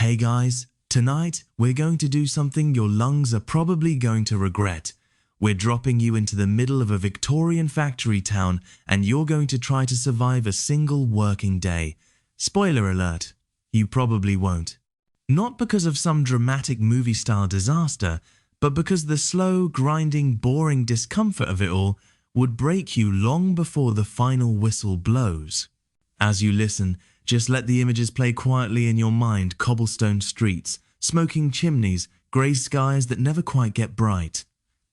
Hey guys, tonight we're going to do something your lungs are probably going to regret. We're dropping you into the middle of a Victorian factory town and you're going to try to survive a single working day. Spoiler alert, you probably won't. Not because of some dramatic movie-style disaster, but because the slow, grinding, boring discomfort of it all would break you long before the final whistle blows. As you listen, just let the images play quietly in your mind: cobblestone streets, smoking chimneys, grey skies that never quite get bright.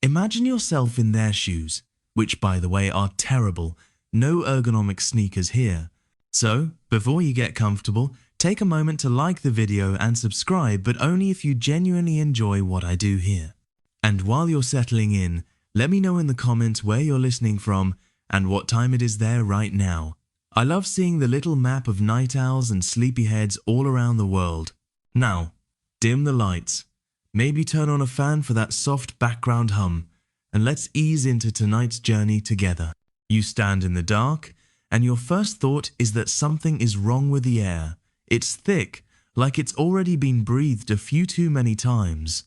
Imagine yourself in their shoes, which by the way are terrible, no ergonomic sneakers here. So, before you get comfortable, take a moment to like the video and subscribe, but only if you genuinely enjoy what I do here. And while you're settling in, let me know in the comments where you're listening from and what time it is there right now. I love seeing the little map of night owls and sleepyheads all around the world. Now, dim the lights, maybe turn on a fan for that soft background hum, and let's ease into tonight's journey together. You stand in the dark, and your first thought is that something is wrong with the air. It's thick, like it's already been breathed a few too many times.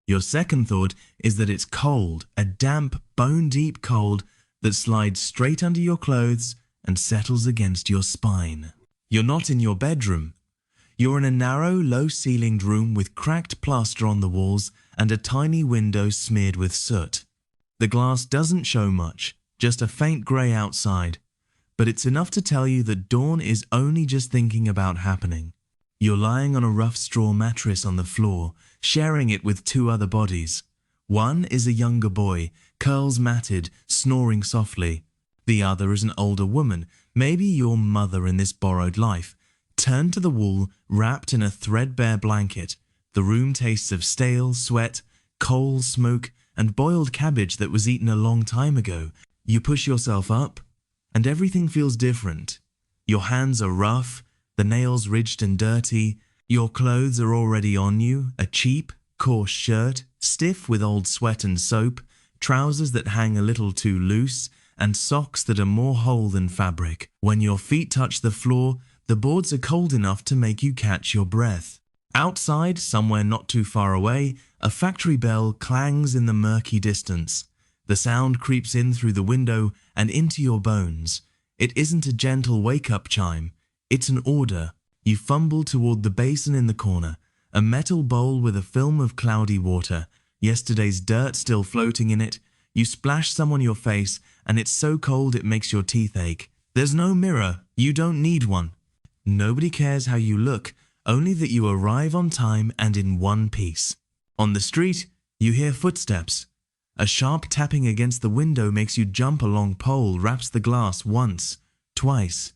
Your second thought is that it's cold, a damp, bone-deep cold that slides straight under your clothes and settles against your spine. You're not in your bedroom. You're in a narrow, low-ceilinged room with cracked plaster on the walls and a tiny window smeared with soot. The glass doesn't show much, just a faint grey outside, but it's enough to tell you that dawn is only just thinking about happening. You're lying on a rough straw mattress on the floor, sharing it with two other bodies. One is a younger boy, curls matted, snoring softly. The other is an older woman, maybe your mother in this borrowed life, turned to the wall, wrapped in a threadbare blanket. The room tastes of stale, sweat, coal, smoke, and boiled cabbage that was eaten a long time ago. You push yourself up, and everything feels different. Your hands are rough, the nails ridged and dirty. Your clothes are already on you, a cheap, coarse shirt, stiff with old sweat and soap, trousers that hang a little too loose, and socks that are more whole than fabric. When your feet touch the floor, the boards are cold enough to make you catch your breath. Outside, somewhere not too far away, a factory bell clangs in the murky distance. The sound creeps in through the window and into your bones. It isn't a gentle wake-up chime, it's an order. You fumble toward the basin in the corner, a metal bowl with a film of cloudy water, yesterday's dirt still floating in it. You splash some on your face, and it's so cold it makes your teeth ache. There's no mirror, you don't need one. Nobody cares how you look, only that you arrive on time and in one piece. On the street, you hear footsteps. A sharp tapping against the window makes you jump. A long pole raps the glass once, twice.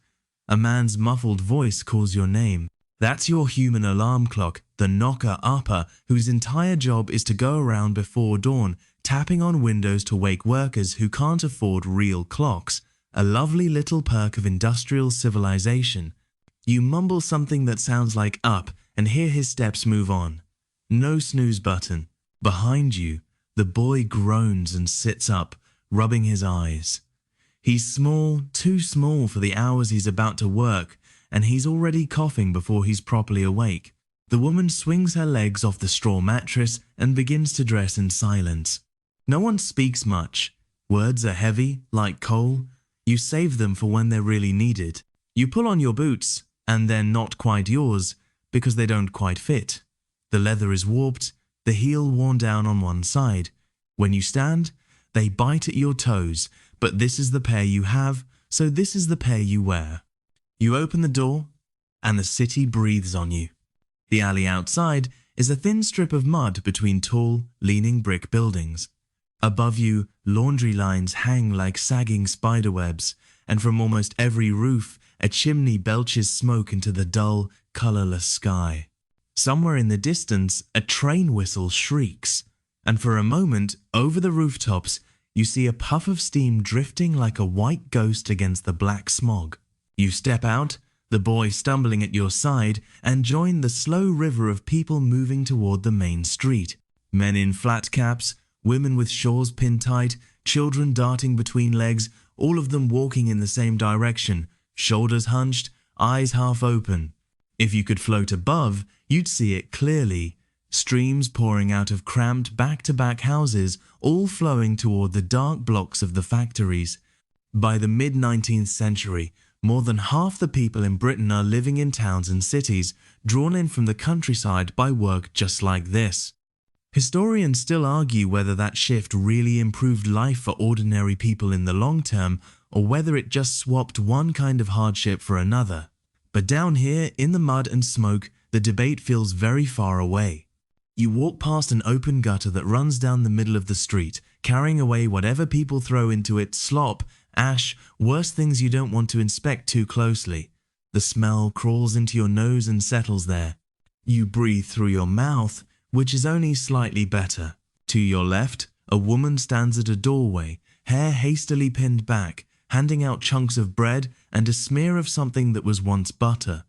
A man's muffled voice calls your name. That's your human alarm clock, the knocker-upper, whose entire job is to go around before dawn, tapping on windows to wake workers who can't afford real clocks, a lovely little perk of industrial civilization. You mumble something that sounds like up and hear his steps move on. No snooze button. Behind you, the boy groans and sits up, rubbing his eyes. He's small, too small for the hours he's about to work, and he's already coughing before he's properly awake. The woman swings her legs off the straw mattress and begins to dress in silence. No one speaks much. Words are heavy, like coal. You save them for when they're really needed. You pull on your boots, and they're not quite yours, because they don't quite fit. The leather is warped, the heel worn down on one side. When you stand, they bite at your toes, but this is the pair you have, so this is the pair you wear. You open the door, and the city breathes on you. The alley outside is a thin strip of mud between tall, leaning brick buildings. Above you, laundry lines hang like sagging spiderwebs, and from almost every roof, a chimney belches smoke into the dull, colourless sky. Somewhere in the distance, a train whistle shrieks, and for a moment, over the rooftops, you see a puff of steam drifting like a white ghost against the black smog. You step out, the boy stumbling at your side, and join the slow river of people moving toward the main street. Men in flat caps, women with shawls pinned tight, children darting between legs, all of them walking in the same direction, shoulders hunched, eyes half open. If you could float above, you'd see it clearly. Streams pouring out of cramped back-to-back houses, all flowing toward the dark blocks of the factories. By the mid-19th century, more than half the people in Britain are living in towns and cities, drawn in from the countryside by work just like this. Historians still argue whether that shift really improved life for ordinary people in the long term, or whether it just swapped one kind of hardship for another. But down here, in the mud and smoke, the debate feels very far away. You walk past an open gutter that runs down the middle of the street, carrying away whatever people throw into it: slop, ash, worse things you don't want to inspect too closely. The smell crawls into your nose and settles there. You breathe through your mouth, which is only slightly better. To your left, a woman stands at a doorway, hair hastily pinned back, handing out chunks of bread and a smear of something that was once butter.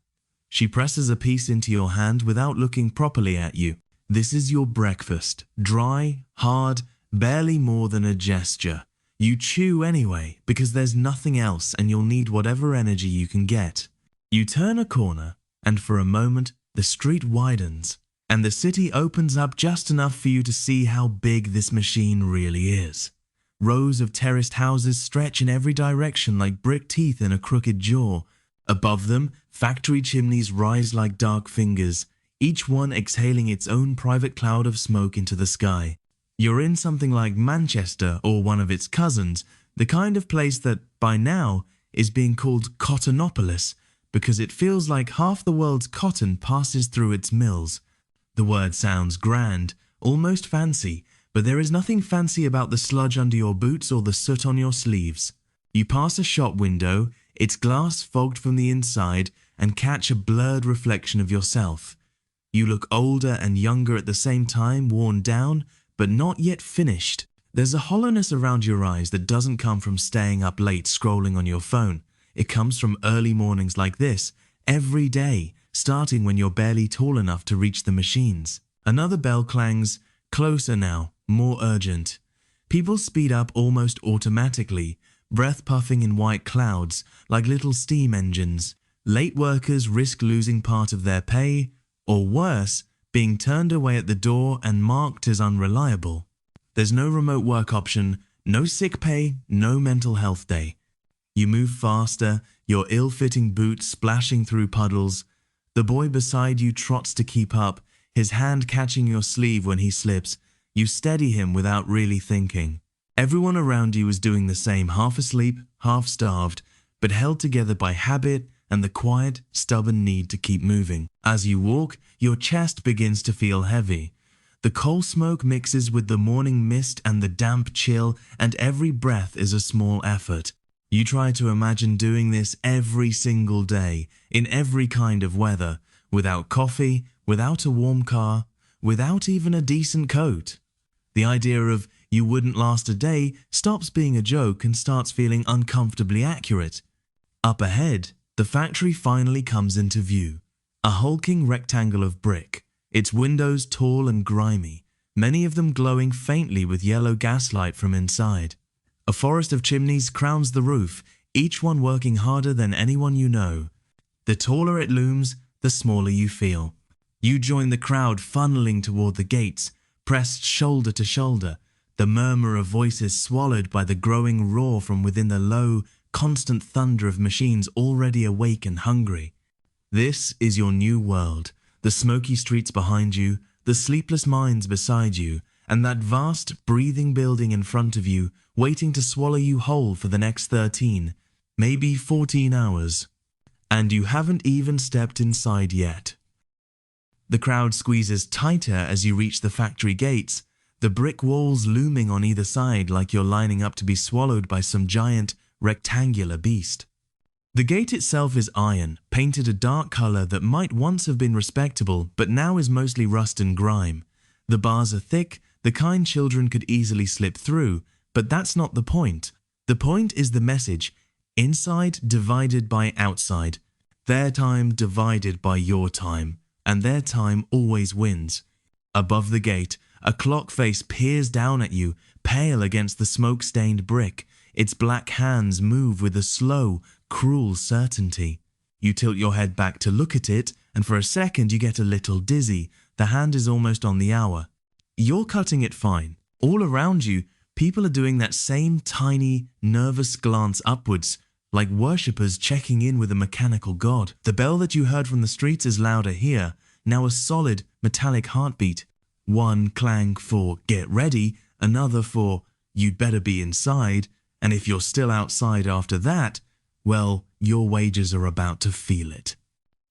She presses a piece into your hand without looking properly at you. This is your breakfast, dry, hard, barely more than a gesture. You chew anyway, because there's nothing else and you'll need whatever energy you can get. You turn a corner, and for a moment, the street widens, and the city opens up just enough for you to see how big this machine really is. Rows of terraced houses stretch in every direction like brick teeth in a crooked jaw. Above them, factory chimneys rise like dark fingers, each one exhaling its own private cloud of smoke into the sky. You're in something like Manchester or one of its cousins, the kind of place that, by now, is being called Cottonopolis because it feels like half the world's cotton passes through its mills. The word sounds grand, almost fancy, but there is nothing fancy about the sludge under your boots or the soot on your sleeves. You pass a shop window, its glass fogged from the inside, and catch a blurred reflection of yourself. You look older and younger at the same time, worn down, but not yet finished. There's a hollowness around your eyes that doesn't come from staying up late scrolling on your phone. It comes from early mornings like this, every day, starting when you're barely tall enough to reach the machines. Another bell clangs, closer now, more urgent. People speed up almost automatically, breath puffing in white clouds, like little steam engines. Late workers risk losing part of their pay, or worse, being turned away at the door and marked as unreliable. There's no remote work option, no sick pay, no mental health day. You move faster, your ill-fitting boots splashing through puddles. The boy beside you trots to keep up, his hand catching your sleeve when he slips. You steady him without really thinking. Everyone around you is doing the same, half asleep, half starved, but held together by habit and the quiet, stubborn need to keep moving. As you walk, your chest begins to feel heavy. The coal smoke mixes with the morning mist and the damp chill, and every breath is a small effort. You try to imagine doing this every single day, in every kind of weather, without coffee, without a warm car, without even a decent coat. The idea of you wouldn't last a day stops being a joke and starts feeling uncomfortably accurate. Up ahead, the factory finally comes into view. A hulking rectangle of brick, its windows tall and grimy, many of them glowing faintly with yellow gaslight from inside. A forest of chimneys crowns the roof, each one working harder than anyone you know. The taller it looms, the smaller you feel. You join the crowd funneling toward the gates, pressed shoulder to shoulder, the murmur of voices swallowed by the growing roar from within the low, constant thunder of machines already awake and hungry. This is your new world, the smoky streets behind you, the sleepless minds beside you, and that vast, breathing building in front of you, waiting to swallow you whole for the next 13, maybe 14 hours. And you haven't even stepped inside yet. The crowd squeezes tighter as you reach the factory gates, the brick walls looming on either side like you're lining up to be swallowed by some giant, rectangular beast. The gate itself is iron, painted a dark color that might once have been respectable but now is mostly rust and grime. The bars are thick, the kind children could easily slip through, but that's not the point. The point is the message: inside divided by outside, their time divided by your time, and their time always wins. Above the gate, a clock face peers down at you, pale against the smoke-stained brick. Its black hands move with a slow, cruel certainty. You tilt your head back to look at it, and for a second you get a little dizzy. The hand is almost on the hour. You're cutting it fine. All around you, people are doing that same tiny, nervous glance upwards, like worshippers checking in with a mechanical god. The bell that you heard from the streets is louder here, now a solid, metallic heartbeat. One clang for "get ready," another for "you'd better be inside," and if you're still outside after that, well, your wages are about to feel it.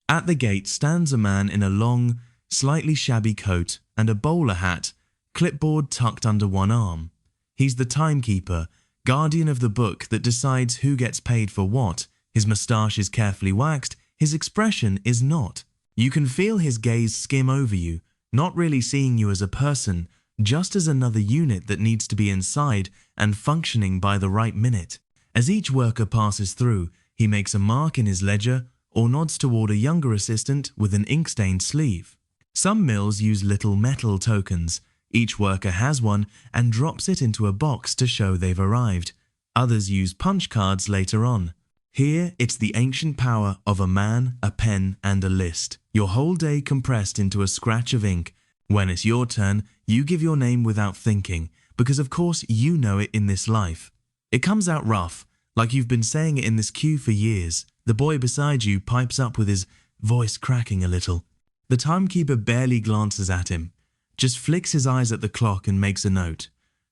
At the gate stands a man in a long, slightly shabby coat and a bowler hat, clipboard tucked under one arm. He's the timekeeper, guardian of the book that decides who gets paid for what. His moustache is carefully waxed, his expression is not. You can feel his gaze skim over you, not really seeing you as a person, just as another unit that needs to be inside and functioning by the right minute. As each worker passes through, he makes a mark in his ledger or nods toward a younger assistant with an ink-stained sleeve. Some mills use little metal tokens. Each worker has one and drops it into a box to show they've arrived. Others use punch cards later on. Here, it's the ancient power of a man, a pen, and a list. Your whole day compressed into a scratch of ink. When it's your turn, you give your name without thinking, because of course you know it in this life. It comes out rough, like you've been saying it in this queue for years. The boy beside you pipes up with his voice cracking a little. The timekeeper barely glances at him, just flicks his eyes at the clock and makes a note.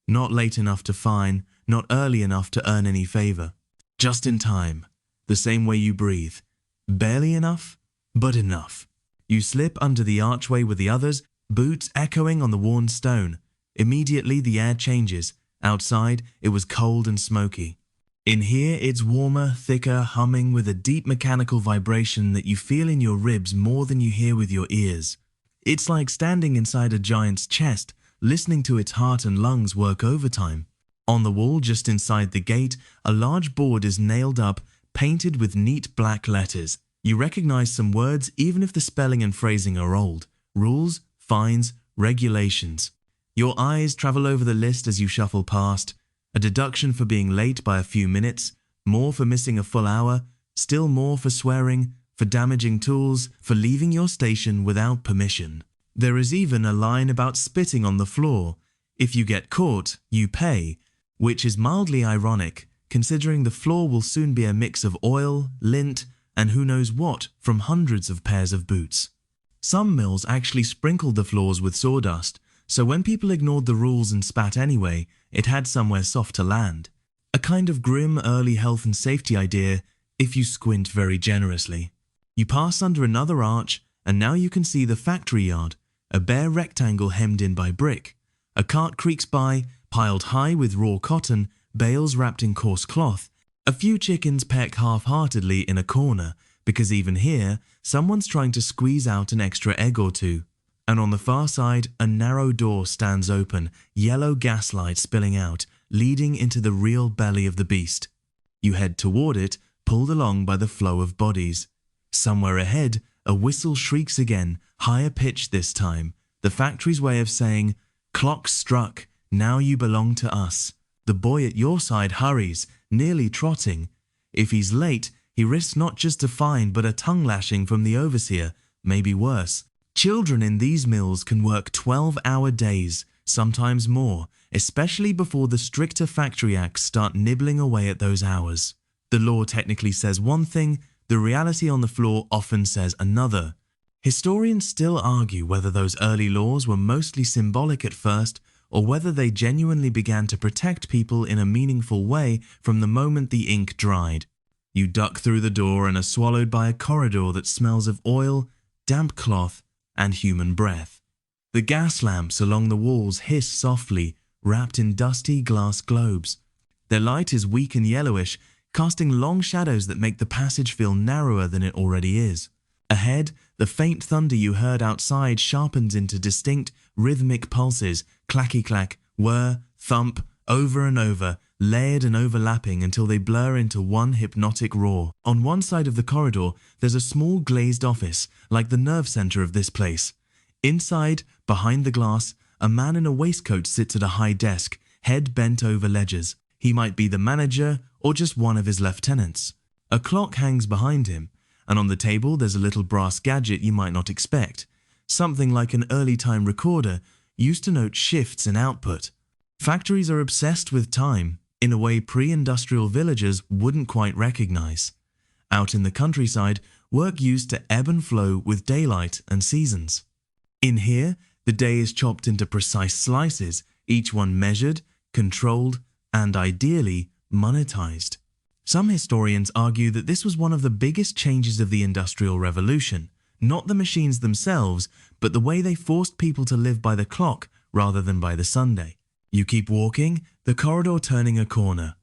Not late enough to fine, not early enough to earn any favor. Just in time, the same way you breathe. Barely enough, but enough. You slip under the archway with the others, boots echoing on the worn stone. Immediately the air changes. Outside, it was cold and smoky. In here, it's warmer, thicker, humming with a deep mechanical vibration that you feel in your ribs more than you hear with your ears. It's like standing inside a giant's chest, listening to its heart and lungs work overtime. On the wall just inside the gate, a large board is nailed up, painted with neat black letters. You recognize some words even if the spelling and phrasing are old. Rules, fines, regulations. Your eyes travel over the list as you shuffle past. A deduction for being late by a few minutes, more for missing a full hour, still more for swearing, for damaging tools, for leaving your station without permission. There is even a line about spitting on the floor. If you get caught, you pay, which is mildly ironic, considering the floor will soon be a mix of oil, lint, and who knows what from hundreds of pairs of boots. Some mills actually sprinkled the floors with sawdust, so when people ignored the rules and spat anyway, it had somewhere soft to land. A kind of grim early health and safety idea if you squint very generously. You pass under another arch and now you can see the factory yard, a bare rectangle hemmed in by brick. A cart creaks by, piled high with raw cotton, bales wrapped in coarse cloth. A few chickens peck half-heartedly in a corner because even here, someone's trying to squeeze out an extra egg or two. And on the far side, a narrow door stands open, yellow gaslight spilling out, leading into the real belly of the beast. You head toward it, pulled along by the flow of bodies. Somewhere ahead, a whistle shrieks again, higher pitched this time, the factory's way of saying, "Clock struck, now you belong to us." The boy at your side hurries, nearly trotting. If he's late, he risks not just a fine but a tongue lashing from the overseer, maybe worse. Children in these mills can work 12-hour days, sometimes more, especially before the stricter factory acts start nibbling away at those hours. The law technically says one thing, the reality on the floor often says another. Historians still argue whether those early laws were mostly symbolic at first or whether they genuinely began to protect people in a meaningful way from the moment the ink dried. You duck through the door and are swallowed by a corridor that smells of oil, damp cloth, and human breath. The gas lamps along the walls hiss softly, wrapped in dusty glass globes. Their light is weak and yellowish, casting long shadows that make the passage feel narrower than it already is. Ahead, the faint thunder you heard outside sharpens into distinct, rhythmic pulses, clacky-clack, whir, thump, over and over, layered and overlapping until they blur into one hypnotic roar. On one side of the corridor, there's a small glazed office, like the nerve center of this place. Inside, behind the glass, a man in a waistcoat sits at a high desk, head bent over ledgers. He might be the manager or just one of his lieutenants. A clock hangs behind him, and on the table there's a little brass gadget you might not expect. Something like an early time recorder used to note shifts in output. Factories are obsessed with time in a way pre-industrial villagers wouldn't quite recognize. Out in the countryside, work used to ebb and flow with daylight and seasons. In here, the day is chopped into precise slices, each one measured, controlled, and ideally monetized. Some historians argue that this was one of the biggest changes of the Industrial Revolution, not the machines themselves, but the way they forced people to live by the clock rather than by the Sunday. You keep walking, the corridor turning a corner.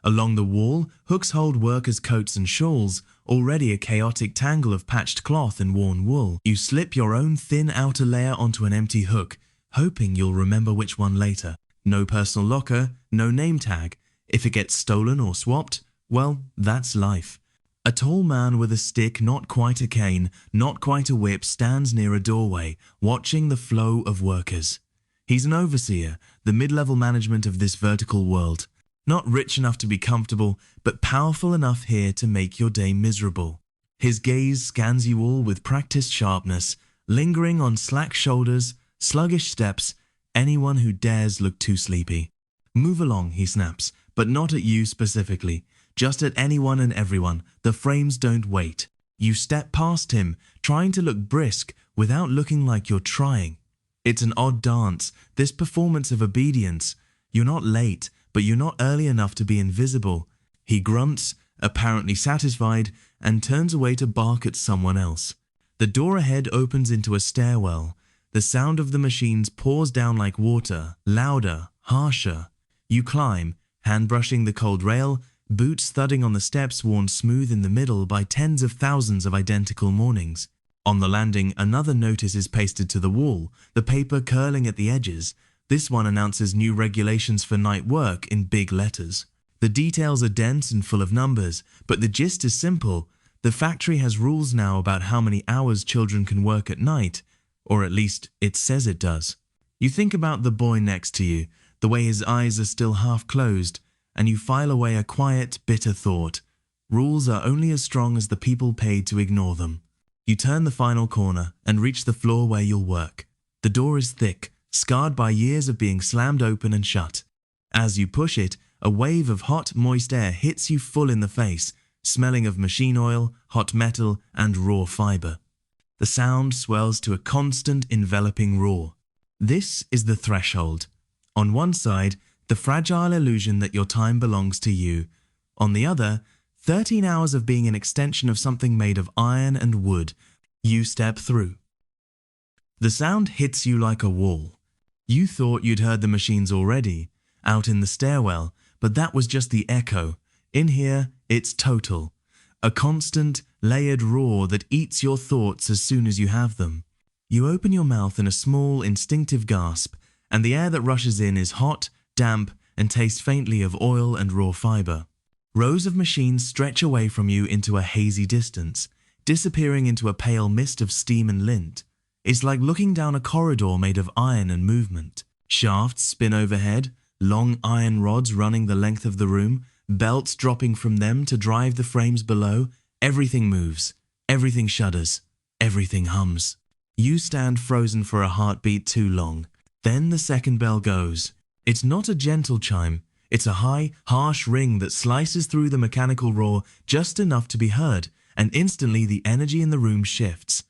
Along the wall, hooks hold workers' coats and shawls, already a chaotic tangle of patched cloth and worn wool. You slip your own thin outer layer onto an empty hook, hoping you'll remember which one later. No personal locker, no name tag. If it gets stolen or swapped, well, that's life. A tall man with a stick, not quite a cane, not quite a whip, stands near a doorway, watching the flow of workers. He's an overseer, the mid-level management of this vertical world. Not rich enough to be comfortable, but powerful enough here to make your day miserable. His gaze scans you all with practiced sharpness, lingering on slack shoulders, sluggish steps, anyone who dares look too sleepy. Move along, he snaps, but not at you specifically, just at anyone and everyone. The frames don't wait. You step past him, trying to look brisk without looking like you're trying. It's an odd dance, this performance of obedience. You're not late, but you're not early enough to be invisible. He grunts, apparently satisfied, and turns away to bark at someone else. The door ahead opens into a stairwell. The sound of the machines pours down like water, louder, harsher. You climb, hand brushing the cold rail, boots thudding on the steps worn smooth in the middle by tens of thousands of identical mornings. On the landing, another notice is pasted to the wall, the paper curling at the edges. This one announces new regulations for night work in big letters. The details are dense and full of numbers, but the gist is simple. The factory has rules now about how many hours children can work at night, or at least it says it does. You think about the boy next to you, the way his eyes are still half closed, and you file away a quiet, bitter thought. Rules are only as strong as the people paid to ignore them. You turn the final corner and reach the floor where you'll work. The door is thick, scarred by years of being slammed open and shut. As you push it, a wave of hot, moist air hits you full in the face, smelling of machine oil, hot metal, and raw fiber. The sound swells to a constant, enveloping roar. This is the threshold. On one side, the fragile illusion that your time belongs to you. On the other, 13 hours of being an extension of something made of iron and wood. You step through. The sound hits you like a wall. You thought you'd heard the machines already, out in the stairwell, but that was just the echo. In here, it's total. A constant, layered roar that eats your thoughts as soon as you have them. You open your mouth in a small, instinctive gasp, and the air that rushes in is hot, damp, and tastes faintly of oil and raw fiber. Rows of machines stretch away from you into a hazy distance, disappearing into a pale mist of steam and lint. It's like looking down a corridor made of iron and movement. Shafts spin overhead, long iron rods running the length of the room, belts dropping from them to drive the frames below. Everything moves, everything shudders, everything hums. You stand frozen for a heartbeat too long. Then the second bell goes. It's not a gentle chime. It's a high, harsh ring that slices through the mechanical roar just enough to be heard, and instantly the energy in the room shifts.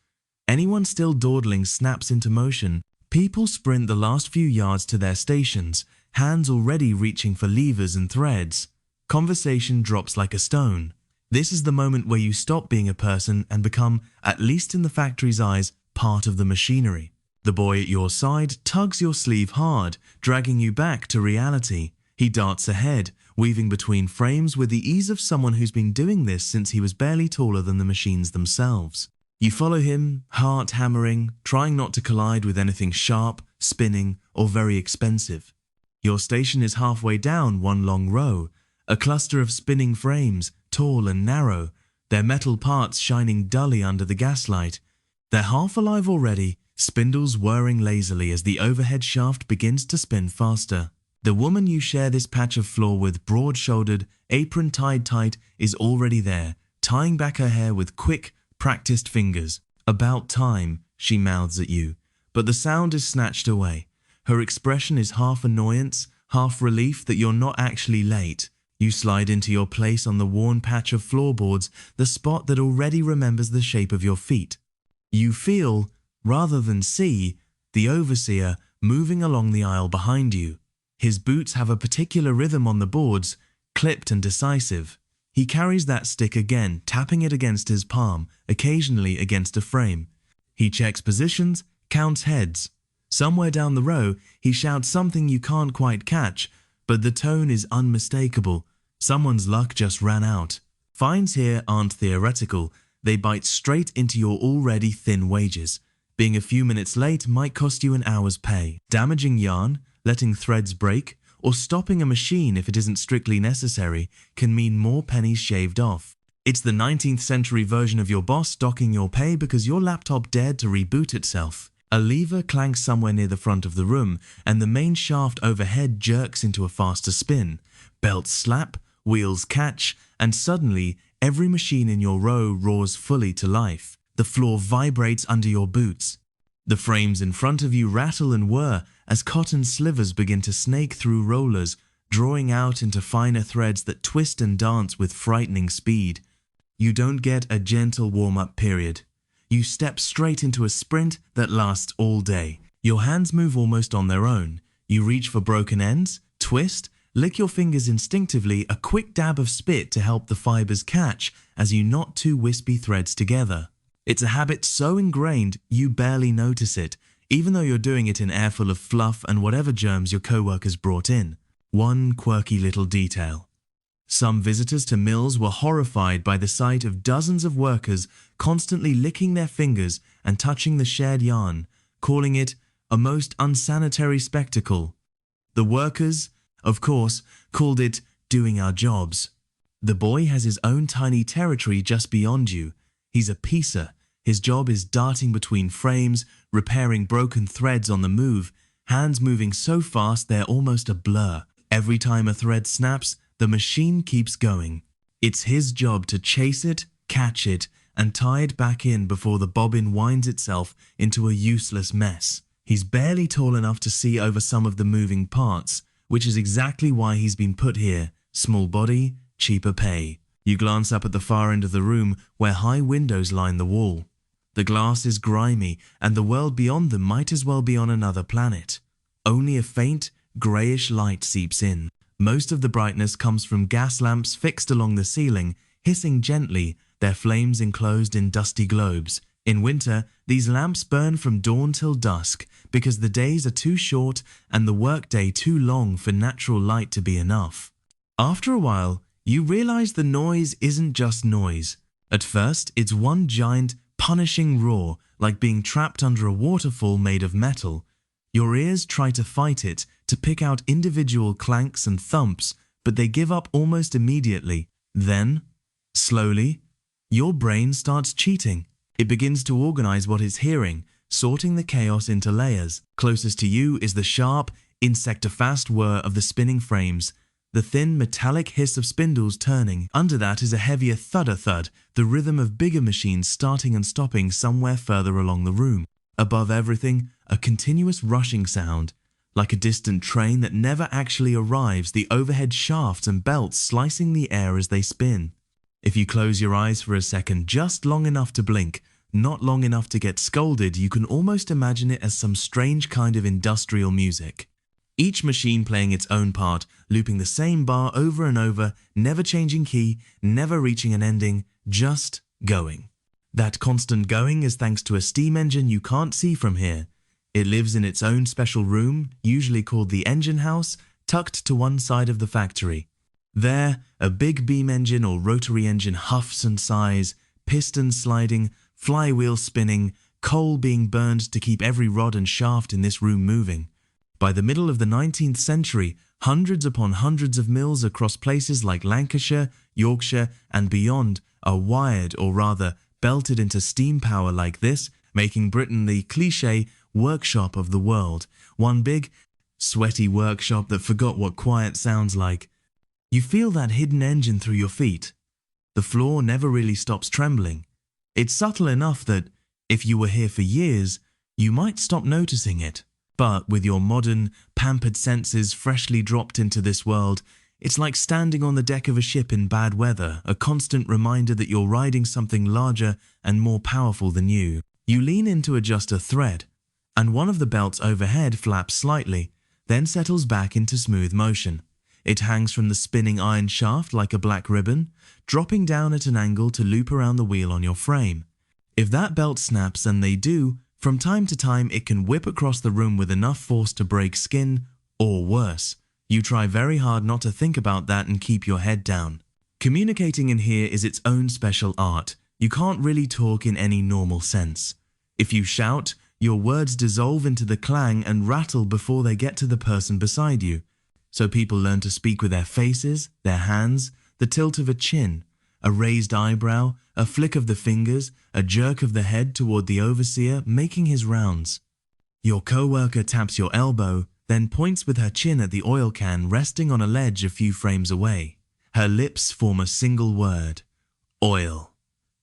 Anyone still dawdling snaps into motion. People sprint the last few yards to their stations, hands already reaching for levers and threads. Conversation drops like a stone. This is the moment where you stop being a person and become, at least in the factory's eyes, part of the machinery. The boy at your side tugs your sleeve hard, dragging you back to reality. He darts ahead, weaving between frames with the ease of someone who's been doing this since he was barely taller than the machines themselves. You follow him, heart hammering, trying not to collide with anything sharp, spinning, or very expensive. Your station is halfway down one long row, a cluster of spinning frames, tall and narrow, their metal parts shining dully under the gaslight. They're half alive already, spindles whirring lazily as the overhead shaft begins to spin faster. The woman you share this patch of floor with, broad-shouldered, apron tied tight, is already there, tying back her hair with quick, practiced fingers. "About time," she mouths at you, but the sound is snatched away. Her expression is half annoyance, half relief that you're not actually late. You slide into your place on the worn patch of floorboards, the spot that already remembers the shape of your feet. You feel, rather than see, the overseer moving along the aisle behind you. His boots have a particular rhythm on the boards, clipped and decisive. He carries that stick again, tapping it against his palm, occasionally against a frame. He checks positions, counts heads. Somewhere down the row, he shouts something you can't quite catch, but the tone is unmistakable. Someone's luck just ran out. Fines here aren't theoretical. They bite straight into your already thin wages. Being a few minutes late might cost you an hour's pay. Damaging yarn, letting threads break, or stopping a machine if it isn't strictly necessary can mean more pennies shaved off. It's the 19th century version of your boss docking your pay because your laptop dared to reboot itself. A lever clanks somewhere near the front of the room, and the main shaft overhead jerks into a faster spin. Belts slap, wheels catch, and suddenly every machine in your row roars fully to life. The floor vibrates under your boots. The frames in front of you rattle and whir as cotton slivers begin to snake through rollers, drawing out into finer threads that twist and dance with frightening speed. You don't get a gentle warm-up period. You step straight into a sprint that lasts all day. Your hands move almost on their own. You reach for broken ends, twist, lick your fingers instinctively, a quick dab of spit to help the fibers catch as you knot two wispy threads together. It's a habit so ingrained you barely notice it, even though you're doing it in air full of fluff and whatever germs your co-workers brought in. One quirky little detail. Some visitors to mills were horrified by the sight of dozens of workers constantly licking their fingers and touching the shared yarn, calling it a most unsanitary spectacle. The workers, of course, called it doing our jobs. The boy has his own tiny territory just beyond you. He's a piecer. His job is darting between frames, repairing broken threads on the move, hands moving so fast they're almost a blur. Every time a thread snaps, the machine keeps going. It's his job to chase it, catch it, and tie it back in before the bobbin winds itself into a useless mess. He's barely tall enough to see over some of the moving parts, which is exactly why he's been put here. Small body, cheaper pay. You glance up at the far end of the room where high windows line the wall. The glass is grimy, and the world beyond them might as well be on another planet. Only a faint, greyish light seeps in. Most of the brightness comes from gas lamps fixed along the ceiling, hissing gently, their flames enclosed in dusty globes. In winter, these lamps burn from dawn till dusk because the days are too short and the workday too long for natural light to be enough. After a while, you realize the noise isn't just noise. At first, it's one giant, punishing roar, like being trapped under a waterfall made of metal. Your ears try to fight it, to pick out individual clanks and thumps, but they give up almost immediately. Then, slowly, your brain starts cheating. It begins to organize what it's hearing, sorting the chaos into layers. Closest to you is the sharp, insect-fast whir of the spinning frames, the thin metallic hiss of spindles turning. Under that is a heavier thud-a-thud, the rhythm of bigger machines starting and stopping somewhere further along the room. Above everything, a continuous rushing sound. Like a distant train that never actually arrives, the overhead shafts and belts slicing the air as they spin. If you close your eyes for a second, just long enough to blink, not long enough to get scolded, you can almost imagine it as some strange kind of industrial music. Each machine playing its own part, looping the same bar over and over, never changing key, never reaching an ending, just going. That constant going is thanks to a steam engine you can't see from here. It lives in its own special room, usually called the engine house, tucked to one side of the factory. There, a big beam engine or rotary engine huffs and sighs, pistons sliding, flywheels spinning, coal being burned to keep every rod and shaft in this room moving. By the middle of the 19th century, hundreds upon hundreds of mills across places like Lancashire, Yorkshire, and beyond are wired, or rather belted into steam power like this, making Britain the cliché workshop of the world. One big, sweaty workshop that forgot what quiet sounds like. You feel that hidden engine through your feet. The floor never really stops trembling. It's subtle enough that, if you were here for years, you might stop noticing it. But with your modern, pampered senses freshly dropped into this world, it's like standing on the deck of a ship in bad weather, a constant reminder that you're riding something larger and more powerful than you. You lean in to adjust a thread, and one of the belts overhead flaps slightly, then settles back into smooth motion. It hangs from the spinning iron shaft like a black ribbon, dropping down at an angle to loop around the wheel on your frame. If that belt snaps, and they do, from time to time it can whip across the room with enough force to break skin, or worse. You try very hard not to think about that and keep your head down. Communicating in here is its own special art. You can't really talk in any normal sense. If you shout, your words dissolve into the clang and rattle before they get to the person beside you. So people learn to speak with their faces, their hands, the tilt of a chin, a raised eyebrow, a flick of the fingers, a jerk of the head toward the overseer making his rounds. Your co-worker taps your elbow, then points with her chin at the oil can resting on a ledge a few frames away. Her lips form a single word: oil.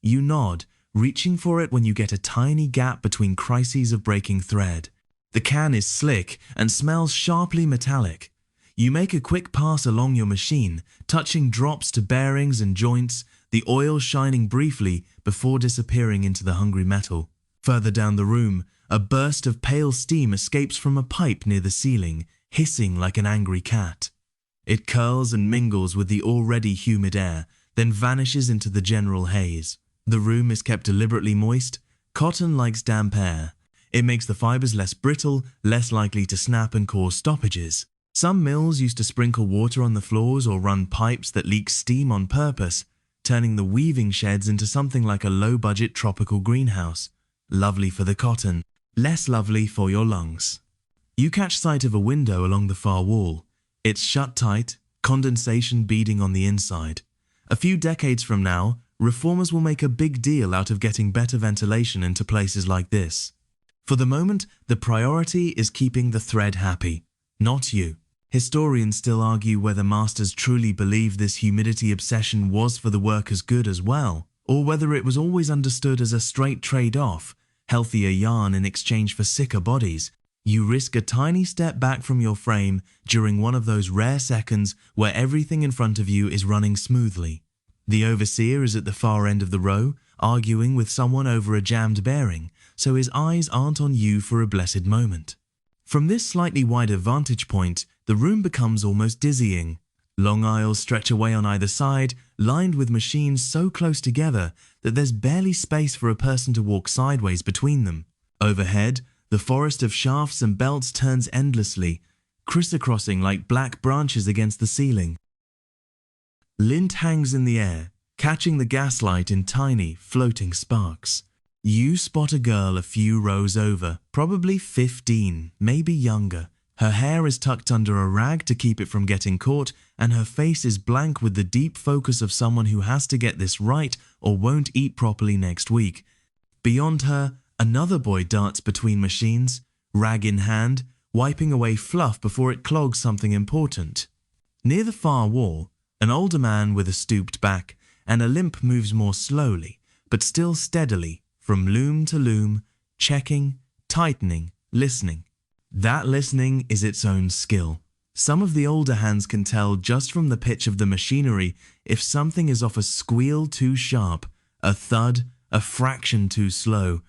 You nod, reaching for it when you get a tiny gap between crises of breaking thread. The can is slick and smells sharply metallic. You make a quick pass along your machine, touching drops to bearings and joints, the oil shining briefly before disappearing into the hungry metal. Further down the room, a burst of pale steam escapes from a pipe near the ceiling, hissing like an angry cat. It curls and mingles with the already humid air, then vanishes into the general haze. The room is kept deliberately moist. Cotton likes damp air. It makes the fibers less brittle, less likely to snap and cause stoppages. Some mills used to sprinkle water on the floors or run pipes that leak steam on purpose, turning the weaving sheds into something like a low-budget tropical greenhouse. Lovely for the cotton, less lovely for your lungs. You catch sight of a window along the far wall. It's shut tight, condensation beading on the inside. A few decades from now, reformers will make a big deal out of getting better ventilation into places like this. For the moment, the priority is keeping the thread happy, not you. Historians still argue whether masters truly believed this humidity obsession was for the workers' good as well, or whether it was always understood as a straight trade-off, healthier yarn in exchange for sicker bodies. You risk a tiny step back from your frame during one of those rare seconds where everything in front of you is running smoothly. The overseer is at the far end of the row, arguing with someone over a jammed bearing, so his eyes aren't on you for a blessed moment. From this slightly wider vantage point, the room becomes almost dizzying. Long aisles stretch away on either side, lined with machines so close together that there's barely space for a person to walk sideways between them. Overhead, the forest of shafts and belts turns endlessly, crisscrossing like black branches against the ceiling. Lint hangs in the air, catching the gaslight in tiny, floating sparks. You spot a girl a few rows over, probably 15, maybe younger. Her hair is tucked under a rag to keep it from getting caught, and her face is blank with the deep focus of someone who has to get this right or won't eat properly next week. Beyond her, another boy darts between machines, rag in hand, wiping away fluff before it clogs something important. Near the far wall, an older man with a stooped back and a limp moves more slowly, but still steadily, from loom to loom, checking, tightening, listening. That listening is its own skill. Some of the older hands can tell just from the pitch of the machinery if something is off a squeal too sharp, a thud, a fraction too slow.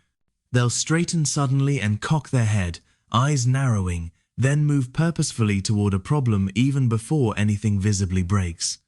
They'll straighten suddenly and cock their head, eyes narrowing, then move purposefully toward a problem even before anything visibly breaks.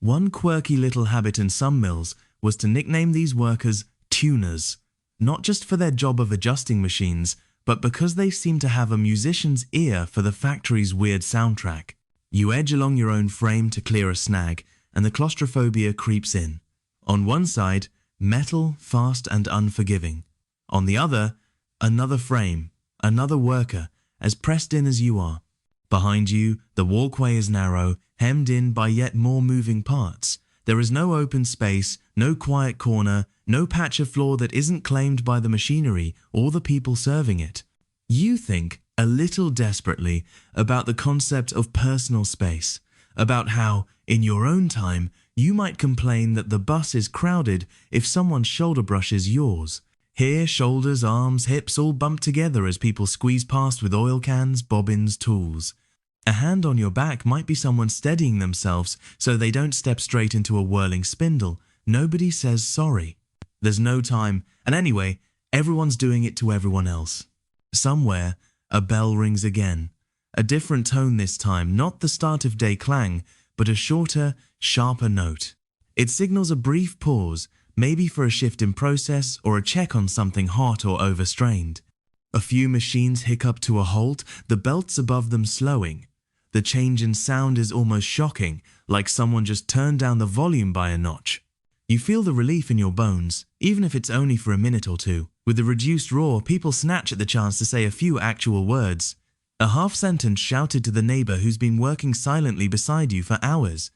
One quirky little habit in some mills was to nickname these workers tuners, not just for their job of adjusting machines, but because they seem to have a musician's ear for the factory's weird soundtrack. You edge along your own frame to clear a snag, and the claustrophobia creeps in. On one side, metal, fast and unforgiving. On the other, another frame, another worker, as pressed in as you are. Behind you, the walkway is narrow, hemmed in by yet more moving parts. There is no open space, no quiet corner, no patch of floor that isn't claimed by the machinery or the people serving it. You think, a little desperately, about the concept of personal space, about how, in your own time, You might complain that the bus is crowded if someone's shoulder brushes yours. Here, shoulders, arms, hips all bump together as people squeeze past with oil cans, bobbins, tools. A hand on your back might be someone steadying themselves so they don't step straight into a whirling spindle. Nobody says sorry. There's no time, and anyway, everyone's doing it to everyone else. Somewhere, a bell rings again. A different tone this time, not the start of day clang, but a shorter, sharper note. It signals a brief pause, maybe for a shift in process or a check on something hot or overstrained. A few machines hiccup to a halt, the belts above them slowing. The change in sound is almost shocking, like someone just turned down the volume by a notch. You feel the relief in your bones, even if it's only for a minute or two. With the reduced roar, people snatch at the chance to say a few actual words. A half sentence shouted to the neighbor who's been working silently beside you for hours.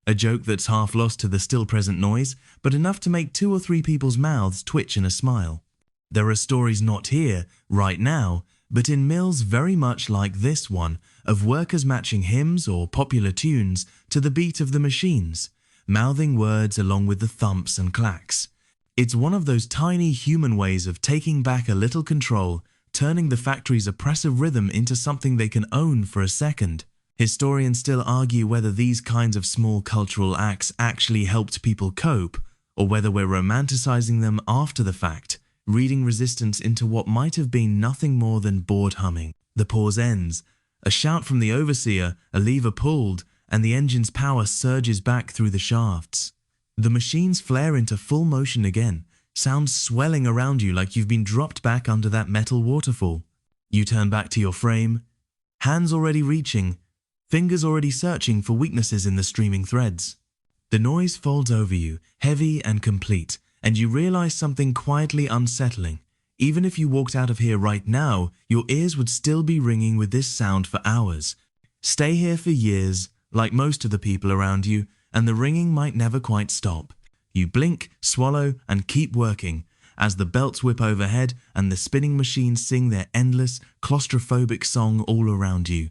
A joke that's half lost to the still present noise, but enough to make 2 or 3 people's mouths twitch in a smile. There are stories not here, right now, but in mills very much like this one, of workers matching hymns or popular tunes to the beat of the machines, mouthing words along with the thumps and clacks. It's one of those tiny human ways of taking back a little control, turning the factory's oppressive rhythm into something they can own for a second. Historians still argue whether these kinds of small cultural acts actually helped people cope, or whether we're romanticizing them after the fact, reading resistance into what might have been nothing more than bored humming. The pause ends. A shout from the overseer, a lever pulled, and the engine's power surges back through the shafts. The machines flare into full motion again, sounds swelling around you like you've been dropped back under that metal waterfall. You turn back to your frame, hands already reaching, fingers already searching for weaknesses in the streaming threads. The noise folds over you, heavy and complete, and you realize something quietly unsettling. Even if you walked out of here right now, your ears would still be ringing with this sound for hours. Stay here for years, like most of the people around you, and the ringing might never quite stop. You blink, swallow, and keep working, as the belts whip overhead and the spinning machines sing their endless, claustrophobic song all around you.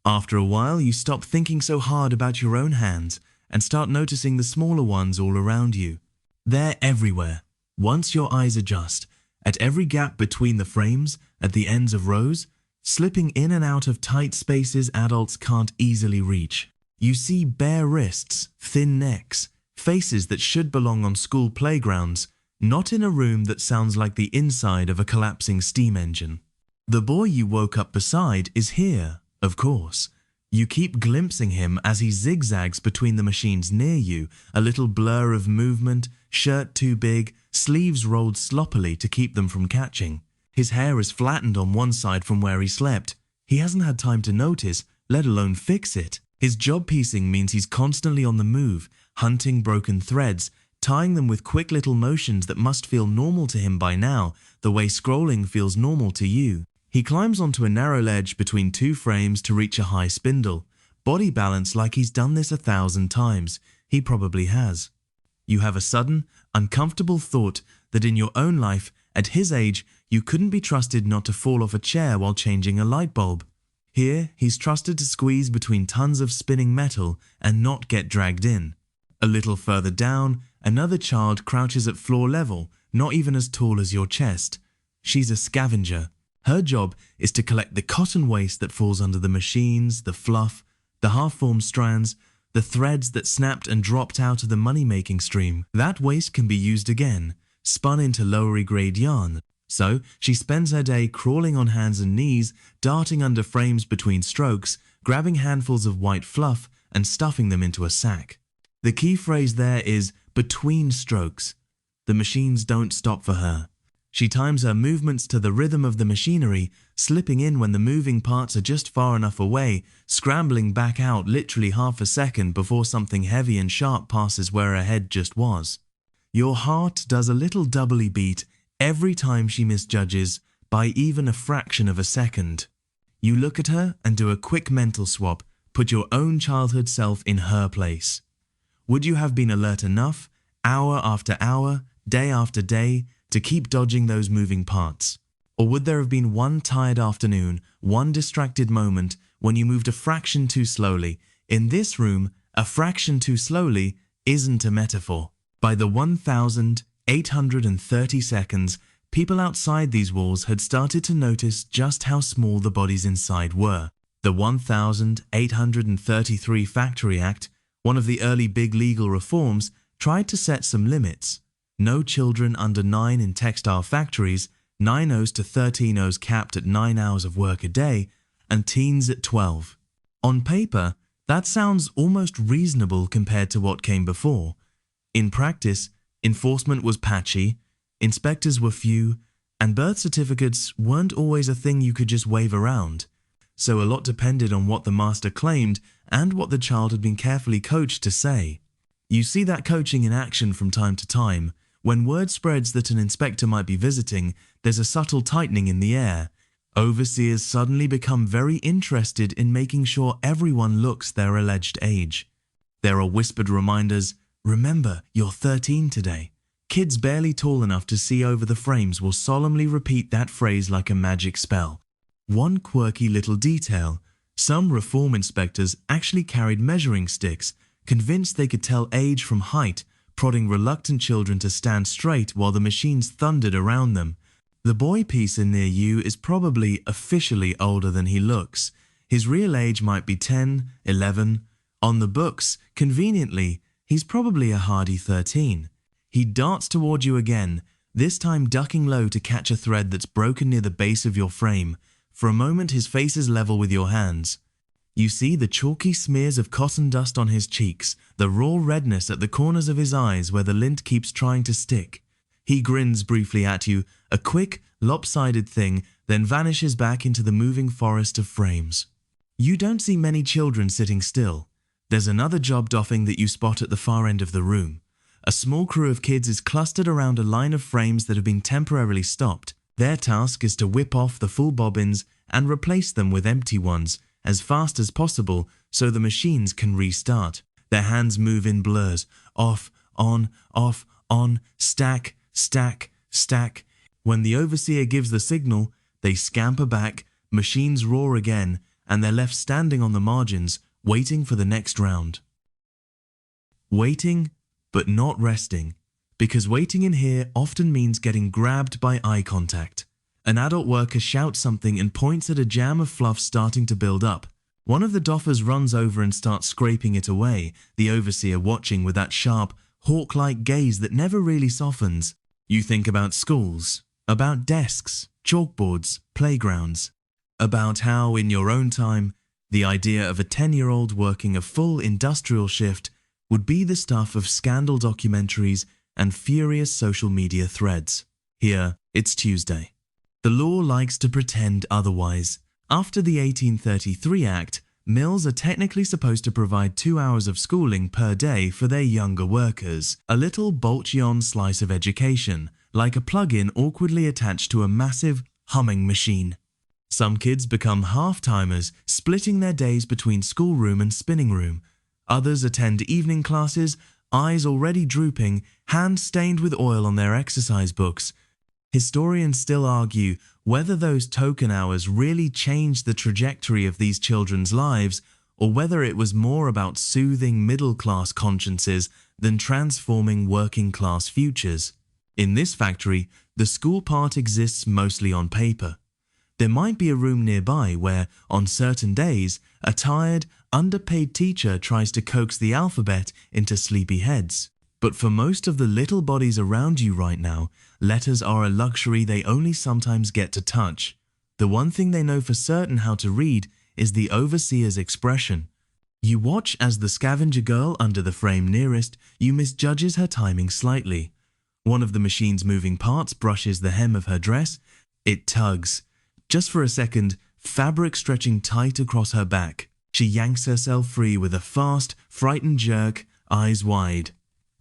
After a while, you stop thinking so hard about your own hands and start noticing the smaller ones all around you. They're everywhere. Once your eyes adjust, at every gap between the frames, at the ends of rows, slipping in and out of tight spaces adults can't easily reach. You see bare wrists, thin necks, faces that should belong on school playgrounds, not in a room that sounds like the inside of a collapsing steam engine. The boy you woke up beside is here, of course. You keep glimpsing him as he zigzags between the machines near you, a little blur of movement, shirt too big, sleeves rolled sloppily to keep them from catching. His hair is flattened on one side from where he slept. He hasn't had time to notice, let alone fix it. His job piecing means he's constantly on the move, hunting broken threads, tying them with quick little motions that must feel normal to him by now, the way scrolling feels normal to you. He climbs onto a narrow ledge between 2 frames to reach a high spindle. Body balance like he's done this 1,000 times. He probably has. You have a sudden, uncomfortable thought that in your own life, at his age, you couldn't be trusted not to fall off a chair while changing a light bulb. Here, he's trusted to squeeze between tons of spinning metal and not get dragged in. A little further down, another child crouches at floor level, not even as tall as your chest. She's a scavenger. Her job is to collect the cotton waste that falls under the machines, the fluff, the half-formed strands, the threads that snapped and dropped out of the money-making stream. That waste can be used again, spun into lower-grade yarn. So she spends her day crawling on hands and knees, darting under frames between strokes, grabbing handfuls of white fluff and stuffing them into a sack. The key phrase there is between strokes. The machines don't stop for her. She times her movements to the rhythm of the machinery, slipping in when the moving parts are just far enough away, scrambling back out literally half a second before something heavy and sharp passes where her head just was. Your heart does a little doubly beat every time she misjudges by even a fraction of a second. You look at her and do a quick mental swap, put your own childhood self in her place. Would you have been alert enough, hour after hour, day after day, to keep dodging those moving parts? Or would there have been one tired afternoon, one distracted moment when you moved a fraction too slowly? In this room, a fraction too slowly isn't a metaphor. By the 1,830 seconds, people outside these walls had started to notice just how small the bodies inside were. The 1833 Factory Act, one of the early big legal reforms, tried to set some limits. No children under 9 in textile factories, 9-0s to 13-0s capped at 9 hours of work a day, and teens at 12. On paper, that sounds almost reasonable compared to what came before. In practice, enforcement was patchy, inspectors were few, and birth certificates weren't always a thing you could just wave around. So a lot depended on what the master claimed and what the child had been carefully coached to say. You see that coaching in action from time to time. When word spreads that an inspector might be visiting, there's a subtle tightening in the air. Overseers suddenly become very interested in making sure everyone looks their alleged age. There are whispered reminders, "Remember, you're 13 today." Kids barely tall enough to see over the frames will solemnly repeat that phrase like a magic spell. One quirky little detail: some reform inspectors actually carried measuring sticks, convinced they could tell age from height, prodding reluctant children to stand straight while the machines thundered around them. The boy Pisa near you is probably officially older than he looks. His real age might be 10, 11. On the books, conveniently, he's probably a hardy 13. He darts toward you again, this time ducking low to catch a thread that's broken near the base of your frame. For a moment his face is level with your hands. You see the chalky smears of cotton dust on his cheeks, the raw redness at the corners of his eyes where the lint keeps trying to stick. He grins briefly at you, a quick, lopsided thing, then vanishes back into the moving forest of frames. You don't see many children sitting still. There's another job doffing that you spot at the far end of the room. A small crew of kids is clustered around a line of frames that have been temporarily stopped. Their task is to whip off the full bobbins and replace them with empty ones as fast as possible so the machines can restart. Their hands move in blurs, off, on, stack, stack, stack. When the overseer gives the signal, they scamper back, machines roar again, and they're left standing on the margins, waiting for the next round. Waiting, but not resting, because waiting in here often means getting grabbed by eye contact. An adult worker shouts something and points at a jam of fluff starting to build up. One of the doffers runs over and starts scraping it away, the overseer watching with that sharp, hawk-like gaze that never really softens. You think about schools, about desks, chalkboards, playgrounds, about how, in your own time, the idea of a 10-year-old working a full industrial shift would be the stuff of scandal documentaries and furious social media threads. Here, it's Tuesday. The law likes to pretend otherwise. After the 1833 Act, mills are technically supposed to provide 2 hours of schooling per day for their younger workers, a little bolt-on slice of education, like a plug-in awkwardly attached to a massive, humming machine. Some kids become half-timers, splitting their days between schoolroom and spinning room. Others attend evening classes, eyes already drooping, hands stained with oil on their exercise books. Historians still argue whether those token hours really changed the trajectory of these children's lives, or whether it was more about soothing middle-class consciences than transforming working-class futures. In this factory, the school part exists mostly on paper. There might be a room nearby where, on certain days, a tired, underpaid teacher tries to coax the alphabet into sleepy heads. But for most of the little bodies around you right now, letters are a luxury they only sometimes get to touch. The one thing they know for certain how to read is the overseer's expression. You watch as the scavenger girl under the frame nearest you misjudges her timing slightly. One of the machine's moving parts brushes the hem of her dress. It tugs. Just for a second, fabric stretching tight across her back. She yanks herself free with a fast, frightened jerk, eyes wide.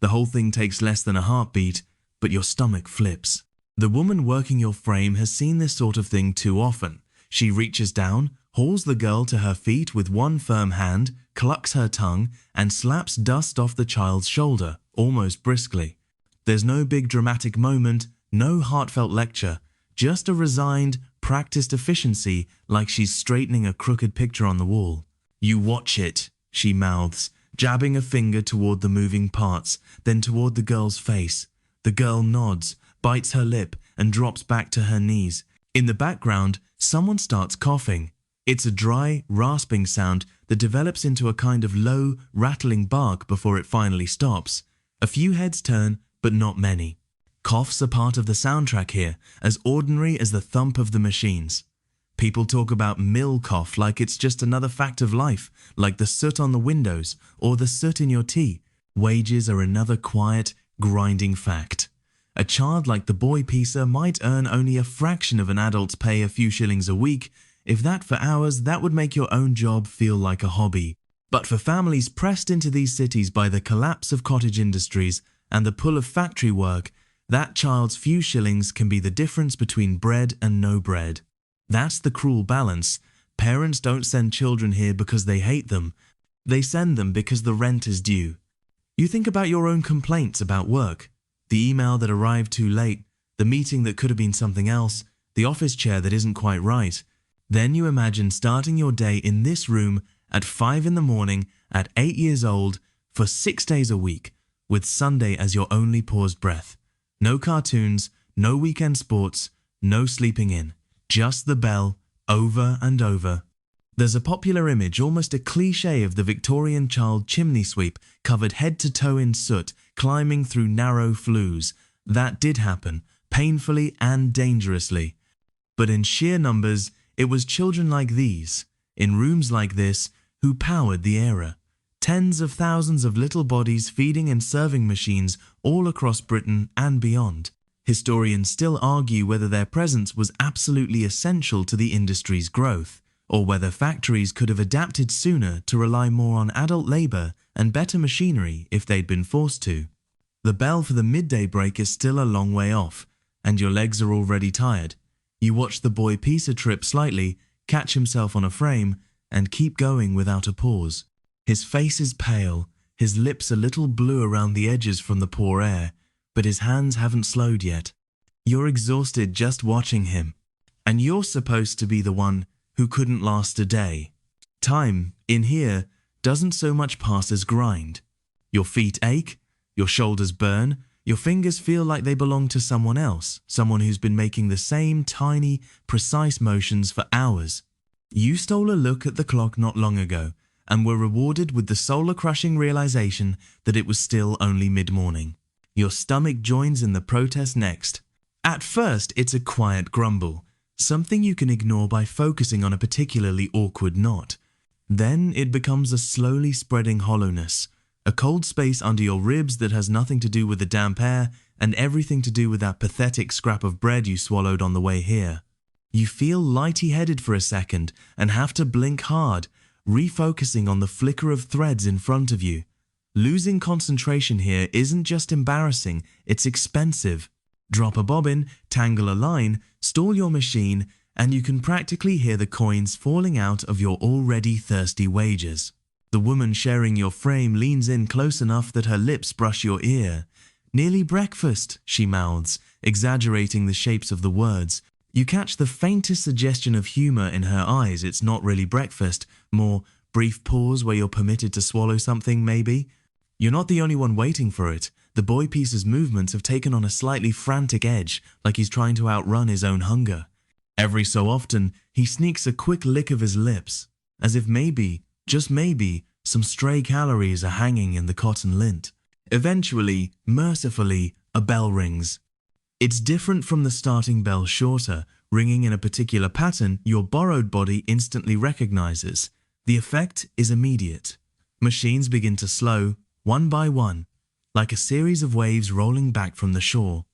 The whole thing takes less than a heartbeat, but your stomach flips. The woman working your frame has seen this sort of thing too often. She reaches down, hauls the girl to her feet with one firm hand, clucks her tongue, and slaps dust off the child's shoulder, almost briskly. There's no big dramatic moment, no heartfelt lecture, just a resigned, practiced efficiency like she's straightening a crooked picture on the wall. "You watch it," she mouths, jabbing a finger toward the moving parts, then toward the girl's face. The girl nods, bites her lip, and drops back to her knees. In the background, someone starts coughing. It's a dry, rasping sound that develops into a kind of low, rattling bark before it finally stops. A few heads turn, but not many. Coughs are part of the soundtrack here, as ordinary as the thump of the machines. People talk about mill cough like it's just another fact of life, like the soot on the windows or the soot in your tea. Wages are another quiet, grinding fact. A child like the boy piecer might earn only a fraction of an adult's pay, a few shillings a week. If that for hours, that would make your own job feel like a hobby. But for families pressed into these cities by the collapse of cottage industries and the pull of factory work, that child's few shillings can be the difference between bread and no bread. That's the cruel balance. Parents don't send children here because they hate them. They send them because the rent is due. You think about your own complaints about work. The email that arrived too late, the meeting that could have been something else, the office chair that isn't quite right. Then you imagine starting your day in this room at 5 in the morning at 8 years old for 6 days a week, with Sunday as your only paused breath. No cartoons, no weekend sports, no sleeping in. Just the bell, over and over. There's a popular image, almost a cliché, of the Victorian child chimney sweep, covered head to toe in soot, climbing through narrow flues. That did happen, painfully and dangerously. But in sheer numbers, it was children like these, in rooms like this, who powered the era. Tens of thousands of little bodies feeding and serving machines all across Britain and beyond. Historians still argue whether their presence was absolutely essential to the industry's growth, or whether factories could have adapted sooner to rely more on adult labour and better machinery if they'd been forced to. The bell for the midday break is still a long way off, and your legs are already tired. You watch the boy piecer trip slightly, catch himself on a frame, and keep going without a pause. His face is pale, his lips a little blue around the edges from the poor air, but his hands haven't slowed yet. You're exhausted just watching him, and you're supposed to be the one who couldn't last a day. Time, in here, doesn't so much pass as grind. Your feet ache, your shoulders burn, your fingers feel like they belong to someone else, someone who's been making the same tiny, precise motions for hours. You stole a look at the clock not long ago, and were rewarded with the solar-crushing realization that it was still only mid-morning. Your stomach joins in the protest next. At first, it's a quiet grumble, something you can ignore by focusing on a particularly awkward knot. Then it becomes a slowly spreading hollowness, a cold space under your ribs that has nothing to do with the damp air and everything to do with that pathetic scrap of bread you swallowed on the way here. You feel lighty-headed for a second and have to blink hard, refocusing on the flicker of threads in front of you. Losing concentration here isn't just embarrassing, it's expensive. Drop a bobbin, tangle a line, stall your machine, and you can practically hear the coins falling out of your already thirsty wages. The woman sharing your frame leans in close enough that her lips brush your ear. "Nearly breakfast," she mouths, exaggerating the shapes of the words. You catch the faintest suggestion of humour in her eyes. It's not really breakfast, more brief pause where you're permitted to swallow something, maybe. You're not the only one waiting for it. The boy piecer's movements have taken on a slightly frantic edge, like he's trying to outrun his own hunger. Every so often, he sneaks a quick lick of his lips, as if maybe, just maybe, some stray calories are hanging in the cotton lint. Eventually, mercifully, a bell rings. It's different from the starting bell, shorter, ringing in a particular pattern your borrowed body instantly recognizes. The effect is immediate. Machines begin to slow, one by one, like a series of waves rolling back from the shore.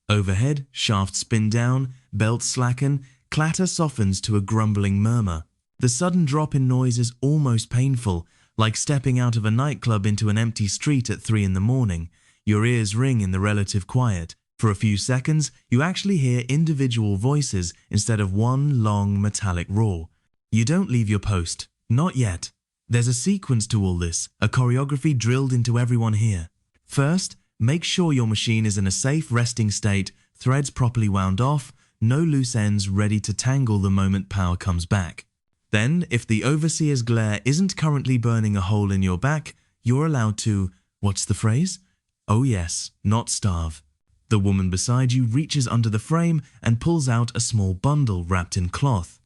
Overhead, shafts spin down, belts slacken, clatter softens to a grumbling murmur. The sudden drop in noise is almost painful, like stepping out of a nightclub into an empty street at 3 in the morning. Your ears ring in the relative quiet. For a few seconds, you actually hear individual voices instead of one long metallic roar. You don't leave your post. Not yet. There's a sequence to all this, a choreography drilled into everyone here. First, make sure your machine is in a safe resting state, threads properly wound off, no loose ends ready to tangle the moment power comes back. Then, if the overseer's glare isn't currently burning a hole in your back, you're allowed to, what's the phrase? Oh yes, not starve. The woman beside you reaches under the frame and pulls out a small bundle wrapped in cloth.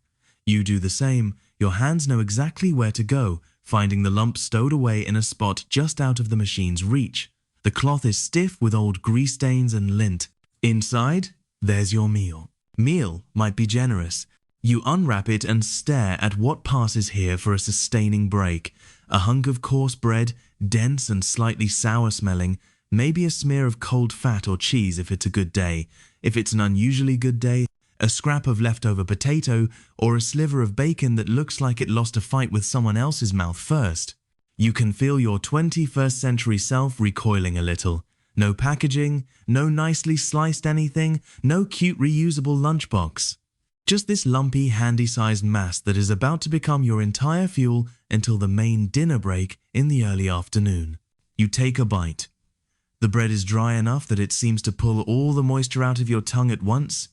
You do the same. Your hands know exactly where to go, finding the lump stowed away in a spot just out of the machine's reach. The cloth is stiff with old grease stains and lint. Inside, there's your meal. Meal might be generous. You unwrap it and stare at what passes here for a sustaining break. A hunk of coarse bread, dense and slightly sour smelling, maybe a smear of cold fat or cheese if it's a good day. If it's an unusually good day, a scrap of leftover potato or a sliver of bacon that looks like it lost a fight with someone else's mouth first. You can feel your 21st century self recoiling a little. No packaging, no nicely sliced anything, no cute reusable lunchbox. Just this lumpy, handy-sized mass that is about to become your entire fuel until the main dinner break in the early afternoon. You take a bite. The bread is dry enough that it seems to pull all the moisture out of your tongue at once.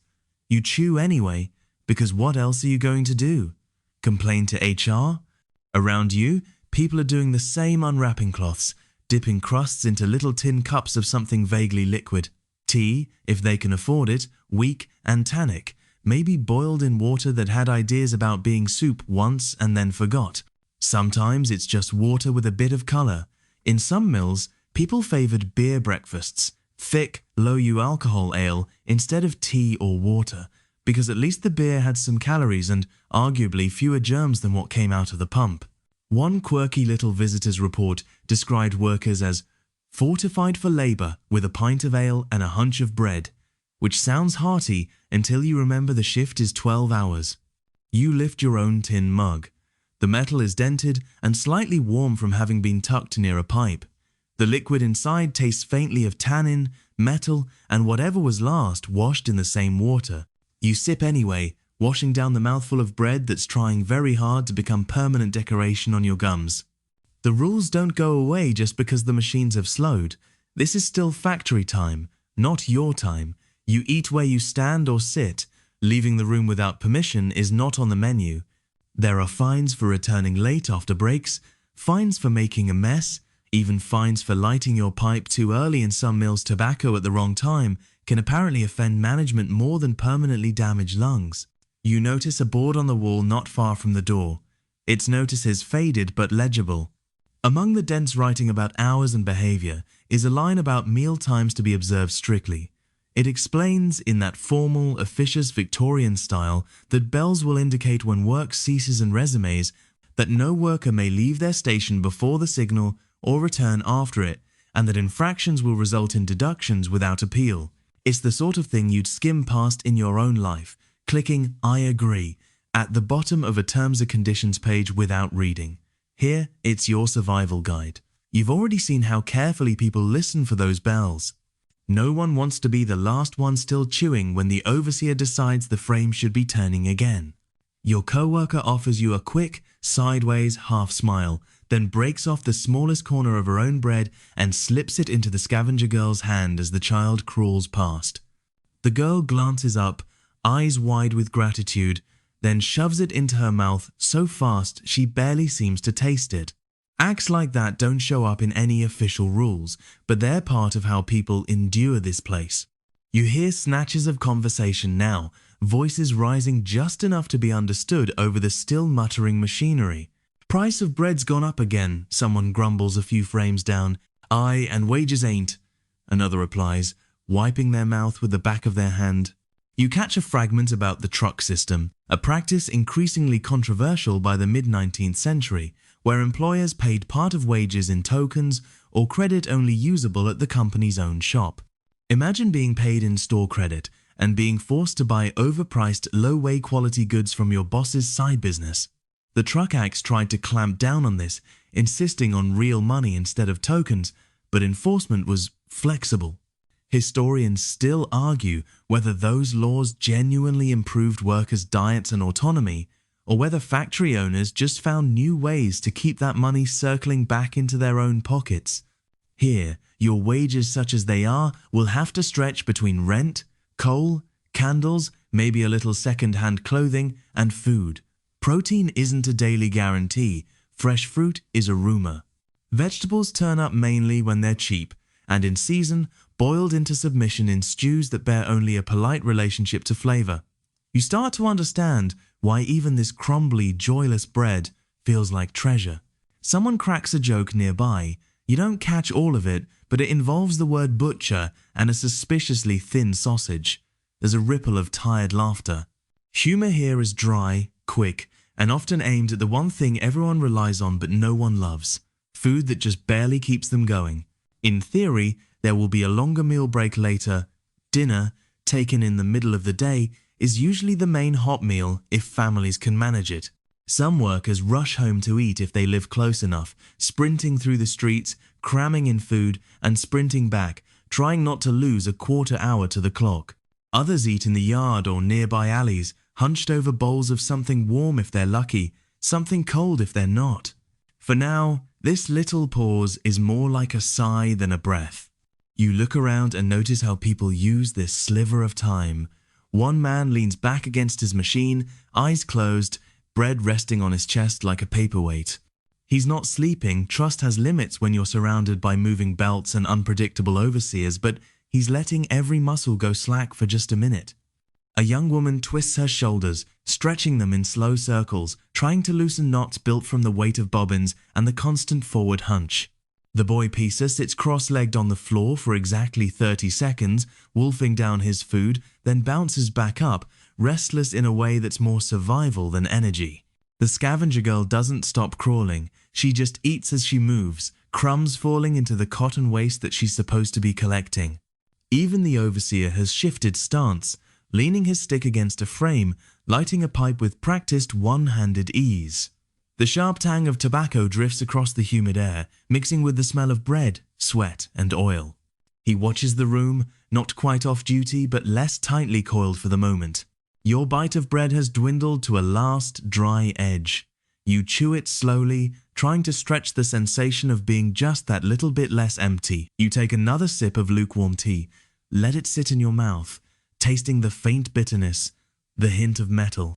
You chew anyway, because what else are you going to do? Complain to HR? Around you, people are doing the same unwrapping cloths, dipping crusts into little tin cups of something vaguely liquid. Tea, if they can afford it, weak and tannic, maybe boiled in water that had ideas about being soup once and then forgot. Sometimes it's just water with a bit of colour. In some mills, people favoured beer breakfasts, thick, low-U alcohol ale instead of tea or water, because at least the beer had some calories and arguably fewer germs than what came out of the pump. One quirky little visitor's report described workers as fortified for labour with a pint of ale and a hunch of bread, which sounds hearty until you remember the shift is 12 hours. You lift your own tin mug. The metal is dented and slightly warm from having been tucked near a pipe. The liquid inside tastes faintly of tannin, metal, and whatever was last washed in the same water. You sip anyway, washing down the mouthful of bread that's trying very hard to become permanent decoration on your gums. The rules don't go away just because the machines have slowed. This is still factory time, not your time. You eat where you stand or sit. Leaving the room without permission is not on the menu. There are fines for returning late after breaks, fines for making a mess, even fines for lighting your pipe too early. In some mills, tobacco at the wrong time can apparently offend management more than permanently damage lungs. You notice a board on the wall not far from the door. Its notice is faded but legible. Among the dense writing about hours and behaviour is a line about meal times to be observed strictly. It explains, in that formal, officious Victorian style, that bells will indicate when work ceases and resumes, that no worker may leave their station before the signal or return after it, and that infractions will result in deductions without appeal. It's the sort of thing you'd skim past in your own life, clicking "I agree" at the bottom of a terms and conditions page without reading. Here, it's your survival guide. You've already seen how carefully people listen for those bells. No one wants to be the last one still chewing when the overseer decides the frame should be turning again. Your coworker offers you a quick, sideways half smile, then breaks off the smallest corner of her own bread and slips it into the scavenger girl's hand as the child crawls past. The girl glances up, eyes wide with gratitude, then shoves it into her mouth so fast she barely seems to taste it. Acts like that don't show up in any official rules, but they're part of how people endure this place. You hear snatches of conversation now, voices rising just enough to be understood over the still muttering machinery. Price of bread's gone up again, someone grumbles a few frames down. Aye, and wages ain't, another replies, wiping their mouth with the back of their hand. You catch a fragment about the truck system, a practice increasingly controversial by the mid-19th century, where employers paid part of wages in tokens or credit only usable at the company's own shop. Imagine being paid in store credit and being forced to buy overpriced, low-wage quality goods from your boss's side business. The truck acts tried to clamp down on this, insisting on real money instead of tokens, but enforcement was flexible. Historians still argue whether those laws genuinely improved workers' diets and autonomy, or whether factory owners just found new ways to keep that money circling back into their own pockets. Here, your wages such as they are will have to stretch between rent, coal, candles, maybe a little second-hand clothing, and food. Protein isn't a daily guarantee. Fresh fruit is a rumor. Vegetables turn up mainly when they're cheap, and in season, boiled into submission in stews that bear only a polite relationship to flavor. You start to understand why even this crumbly, joyless bread feels like treasure. Someone cracks a joke nearby. You don't catch all of it, but it involves the word butcher and a suspiciously thin sausage. There's a ripple of tired laughter. Humor here is dry, quick, and often aimed at the one thing everyone relies on but no one loves: food that just barely keeps them going. In theory, there will be a longer meal break later. Dinner, taken in the middle of the day, is usually the main hot meal if families can manage it. Some workers rush home to eat if they live close enough, sprinting through the streets, cramming in food, and sprinting back, trying not to lose a quarter hour to the clock. Others eat in the yard or nearby alleys, hunched over bowls of something warm if they're lucky, something cold if they're not. For now, this little pause is more like a sigh than a breath. You look around and notice how people use this sliver of time. One man leans back against his machine, eyes closed, bread resting on his chest like a paperweight. He's not sleeping. Trust has limits when you're surrounded by moving belts and unpredictable overseers, but he's letting every muscle go slack for just a minute. A young woman twists her shoulders, stretching them in slow circles, trying to loosen knots built from the weight of bobbins and the constant forward hunch. The boy piecer sits cross-legged on the floor for exactly 30 seconds, wolfing down his food, then bounces back up, restless in a way that's more survival than energy. The scavenger girl doesn't stop crawling. She just eats as she moves, crumbs falling into the cotton waste that she's supposed to be collecting. Even the overseer has shifted stance, leaning his stick against a frame, lighting a pipe with practiced one-handed ease. The sharp tang of tobacco drifts across the humid air, mixing with the smell of bread, sweat, and oil. He watches the room, not quite off-duty but less tightly coiled for the moment. Your bite of bread has dwindled to a last dry edge. You chew it slowly, trying to stretch the sensation of being just that little bit less empty. You take another sip of lukewarm tea, let it sit in your mouth, tasting the faint bitterness, the hint of metal.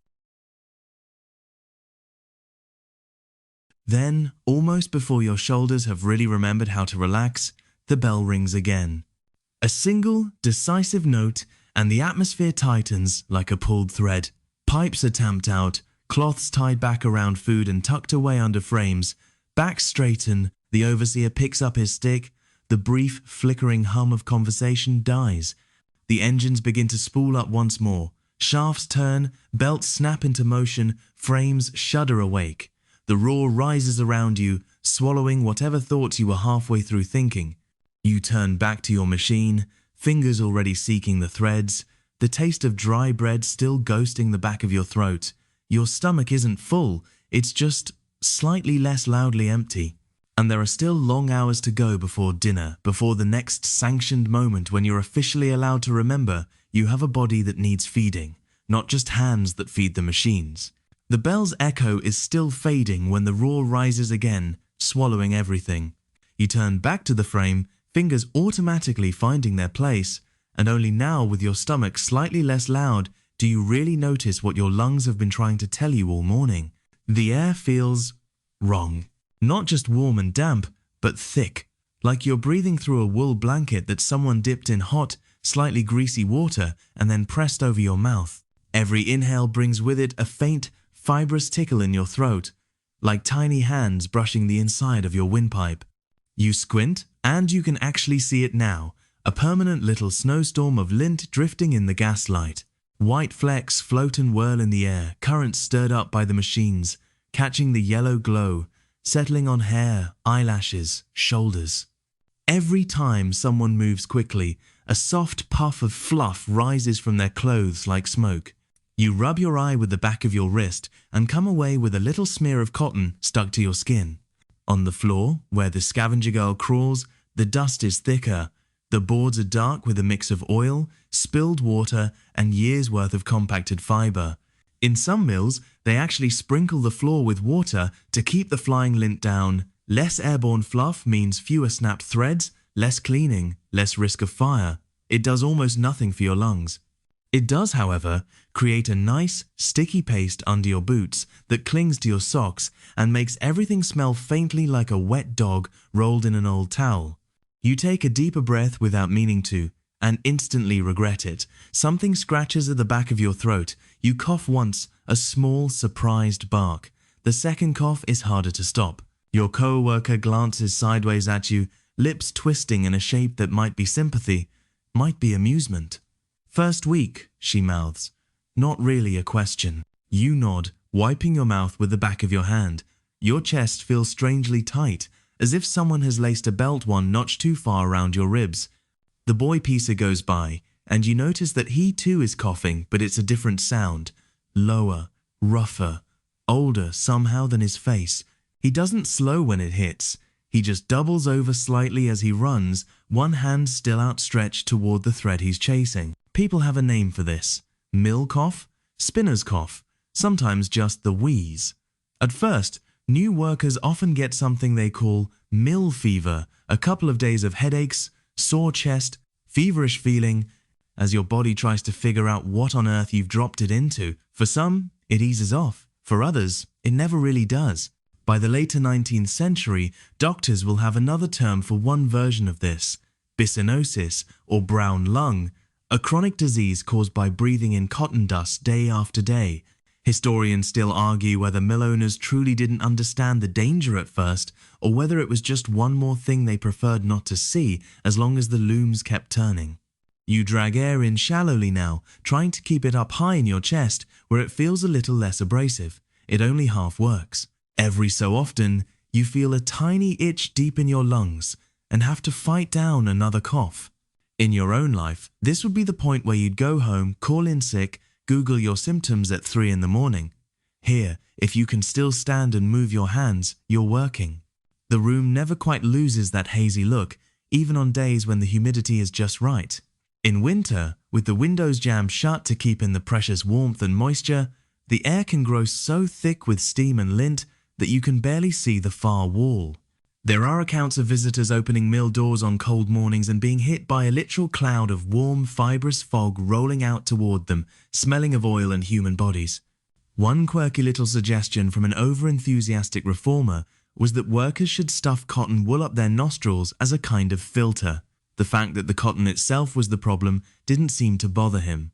Then, almost before your shoulders have really remembered how to relax, the bell rings again. A single, decisive note, and the atmosphere tightens like a pulled thread. Pipes are tamped out, cloths tied back around food and tucked away under frames. Backs straighten, the overseer picks up his stick. The brief, flickering hum of conversation dies. The engines begin to spool up once more. Shafts turn, belts snap into motion, frames shudder awake. The roar rises around you, swallowing whatever thoughts you were halfway through thinking. You turn back to your machine, fingers already seeking the threads, the taste of dry bread still ghosting the back of your throat. Your stomach isn't full, it's just slightly less loudly empty. And there are still long hours to go before dinner, before the next sanctioned moment when you're officially allowed to remember you have a body that needs feeding, not just hands that feed the machines. The bell's echo is still fading when the roar rises again, swallowing everything. You turn back to the frame, fingers automatically finding their place, and only now, with your stomach slightly less loud, do you really notice what your lungs have been trying to tell you all morning. The air feels wrong. Not just warm and damp, but thick, like you're breathing through a wool blanket that someone dipped in hot, slightly greasy water and then pressed over your mouth. Every inhale brings with it a faint, fibrous tickle in your throat, like tiny hands brushing the inside of your windpipe. You squint, and you can actually see it now, a permanent little snowstorm of lint drifting in the gaslight. White flecks float and whirl in the air, currents stirred up by the machines, catching the yellow glow, settling on hair, eyelashes, shoulders. Every time someone moves quickly, a soft puff of fluff rises from their clothes like smoke. You rub your eye with the back of your wrist and come away with a little smear of cotton stuck to your skin. On the floor, where the scavenger girl crawls, the dust is thicker. The boards are dark with a mix of oil, spilled water, and years' worth of compacted fiber. In some mills, they actually sprinkle the floor with water to keep the flying lint down. Less airborne fluff means fewer snapped threads, less cleaning, less risk of fire. It does almost nothing for your lungs. It does, however, create a nice, sticky paste under your boots that clings to your socks and makes everything smell faintly like a wet dog rolled in an old towel. You take a deeper breath without meaning to, and instantly regret it. Something scratches at the back of your throat. You cough once, a small, surprised bark. The second cough is harder to stop. Your co-worker glances sideways at you, lips twisting in a shape that might be sympathy, might be amusement. "First week," she mouths. Not really a question. You nod, wiping your mouth with the back of your hand. Your chest feels strangely tight, as if someone has laced a belt one notch too far around your ribs. The boy piecer goes by, and you notice that he too is coughing, but it's a different sound. Lower, rougher, older somehow than his face. He doesn't slow when it hits. He just doubles over slightly as he runs, one hand still outstretched toward the thread he's chasing. People have a name for this. Mill cough, spinner's cough, sometimes just the wheeze. At first, new workers often get something they call mill fever, a couple of days of headaches, sore chest, feverish feeling, as your body tries to figure out what on earth you've dropped it into. For some, it eases off. For others, it never really does. By the later 19th century, doctors will have another term for one version of this: byssinosis, or brown lung, a chronic disease caused by breathing in cotton dust day after day. Historians still argue whether mill owners truly didn't understand the danger at first, or whether it was just one more thing they preferred not to see as long as the looms kept turning. You drag air in shallowly now, trying to keep it up high in your chest where it feels a little less abrasive. It only half works. Every so often, you feel a tiny itch deep in your lungs and have to fight down another cough. In your own life, this would be the point where you'd go home, call in sick, Google your symptoms at 3 in the morning. Here, if you can still stand and move your hands, you're working. The room never quite loses that hazy look, even on days when the humidity is just right. In winter, with the windows jammed shut to keep in the precious warmth and moisture, the air can grow so thick with steam and lint that you can barely see the far wall. There are accounts of visitors opening mill doors on cold mornings and being hit by a literal cloud of warm, fibrous fog rolling out toward them, smelling of oil and human bodies. One quirky little suggestion from an over-enthusiastic reformer was that workers should stuff cotton wool up their nostrils as a kind of filter. The fact that the cotton itself was the problem didn't seem to bother him.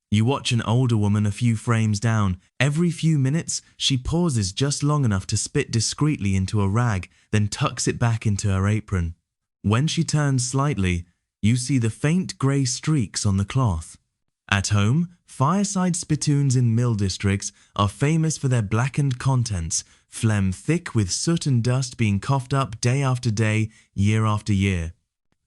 You watch an older woman a few frames down. Every few minutes, she pauses just long enough to spit discreetly into a rag, then tucks it back into her apron. When she turns slightly, you see the faint grey streaks on the cloth. At home, fireside spittoons in mill districts are famous for their blackened contents, phlegm thick with soot and dust being coughed up day after day, year after year.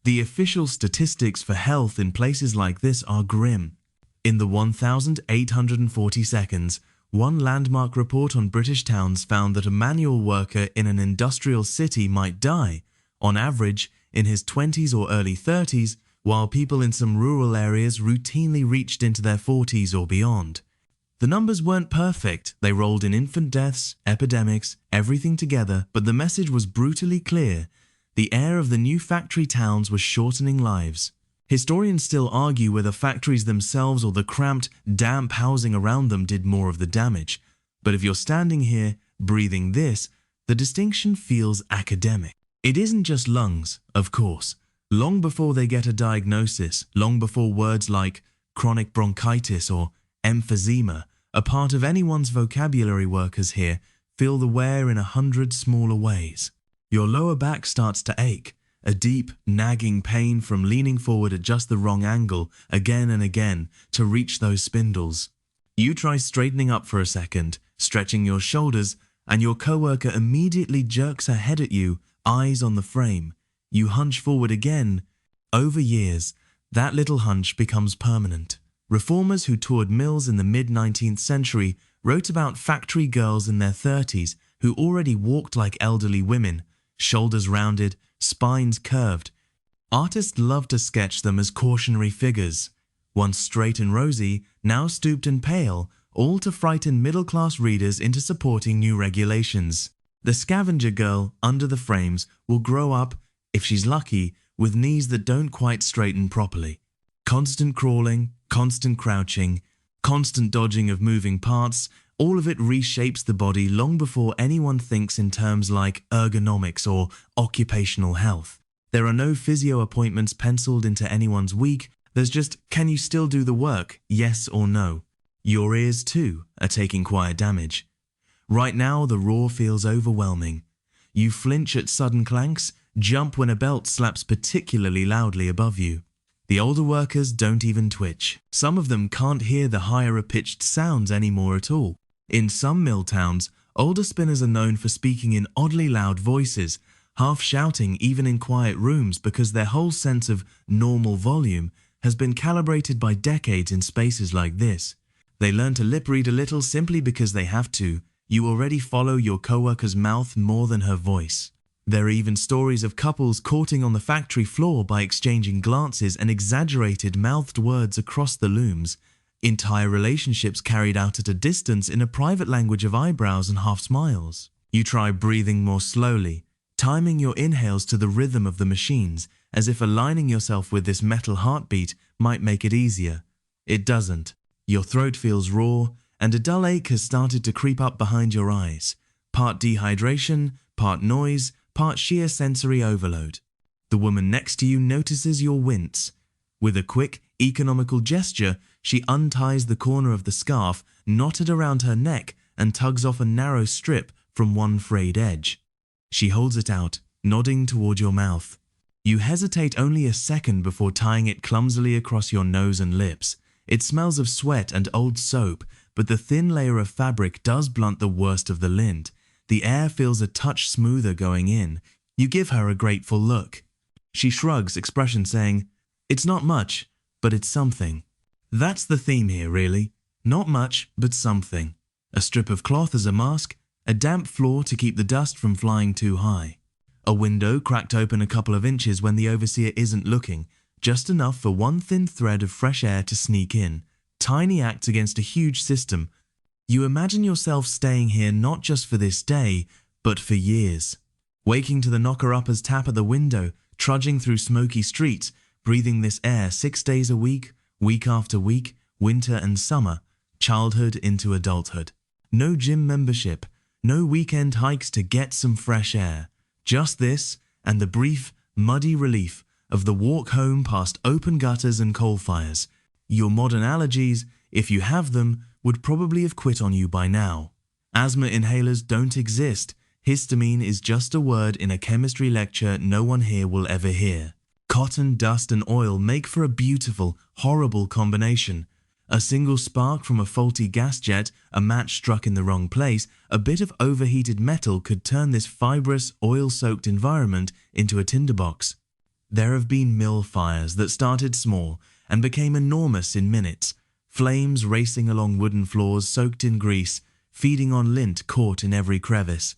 The official statistics for health in places like this are grim. In the 1,840 seconds, one landmark report on British towns found that a manual worker in an industrial city might die, on average, in his 20s or early 30s, while people in some rural areas routinely reached into their 40s or beyond. The numbers weren't perfect. They rolled in infant deaths, epidemics, everything together, but the message was brutally clear. The air of the new factory towns was shortening lives. Historians still argue whether factories themselves or the cramped, damp housing around them did more of the damage. But if you're standing here, breathing this, the distinction feels academic. It isn't just lungs, of course. Long before they get a diagnosis, long before words like chronic bronchitis or emphysema are part of anyone's vocabulary, workers here feel the wear in 100 smaller ways. Your lower back starts to ache. A deep, nagging pain from leaning forward at just the wrong angle again and again to reach those spindles. You try straightening up for a second, stretching your shoulders, and your coworker immediately jerks her head at you, eyes on the frame. You hunch forward again. Over years, that little hunch becomes permanent. Reformers who toured mills in the mid-19th century wrote about factory girls in their 30s who already walked like elderly women, shoulders rounded, spines curved. Artists loved to sketch them as cautionary figures, once straight and rosy, now stooped and pale, all to frighten middle-class readers into supporting new regulations. The scavenger girl under the frames will grow up, if she's lucky, with knees that don't quite straighten properly. Constant crawling, constant crouching, constant dodging of moving parts, all of it reshapes the body long before anyone thinks in terms like ergonomics or occupational health. There are no physio appointments penciled into anyone's week, there's just, can you still do the work, yes or no? Your ears too are taking quiet damage. Right now the roar feels overwhelming. You flinch at sudden clanks, jump when a belt slaps particularly loudly above you. The older workers don't even twitch. Some of them can't hear the higher pitched sounds anymore at all. In some mill towns, older spinners are known for speaking in oddly loud voices, half shouting even in quiet rooms because their whole sense of normal volume has been calibrated by decades in spaces like this. They learn to lip read a little simply because they have to. You already follow your coworker's mouth more than her voice. There are even stories of couples courting on the factory floor by exchanging glances and exaggerated mouthed words across the looms. Entire relationships carried out at a distance in a private language of eyebrows and half smiles. You try breathing more slowly, timing your inhales to the rhythm of the machines, as if aligning yourself with this metal heartbeat might make it easier. It doesn't. Your throat feels raw, and a dull ache has started to creep up behind your eyes. Part dehydration, part noise, part sheer sensory overload. The woman next to you notices your wince. With a quick, economical gesture, she unties the corner of the scarf knotted around her neck and tugs off a narrow strip from one frayed edge. She holds it out, nodding toward your mouth. You hesitate only a second before tying it clumsily across your nose and lips. It smells of sweat and old soap, but the thin layer of fabric does blunt the worst of the lint. The air feels a touch smoother going in. You give her a grateful look. She shrugs, expression saying, "It's not much, but it's something." That's the theme here, really. Not much, but something. A strip of cloth as a mask, a damp floor to keep the dust from flying too high. A window cracked open a couple of inches when the overseer isn't looking, just enough for one thin thread of fresh air to sneak in. Tiny acts against a huge system. You imagine yourself staying here not just for this day, but for years. Waking to the knocker-upper's tap at the window, trudging through smoky streets, breathing this air 6 days a week, week after week, winter and summer, childhood into adulthood. No gym membership, no weekend hikes to get some fresh air. Just this, and the brief, muddy relief of the walk home past open gutters and coal fires. Your modern allergies, if you have them, would probably have quit on you by now. Asthma inhalers don't exist. Histamine is just a word in a chemistry lecture no one here will ever hear. Cotton, dust and oil make for a beautiful, horrible combination. A single spark from a faulty gas jet, a match struck in the wrong place, a bit of overheated metal could turn this fibrous, oil-soaked environment into a tinderbox. There have been mill fires that started small and became enormous in minutes, flames racing along wooden floors soaked in grease, feeding on lint caught in every crevice.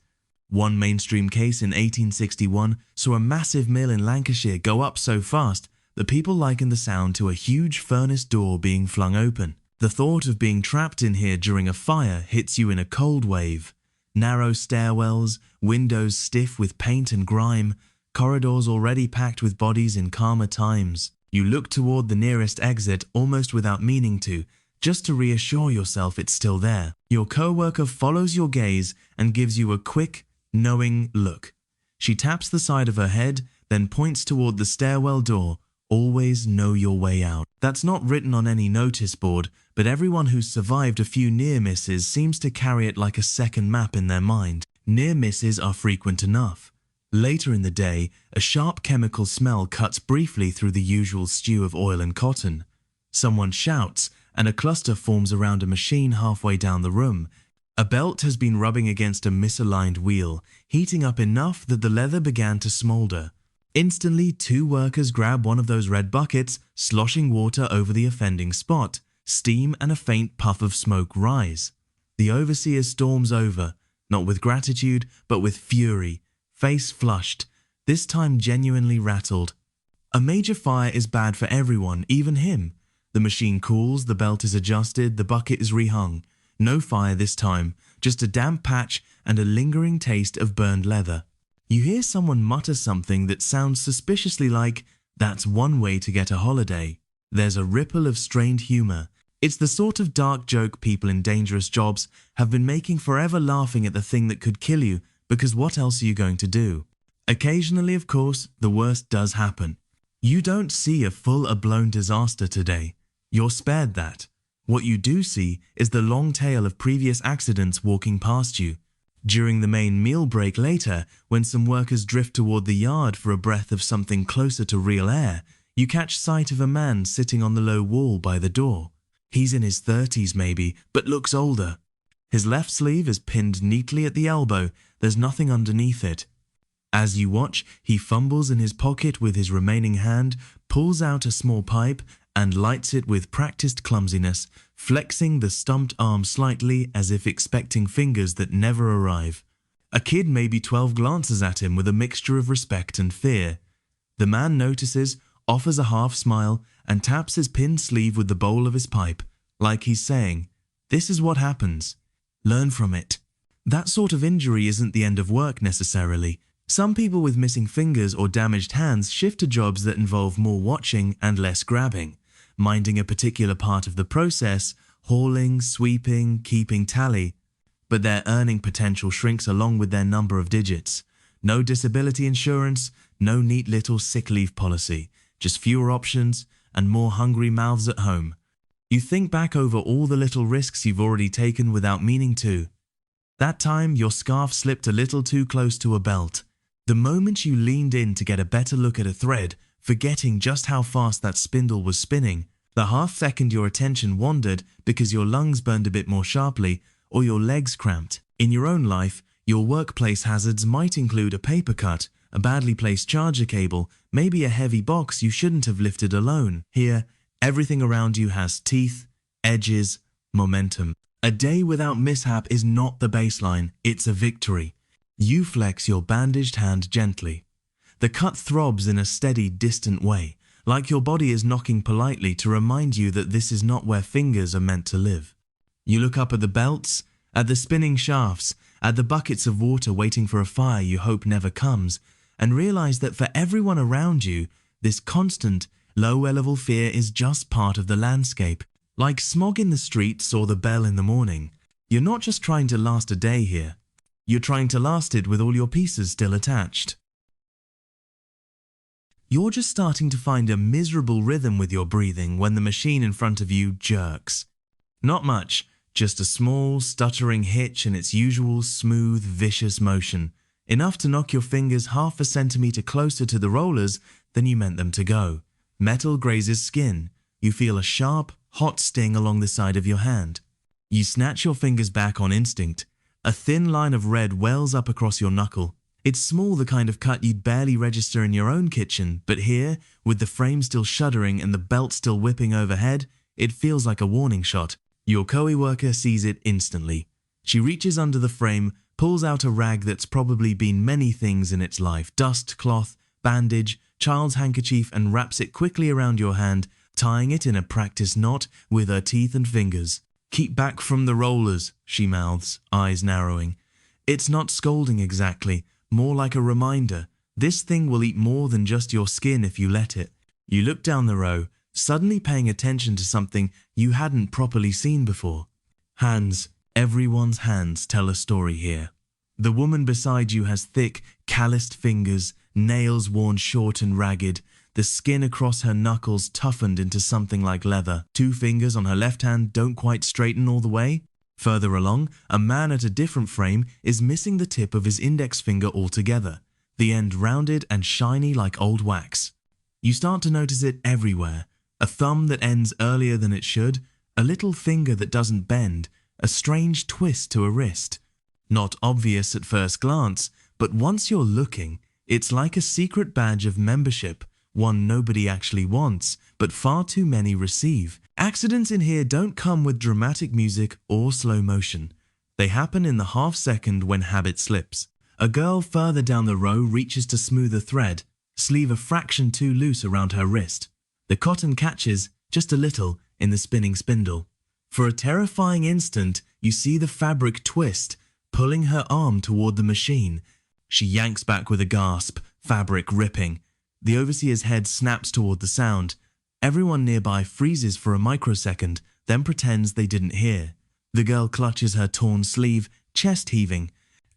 One mainstream case in 1861 saw a massive mill in Lancashire go up so fast that people likened the sound to a huge furnace door being flung open. The thought of being trapped in here during a fire hits you in a cold wave. Narrow stairwells, windows stiff with paint and grime, corridors already packed with bodies in calmer times. You look toward the nearest exit almost without meaning to, just to reassure yourself it's still there. Your coworker follows your gaze and gives you a quick, knowing look. She taps the side of her head, then points toward the stairwell door. Always know your way out. That's not written on any notice board, but everyone who's survived a few near misses seems to carry it like a second map in their mind. Near misses are frequent enough. Later in the day, a sharp chemical smell cuts briefly through the usual stew of oil and cotton. Someone shouts, and a cluster forms around a machine halfway down the room. A belt has been rubbing against a misaligned wheel, heating up enough that the leather began to smolder. Instantly, 2 workers grab one of those red buckets, sloshing water over the offending spot. Steam and a faint puff of smoke rise. The overseer storms over, not with gratitude, but with fury, face flushed, this time genuinely rattled. A major fire is bad for everyone, even him. The machine cools, the belt is adjusted, the bucket is rehung. No fire this time, just a damp patch and a lingering taste of burned leather. You hear someone mutter something that sounds suspiciously like, "That's one way to get a holiday." There's a ripple of strained humor. It's the sort of dark joke people in dangerous jobs have been making forever, laughing at the thing that could kill you, because what else are you going to do? Occasionally, of course, the worst does happen. You don't see a full-blown disaster today. You're spared that. What you do see is the long tail of previous accidents walking past you. During the main meal break later, when some workers drift toward the yard for a breath of something closer to real air, you catch sight of a man sitting on the low wall by the door. He's in his 30s maybe, but looks older. His left sleeve is pinned neatly at the elbow, there's nothing underneath it. As you watch, he fumbles in his pocket with his remaining hand, pulls out a small pipe, and lights it with practiced clumsiness, flexing the stumped arm slightly as if expecting fingers that never arrive. A kid maybe 12 glances at him with a mixture of respect and fear. The man notices, offers a half smile, and taps his pinned sleeve with the bowl of his pipe, like he's saying, "This is what happens. Learn from it." That sort of injury isn't the end of work necessarily. Some people with missing fingers or damaged hands shift to jobs that involve more watching and less grabbing, minding a particular part of the process, hauling, sweeping, keeping tally. But their earning potential shrinks along with their number of digits. No disability insurance, no neat little sick leave policy, just fewer options and more hungry mouths at home. You think back over all the little risks you've already taken without meaning to. That time your scarf slipped a little too close to a belt. The moment you leaned in to get a better look at a thread, forgetting just how fast that spindle was spinning, the half second your attention wandered because your lungs burned a bit more sharply or your legs cramped. In your own life, your workplace hazards might include a paper cut, a badly placed charger cable, maybe a heavy box you shouldn't have lifted alone. Here, everything around you has teeth, edges, momentum. A day without mishap is not the baseline, it's a victory. You flex your bandaged hand gently. The cut throbs in a steady, distant way, like your body is knocking politely to remind you that this is not where fingers are meant to live. You look up at the belts, at the spinning shafts, at the buckets of water waiting for a fire you hope never comes, and realize that for everyone around you, this constant, low-level fear is just part of the landscape. Like smog in the streets or the bell in the morning, you're not just trying to last a day here. You're trying to last it with all your pieces still attached. You're just starting to find a miserable rhythm with your breathing when the machine in front of you jerks. Not much, just a small, stuttering hitch in its usual smooth, vicious motion, enough to knock your fingers half a centimeter closer to the rollers than you meant them to go. Metal grazes skin. You feel a sharp, hot sting along the side of your hand. You snatch your fingers back on instinct. A thin line of red wells up across your knuckle. It's small, the kind of cut you'd barely register in your own kitchen, but here, with the frame still shuddering and the belt still whipping overhead, it feels like a warning shot. Your co-worker sees it instantly. She reaches under the frame, pulls out a rag that's probably been many things in its life, dust, cloth, bandage, child's handkerchief, and wraps it quickly around your hand, tying it in a practice knot with her teeth and fingers. "Keep back from the rollers," she mouths, eyes narrowing. It's not scolding exactly, more like a reminder. This thing will eat more than just your skin if you let it. You look down the row, suddenly paying attention to something you hadn't properly seen before. Hands. Everyone's hands tell a story here. The woman beside you has thick, calloused fingers, nails worn short and ragged, the skin across her knuckles toughened into something like leather. 2 fingers on her left hand don't quite straighten all the way. Further along, a man at a different frame is missing the tip of his index finger altogether, the end rounded and shiny like old wax. You start to notice it everywhere. A thumb that ends earlier than it should, a little finger that doesn't bend, a strange twist to a wrist. Not obvious at first glance, but once you're looking, it's like a secret badge of membership, one nobody actually wants, but far too many receive. Accidents in here don't come with dramatic music or slow motion. They happen in the half second when habit slips. A girl further down the row reaches to smooth a thread, sleeve a fraction too loose around her wrist. The cotton catches, just a little, in the spinning spindle. For a terrifying instant, you see the fabric twist, pulling her arm toward the machine. She yanks back with a gasp, fabric ripping. The overseer's head snaps toward the sound. Everyone nearby freezes for a microsecond, then pretends they didn't hear. The girl clutches her torn sleeve, chest heaving.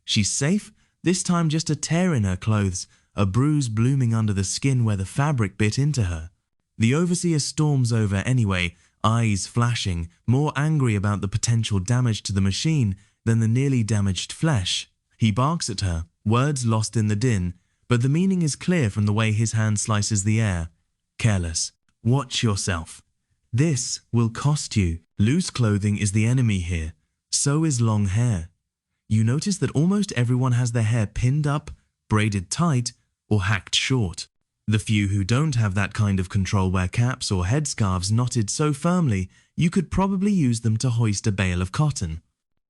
She's safe, this time just a tear in her clothes, a bruise blooming under the skin where the fabric bit into her. The overseer storms over anyway, eyes flashing, more angry about the potential damage to the machine than the nearly damaged flesh. He barks at her, words lost in the din, but the meaning is clear from the way his hand slices the air. Careless. Watch yourself. This will cost you. Loose clothing is the enemy here. So is long hair. You notice that almost everyone has their hair pinned up, braided tight, or hacked short. The few who don't have that kind of control wear caps or headscarves knotted so firmly you could probably use them to hoist a bale of cotton.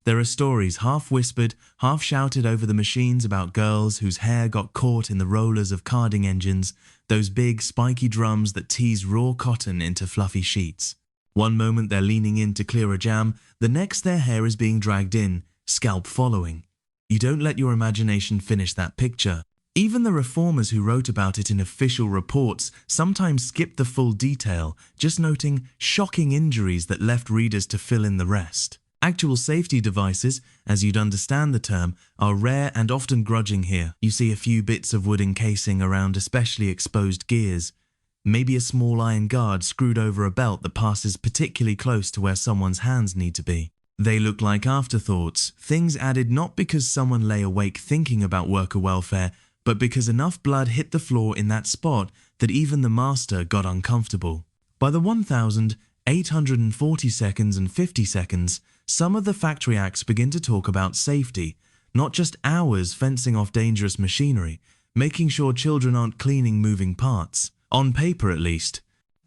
There are stories half whispered, half shouted over the machines about girls whose hair got caught in the rollers of carding engines, those big spiky drums that tease raw cotton into fluffy sheets. One moment they're leaning in to clear a jam, the next their hair is being dragged in, scalp following. You don't let your imagination finish that picture. Even the reformers who wrote about it in official reports sometimes skipped the full detail, just noting shocking injuries that left readers to fill in the rest. Actual safety devices, as you'd understand the term, are rare and often grudging here. You see a few bits of wood encasing around especially exposed gears. Maybe a small iron guard screwed over a belt that passes particularly close to where someone's hands need to be. They look like afterthoughts, things added not because someone lay awake thinking about worker welfare, but because enough blood hit the floor in that spot that even the master got uncomfortable. By the 1,840 seconds and 50 seconds, some of the factory acts begin to talk about safety, not just hours fencing off dangerous machinery, making sure children aren't cleaning moving parts. On paper at least.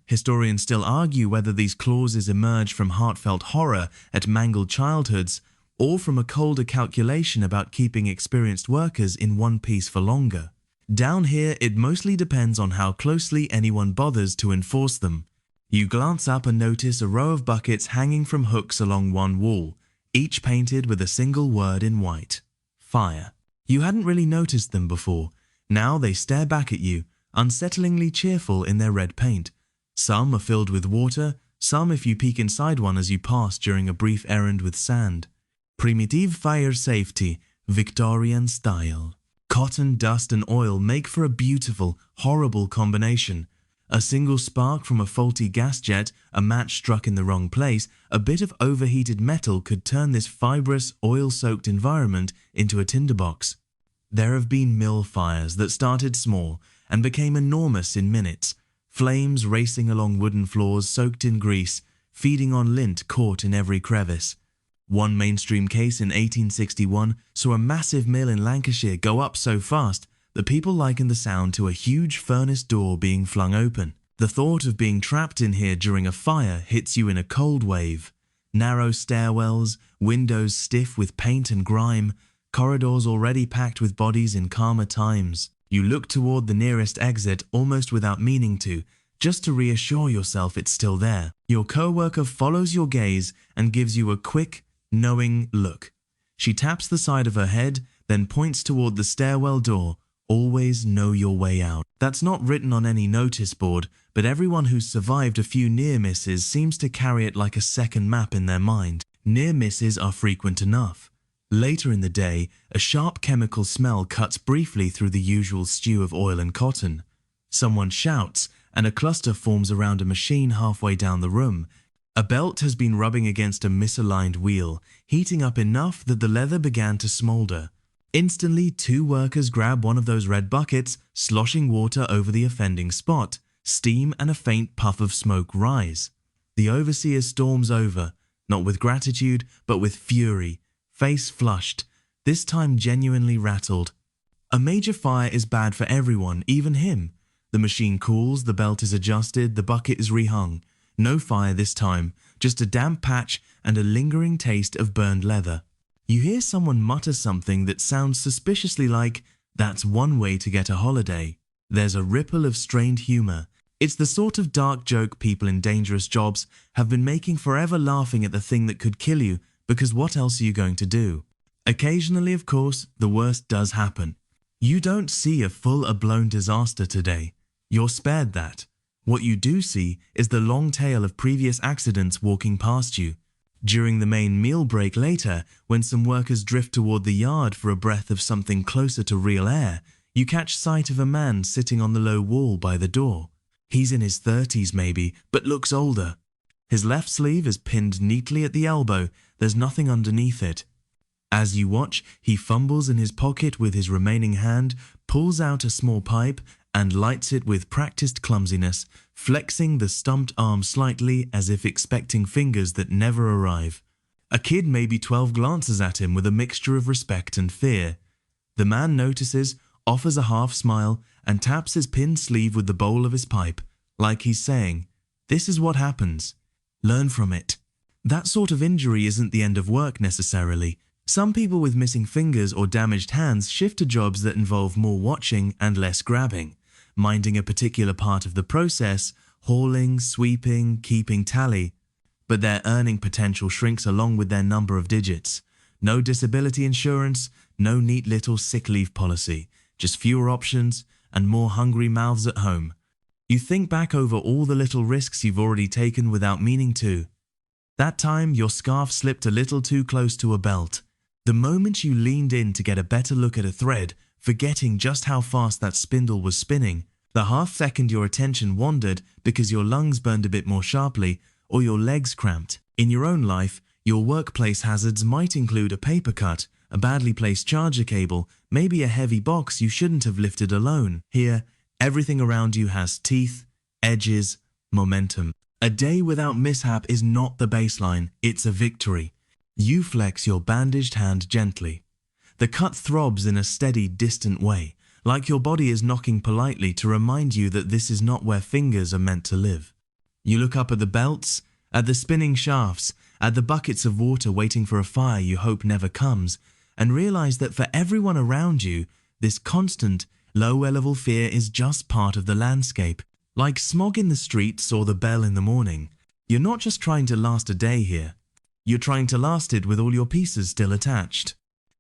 Historians still argue whether these clauses emerge from heartfelt horror at mangled childhoods or from a colder calculation about keeping experienced workers in one piece for longer. Down here, it mostly depends on how closely anyone bothers to enforce them. You glance up and notice a row of buckets hanging from hooks along one wall, each painted with a single word in white: fire. You hadn't really noticed them before. Now they stare back at you, unsettlingly cheerful in their red paint. Some are filled with water, some if you peek inside one as you pass during a brief errand with sand. Primitive fire safety, Victorian style. Cotton, dust and oil make for a beautiful, horrible combination. A single spark from a faulty gas jet, a match struck in the wrong place, a bit of overheated metal could turn this fibrous, oil-soaked environment into a tinderbox. There have been mill fires that started small and became enormous in minutes, flames racing along wooden floors soaked in grease, feeding on lint caught in every crevice. One mainstream case in 1861 saw a massive mill in Lancashire go up so fast that people likened the sound to a huge furnace door being flung open. The thought of being trapped in here during a fire hits you in a cold wave. Narrow stairwells, windows stiff with paint and grime, corridors already packed with bodies in calmer times. You look toward the nearest exit almost without meaning to, just to reassure yourself it's still there. Your co-worker follows your gaze and gives you a quick, knowing look. She taps the side of her head, then points toward the stairwell door. Always know your way out. That's not written on any notice board, but everyone who's survived a few near misses seems to carry it like a second map in their mind. Near misses are frequent enough. Later in the day, a sharp chemical smell cuts briefly through the usual stew of oil and cotton. Someone shouts, and a cluster forms around a machine halfway down the room. A belt has been rubbing against a misaligned wheel, heating up enough that the leather began to smolder. Instantly, two workers grab one of those red buckets, sloshing water over the offending spot. Steam and a faint puff of smoke rise. The overseer storms over, not with gratitude, but with fury, face flushed, this time genuinely rattled. A major fire is bad for everyone, even him. The machine cools, the belt is adjusted, the bucket is rehung. No fire this time, just a damp patch and a lingering taste of burned leather. You hear someone mutter something that sounds suspiciously like, "That's one way to get a holiday." There's a ripple of strained humor. It's the sort of dark joke people in dangerous jobs have been making forever, laughing at the thing that could kill you, because what else are you going to do? Occasionally, of course, the worst does happen. You don't see a full-blown disaster today. You're spared that. What you do see is the long tail of previous accidents walking past you. During the main meal break later, when some workers drift toward the yard for a breath of something closer to real air, you catch sight of a man sitting on the low wall by the door. He's in his 30s maybe, but looks older. His left sleeve is pinned neatly at the elbow, there's nothing underneath it. As you watch, he fumbles in his pocket with his remaining hand, pulls out a small pipe, and lights it with practiced clumsiness, flexing the stumped arm slightly as if expecting fingers that never arrive. A kid maybe 12 glances at him with a mixture of respect and fear. The man notices, offers a half smile, and taps his pinned sleeve with the bowl of his pipe, like he's saying, "This is what happens. Learn from it." That sort of injury isn't the end of work necessarily. Some people with missing fingers or damaged hands shift to jobs that involve more watching and less grabbing, minding a particular part of the process, hauling, sweeping, keeping tally. But their earning potential shrinks along with their number of digits. No disability insurance, no neat little sick leave policy, just fewer options and more hungry mouths at home. You think back over all the little risks you've already taken without meaning to. That time your scarf slipped a little too close to a belt. The moment you leaned in to get a better look at a thread, forgetting just how fast that spindle was spinning, the half second your attention wandered because your lungs burned a bit more sharply or your legs cramped. In your own life, your workplace hazards might include a paper cut, a badly placed charger cable, maybe a heavy box you shouldn't have lifted alone. Here, everything around you has teeth, edges, momentum. A day without mishap is not the baseline, it's a victory. You flex your bandaged hand gently. The cut throbs in a steady, distant way, like your body is knocking politely to remind you that this is not where fingers are meant to live. You look up at the belts, at the spinning shafts, at the buckets of water waiting for a fire you hope never comes, and realize that for everyone around you, this constant, low-level fear is just part of the landscape. Like smog in the streets or the bell in the morning, you're not just trying to last a day here. You're trying to last it with all your pieces still attached.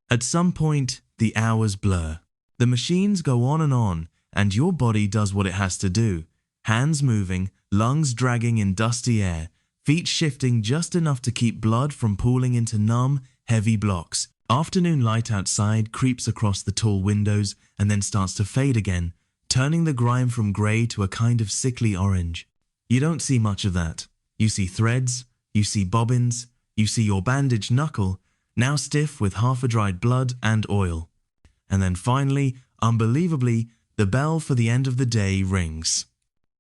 At some point, the hours blur. The machines go on, and your body does what it has to do. Hands moving, lungs dragging in dusty air, feet shifting just enough to keep blood from pooling into numb, heavy blocks. Afternoon light outside creeps across the tall windows and then starts to fade again, turning the grime from grey to a kind of sickly orange. You don't see much of that. You see threads, you see bobbins, you see your bandaged knuckle, now stiff with half a dried blood and oil. And then finally, unbelievably, the bell for the end of the day rings.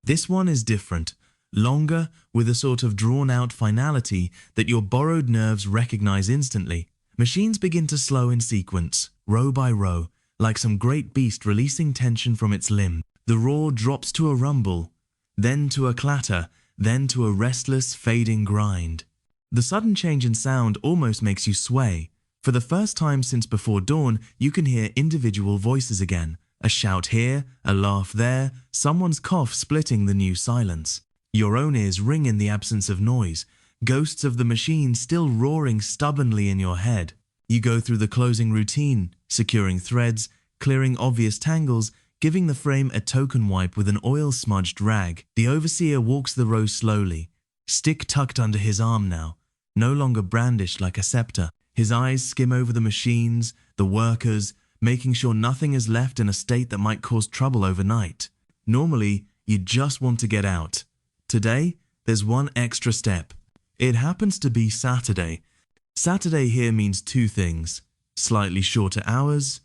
This one is different, longer, with a sort of drawn-out finality that your borrowed nerves recognize instantly. Machines begin to slow in sequence, row by row, like some great beast releasing tension from its limb. The roar drops to a rumble, then to a clatter, then to a restless, fading grind. The sudden change in sound almost makes you sway. For the first time since before dawn, you can hear individual voices again. A shout here, a laugh there, someone's cough splitting the new silence. Your own ears ring in the absence of noise, ghosts of the machine still roaring stubbornly in your head. You go through the closing routine, securing threads, clearing obvious tangles, giving the frame a token wipe with an oil-smudged rag. The overseer walks the row slowly, stick tucked under his arm now, no longer brandished like a scepter. His eyes skim over the machines, the workers, making sure nothing is left in a state that might cause trouble overnight. Normally, you just want to get out. Today, there's one extra step. It happens to be Saturday. Saturday here means two things: slightly shorter hours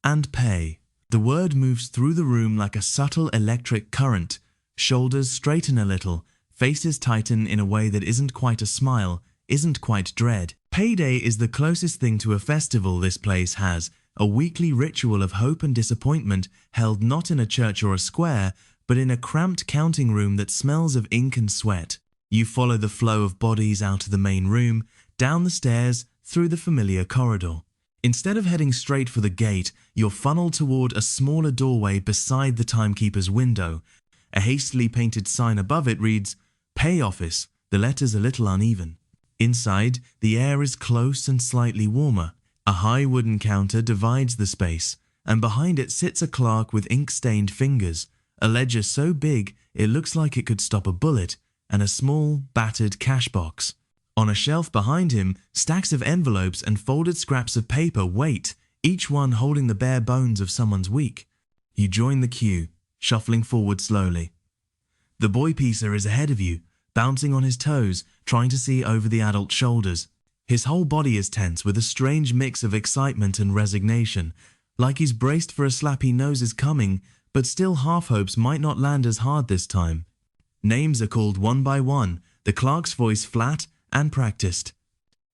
and pay. The word moves through the room like a subtle electric current. Shoulders straighten a little, faces tighten in a way that isn't quite a smile, isn't quite dread. Payday is the closest thing to a festival this place has, a weekly ritual of hope and disappointment held not in a church or a square, but in a cramped counting room that smells of ink and sweat. You follow the flow of bodies out of the main room, down the stairs, through the familiar corridor. Instead of heading straight for the gate, you're funneled toward a smaller doorway beside the timekeeper's window. A hastily painted sign above it reads, "Pay Office," the letters a little uneven. Inside, the air is close and slightly warmer. A high wooden counter divides the space, and behind it sits a clerk with ink-stained fingers, a ledger so big it looks like it could stop a bullet, and a small, battered cash box. On a shelf behind him, stacks of envelopes and folded scraps of paper wait, each one holding the bare bones of someone's week. You join the queue, shuffling forward slowly. The boy piecer is ahead of you, bouncing on his toes, trying to see over the adult's shoulders. His whole body is tense with a strange mix of excitement and resignation, like he's braced for a slap he knows is coming, but still half hopes might not land as hard this time. Names are called one by one, the clerk's voice flat and practiced.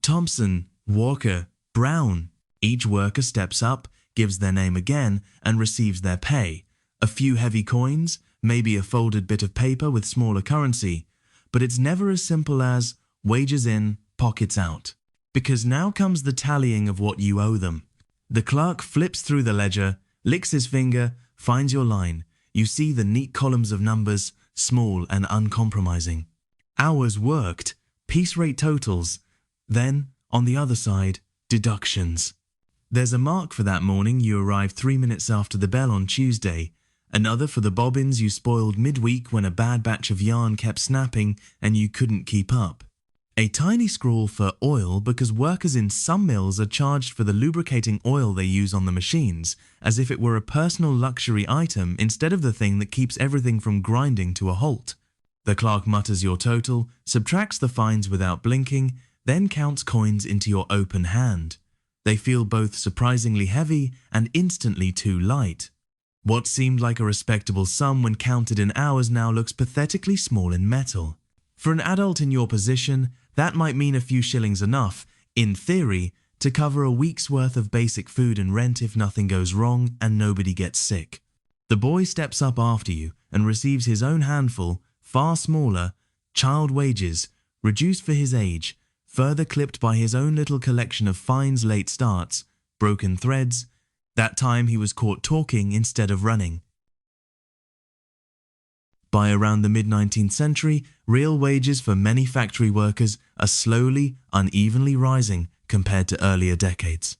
Thompson, Walker, Brown. Each worker steps up, gives their name again, and receives their pay. A few heavy coins, maybe a folded bit of paper with smaller currency. But it's never as simple as wages in, pockets out. Because now comes the tallying of what you owe them. The clerk flips through the ledger, licks his finger, finds your line. You see the neat columns of numbers, small and uncompromising. Hours worked, piece rate totals. Then, on the other side, deductions. There's a mark for that morning you arrived 3 minutes after the bell on Tuesday, another for the bobbins you spoiled midweek when a bad batch of yarn kept snapping and you couldn't keep up. A tiny scrawl for oil because workers in some mills are charged for the lubricating oil they use on the machines, as if it were a personal luxury item instead of the thing that keeps everything from grinding to a halt. The clerk mutters your total, subtracts the fines without blinking, then counts coins into your open hand. They feel both surprisingly heavy and instantly too light. What seemed like a respectable sum when counted in hours now looks pathetically small in metal. For an adult in your position, that might mean a few shillings enough, in theory, to cover a week's worth of basic food and rent if nothing goes wrong and nobody gets sick. The boy steps up after you and receives his own handful, far smaller, child wages, reduced for his age, further clipped by his own little collection of fines, late starts, broken threads. That time he was caught talking instead of running. By around the mid-19th century, real wages for many factory workers are slowly, unevenly rising compared to earlier decades.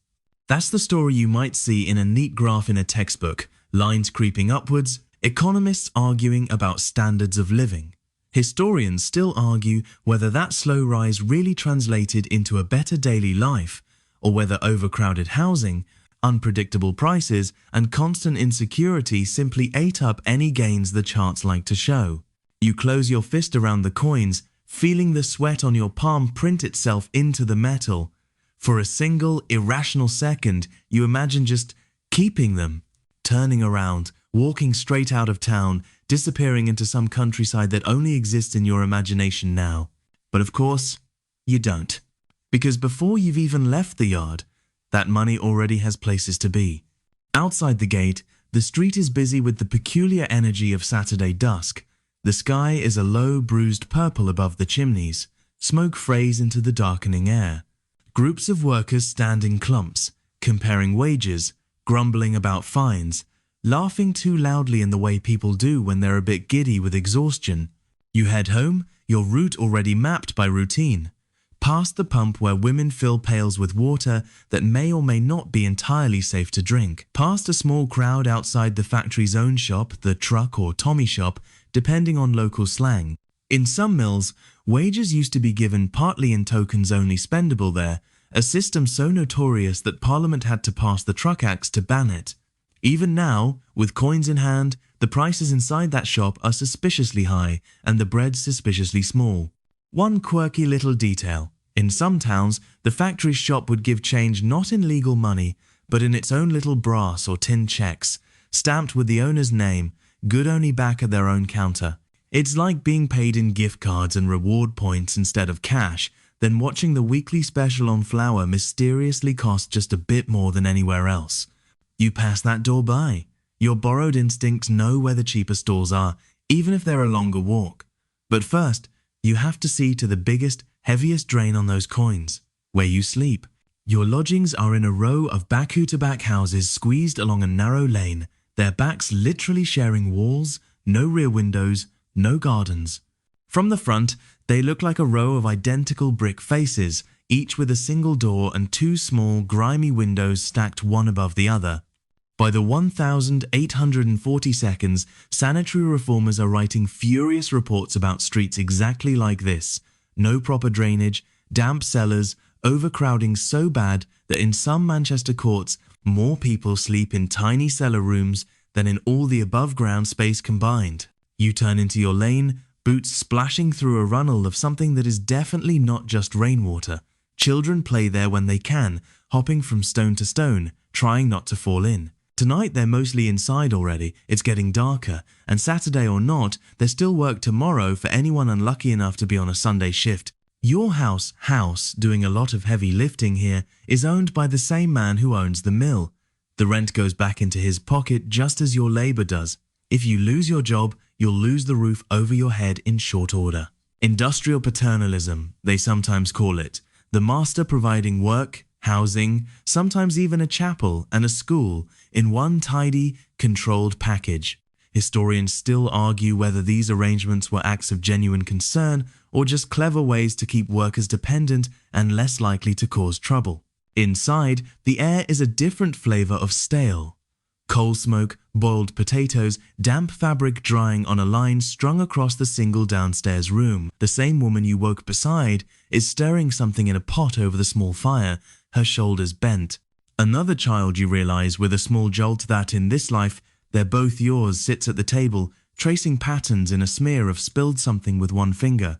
That's the story you might see in a neat graph in a textbook, lines creeping upwards, economists arguing about standards of living. Historians still argue whether that slow rise really translated into a better daily life, or whether overcrowded housing, unpredictable prices, and constant insecurity simply ate up any gains the charts like to show. You close your fist around the coins, feeling the sweat on your palm print itself into the metal. For a single, irrational second, you imagine just keeping them, turning around, walking straight out of town, disappearing into some countryside that only exists in your imagination now. But of course, you don't. Because before you've even left the yard, that money already has places to be. Outside the gate, the street is busy with the peculiar energy of Saturday dusk. The sky is a low, bruised purple above the chimneys. Smoke frays into the darkening air. Groups of workers stand in clumps, comparing wages, grumbling about fines, laughing too loudly in the way people do when they're a bit giddy with exhaustion. You head home, your route already mapped by routine. Past the pump where women fill pails with water that may or may not be entirely safe to drink. Past a small crowd outside the factory's own shop, the truck or Tommy shop, depending on local slang. In some mills, wages used to be given partly in tokens only spendable there, a system so notorious that Parliament had to pass the Truck Acts to ban it. Even now, with coins in hand, the prices inside that shop are suspiciously high and the bread suspiciously small. One quirky little detail. In some towns, the factory's shop would give change not in legal money, but in its own little brass or tin checks, stamped with the owner's name, good only back at their own counter. It's like being paid in gift cards and reward points instead of cash, then watching the weekly special on flour mysteriously cost just a bit more than anywhere else. You pass that door by. Your borrowed instincts know where the cheaper stores are, even if they're a longer walk. But first, you have to see to the biggest, heaviest drain on those coins, where you sleep. Your lodgings are in a row of back-to-back houses squeezed along a narrow lane, their backs literally sharing walls, no rear windows, no gardens. From the front, they look like a row of identical brick faces, each with a single door and two small, grimy windows stacked one above the other. By the 1,840 seconds, sanitary reformers are writing furious reports about streets exactly like this. No proper drainage, damp cellars, overcrowding so bad that in some Manchester courts, more people sleep in tiny cellar rooms than in all the above-ground space combined. You turn into your lane, boots splashing through a runnel of something that is definitely not just rainwater. Children play there when they can, hopping from stone to stone, trying not to fall in. Tonight they're mostly inside already, it's getting darker, and Saturday or not, there's still work tomorrow for anyone unlucky enough to be on a Sunday shift. Your house, doing a lot of heavy lifting here, is owned by the same man who owns the mill. The rent goes back into his pocket just as your labour does. If you lose your job, you'll lose the roof over your head in short order. Industrial paternalism, they sometimes call it. The master providing work, housing, sometimes even a chapel and a school in one tidy, controlled package. Historians still argue whether these arrangements were acts of genuine concern or just clever ways to keep workers dependent and less likely to cause trouble. Inside, the air is a different flavour of stale. Coal smoke, boiled potatoes, damp fabric drying on a line strung across the single downstairs room. The same woman you woke beside is stirring something in a pot over the small fire, her shoulders bent. Another child, you realise with a small jolt that in this life they're both yours, sits at the table, tracing patterns in a smear of spilled something with one finger.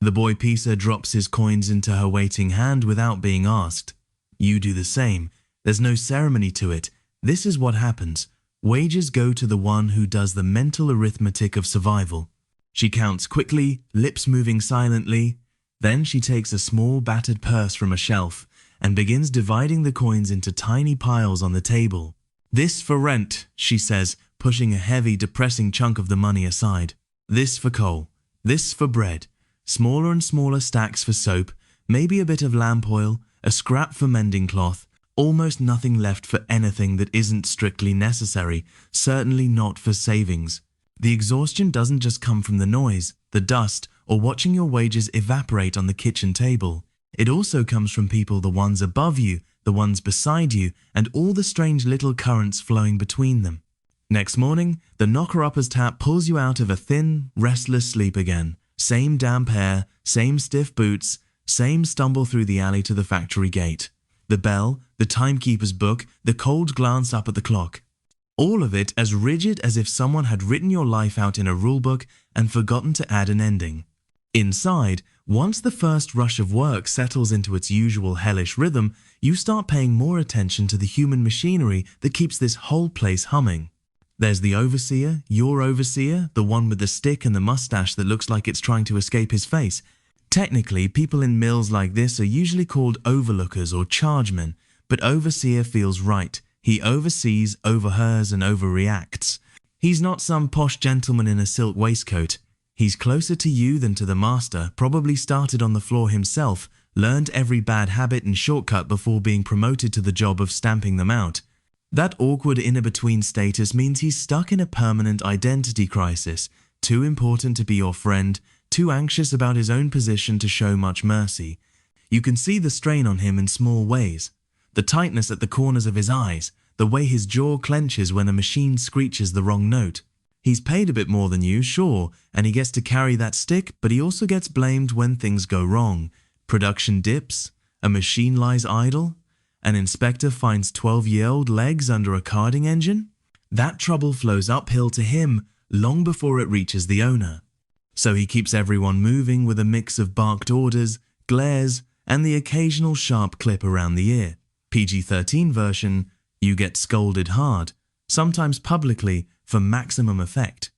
The boy piecer drops his coins into her waiting hand without being asked. You do the same. There's no ceremony to it. This is what happens. Wages go to the one who does the mental arithmetic of survival. She counts quickly, lips moving silently. Then she takes a small battered purse from a shelf and begins dividing the coins into tiny piles on the table. This for rent, she says, pushing a heavy, depressing chunk of the money aside. This for coal. This for bread. Smaller and smaller stacks for soap, maybe a bit of lamp oil, a scrap for mending cloth, almost nothing left for anything that isn't strictly necessary, certainly not for savings. The exhaustion doesn't just come from the noise, the dust, or watching your wages evaporate on the kitchen table. It also comes from people, the ones above you, the ones beside you, and all the strange little currents flowing between them. Next morning, the knocker-upper's tap pulls you out of a thin, restless sleep again. Same damp hair, same stiff boots, same stumble through the alley to the factory gate. The bell, the timekeeper's book, the cold glance up at the clock. All of it as rigid as if someone had written your life out in a rulebook and forgotten to add an ending. Inside, once the first rush of work settles into its usual hellish rhythm, you start paying more attention to the human machinery that keeps this whole place humming. There's the overseer, your overseer, the one with the stick and the mustache that looks like it's trying to escape his face. Technically, people in mills like this are usually called overlookers or chargemen, but overseer feels right. He oversees, overhears, and overreacts. He's not some posh gentleman in a silk waistcoat. He's closer to you than to the master, probably started on the floor himself, learned every bad habit and shortcut before being promoted to the job of stamping them out. That awkward in-between status means he's stuck in a permanent identity crisis, too important to be your friend, too anxious about his own position to show much mercy. You can see the strain on him in small ways. The tightness at the corners of his eyes, the way his jaw clenches when a machine screeches the wrong note. He's paid a bit more than you, sure, and he gets to carry that stick, but he also gets blamed when things go wrong. Production dips, a machine lies idle, an inspector finds 12-year-old legs under a carding engine. That trouble flows uphill to him long before it reaches the owner. So he keeps everyone moving with a mix of barked orders, glares, and the occasional sharp clip around the ear. PG-13 version, you get scolded hard, sometimes publicly, for maximum effect.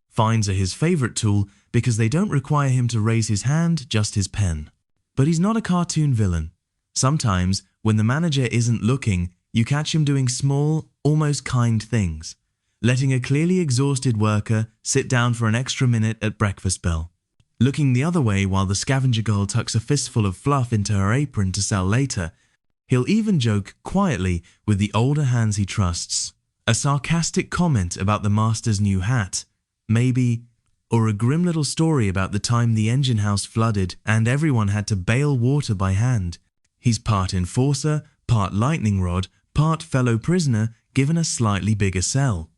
Fines are his favourite tool because they don't require him to raise his hand, just his pen. But he's not a cartoon villain. Sometimes, when the manager isn't looking, you catch him doing small, almost kind things. Letting a clearly exhausted worker sit down for an extra minute at breakfast bell. Looking the other way while the scavenger girl tucks a fistful of fluff into her apron to sell later. He'll even joke quietly with the older hands he trusts. A sarcastic comment about the master's new hat, maybe, or a grim little story about the time the engine house flooded and everyone had to bail water by hand. He's part enforcer, part lightning rod, part fellow prisoner given a slightly bigger cell.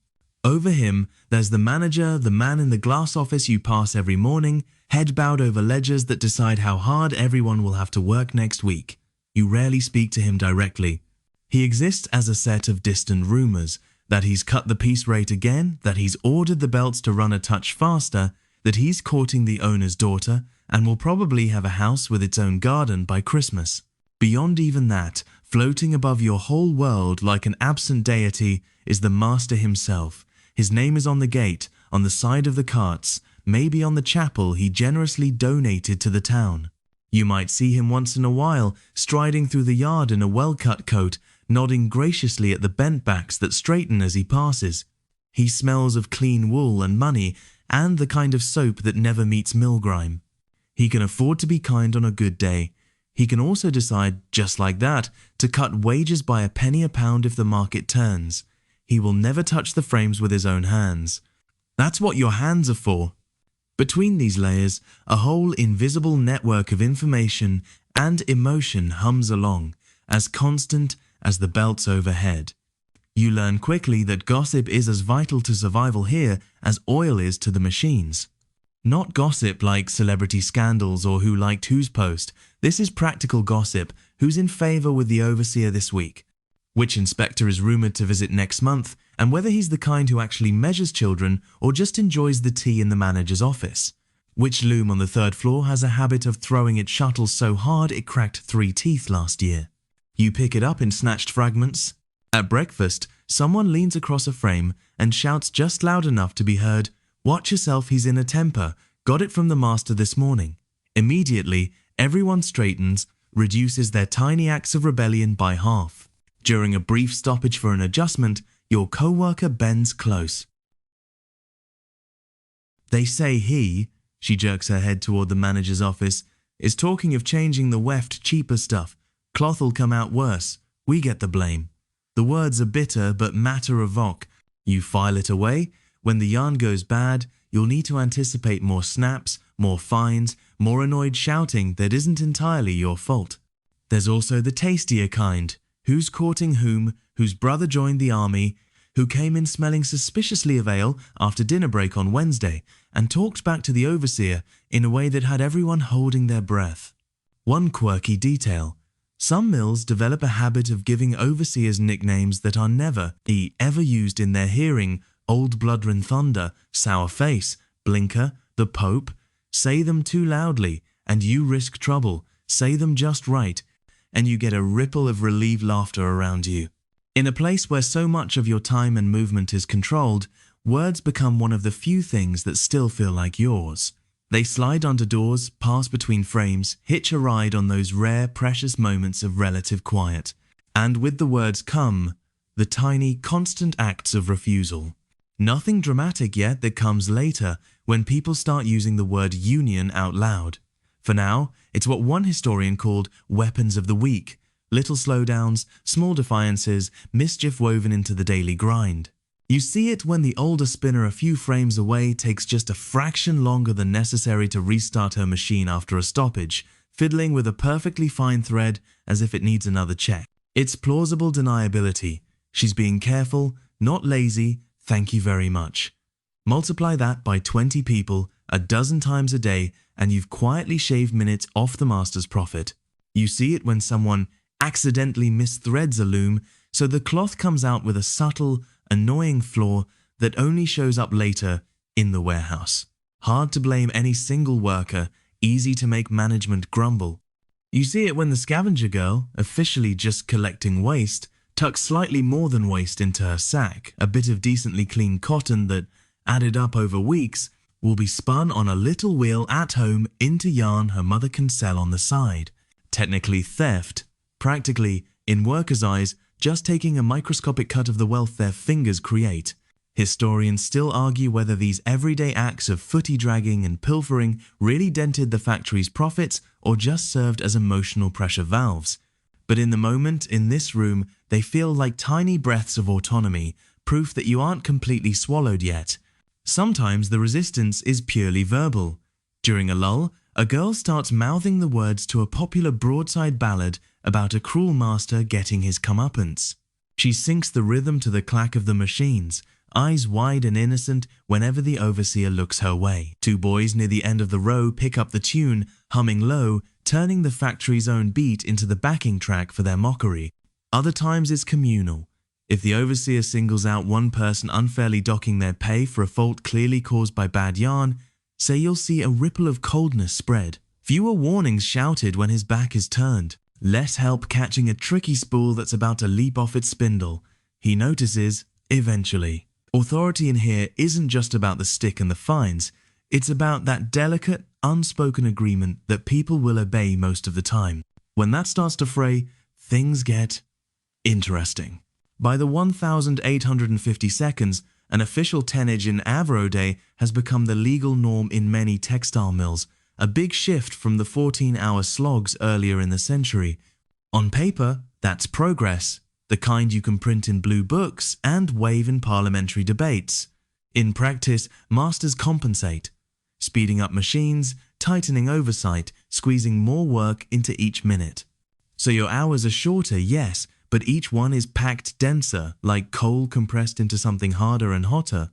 Over him, there's the manager, the man in the glass office you pass every morning, head bowed over ledgers that decide how hard everyone will have to work next week. You rarely speak to him directly. He exists as a set of distant rumors, that he's cut the piece rate again, that he's ordered the belts to run a touch faster, that he's courting the owner's daughter, and will probably have a house with its own garden by Christmas. Beyond even that, floating above your whole world like an absent deity, is the master himself. His name is on the gate, on the side of the carts, maybe on the chapel he generously donated to the town. You might see him once in a while, striding through the yard in a well-cut coat, nodding graciously at the bent backs that straighten as he passes. He smells of clean wool and money, and the kind of soap that never meets mill grime. He can afford to be kind on a good day. He can also decide, just like that, to cut wages by a penny a pound if the market turns. He will never touch the frames with his own hands. That's what your hands are for. Between these layers, a whole invisible network of information and emotion hums along, as constant as the belts overhead. You learn quickly that gossip is as vital to survival here as oil is to the machines. Not gossip like celebrity scandals or who liked whose post. This is practical gossip. Who's in favor with the overseer this week? Which inspector is rumored to visit next month, and whether he's the kind who actually measures children or just enjoys the tea in the manager's office. Which loom on the third floor has a habit of throwing its shuttle so hard it cracked 3 teeth last year. You pick it up in snatched fragments. At breakfast, someone leans across a frame and shouts just loud enough to be heard, "Watch yourself, he's in a temper. Got it from the master this morning." Immediately, everyone straightens, reduces their tiny acts of rebellion by half. During a brief stoppage for an adjustment, your co-worker bends close. They say he, she jerks her head toward the manager's office, is talking of changing the weft cheaper stuff. Cloth'll come out worse. We get the blame. The words are bitter but matter of voc. You file it away. When the yarn goes bad, you'll need to anticipate more snaps, more fines, more annoyed shouting that isn't entirely your fault. There's also the tastier kind. Who's courting whom, whose brother joined the army, who came in smelling suspiciously of ale after dinner break on Wednesday and talked back to the overseer in a way that had everyone holding their breath. One quirky detail. Some mills develop a habit of giving overseers nicknames that are never, ever used in their hearing. Old Bloodrin Thunder, Sour Face, Blinker, the Pope. Say them too loudly and you risk trouble. Say them just right and you get a ripple of relieved laughter around you. In a place where so much of your time and movement is controlled, words become one of the few things that still feel like yours. They slide under doors, pass between frames, hitch a ride on those rare, precious moments of relative quiet. And with the words come, the tiny, constant acts of refusal. Nothing dramatic yet that comes later when people start using the word union out loud. For now, it's what one historian called weapons of the weak. Little slowdowns, small defiances, mischief woven into the daily grind. You see it when the older spinner a few frames away takes just a fraction longer than necessary to restart her machine after a stoppage, fiddling with a perfectly fine thread as if it needs another check. It's plausible deniability. She's being careful, not lazy, thank you very much. Multiply that by 20 people, a dozen times a day, and you've quietly shaved minutes off the master's profit. You see it when someone accidentally misthreads a loom, so the cloth comes out with a subtle, annoying flaw that only shows up later in the warehouse. Hard to blame any single worker, easy to make management grumble. You see it when the scavenger girl, officially just collecting waste, tucks slightly more than waste into her sack, a bit of decently clean cotton that, added up over weeks, will be spun on a little wheel at home into yarn her mother can sell on the side. Technically theft, practically, in workers' eyes, just taking a microscopic cut of the wealth their fingers create. Historians still argue whether these everyday acts of footy dragging and pilfering really dented the factory's profits or just served as emotional pressure valves. But in the moment, in this room, they feel like tiny breaths of autonomy, proof that you aren't completely swallowed yet. Sometimes the resistance is purely verbal. During a lull, a girl starts mouthing the words to a popular broadside ballad about a cruel master getting his comeuppance. She syncs the rhythm to the clack of the machines, eyes wide and innocent whenever the overseer looks her way. Two boys near the end of the row pick up the tune, humming low, turning the factory's own beat into the backing track for their mockery. Other times it's communal. If the overseer singles out one person unfairly docking their pay for a fault clearly caused by bad yarn, say you'll see a ripple of coldness spread. Fewer warnings shouted when his back is turned. Less help catching a tricky spool that's about to leap off its spindle. He notices, eventually. Authority in here isn't just about the stick and the fines. It's about that delicate, unspoken agreement that people will obey most of the time. When that starts to fray, things get interesting. By the 1,850 seconds, an official tonnage in Avro Day has become the legal norm in many textile mills, a big shift from the 14-hour slogs earlier in the century. On paper, that's progress, the kind you can print in blue books and wave in parliamentary debates. In practice, masters compensate, speeding up machines, tightening oversight, squeezing more work into each minute. So your hours are shorter, yes, but each one is packed denser, like coal compressed into something harder and hotter.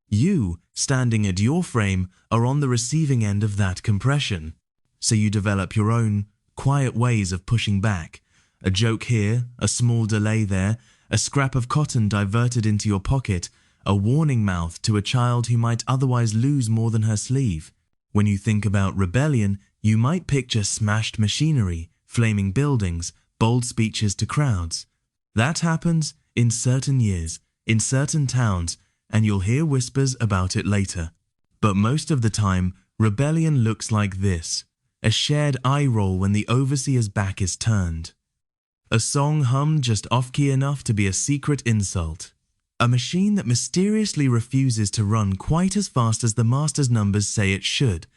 You, standing at your frame, are on the receiving end of that compression. So you develop your own quiet ways of pushing back. A joke here, a small delay there, a scrap of cotton diverted into your pocket, a warning mouth to a child who might otherwise lose more than her sleeve. When you think about rebellion, you might picture smashed machinery, flaming buildings, bold speeches to crowds. That happens in certain years, in certain towns, and you'll hear whispers about it later. But most of the time, rebellion looks like this, a shared eye roll when the overseer's back is turned. A song hummed just off-key enough to be a secret insult. A machine that mysteriously refuses to run quite as fast as the master's numbers say it should.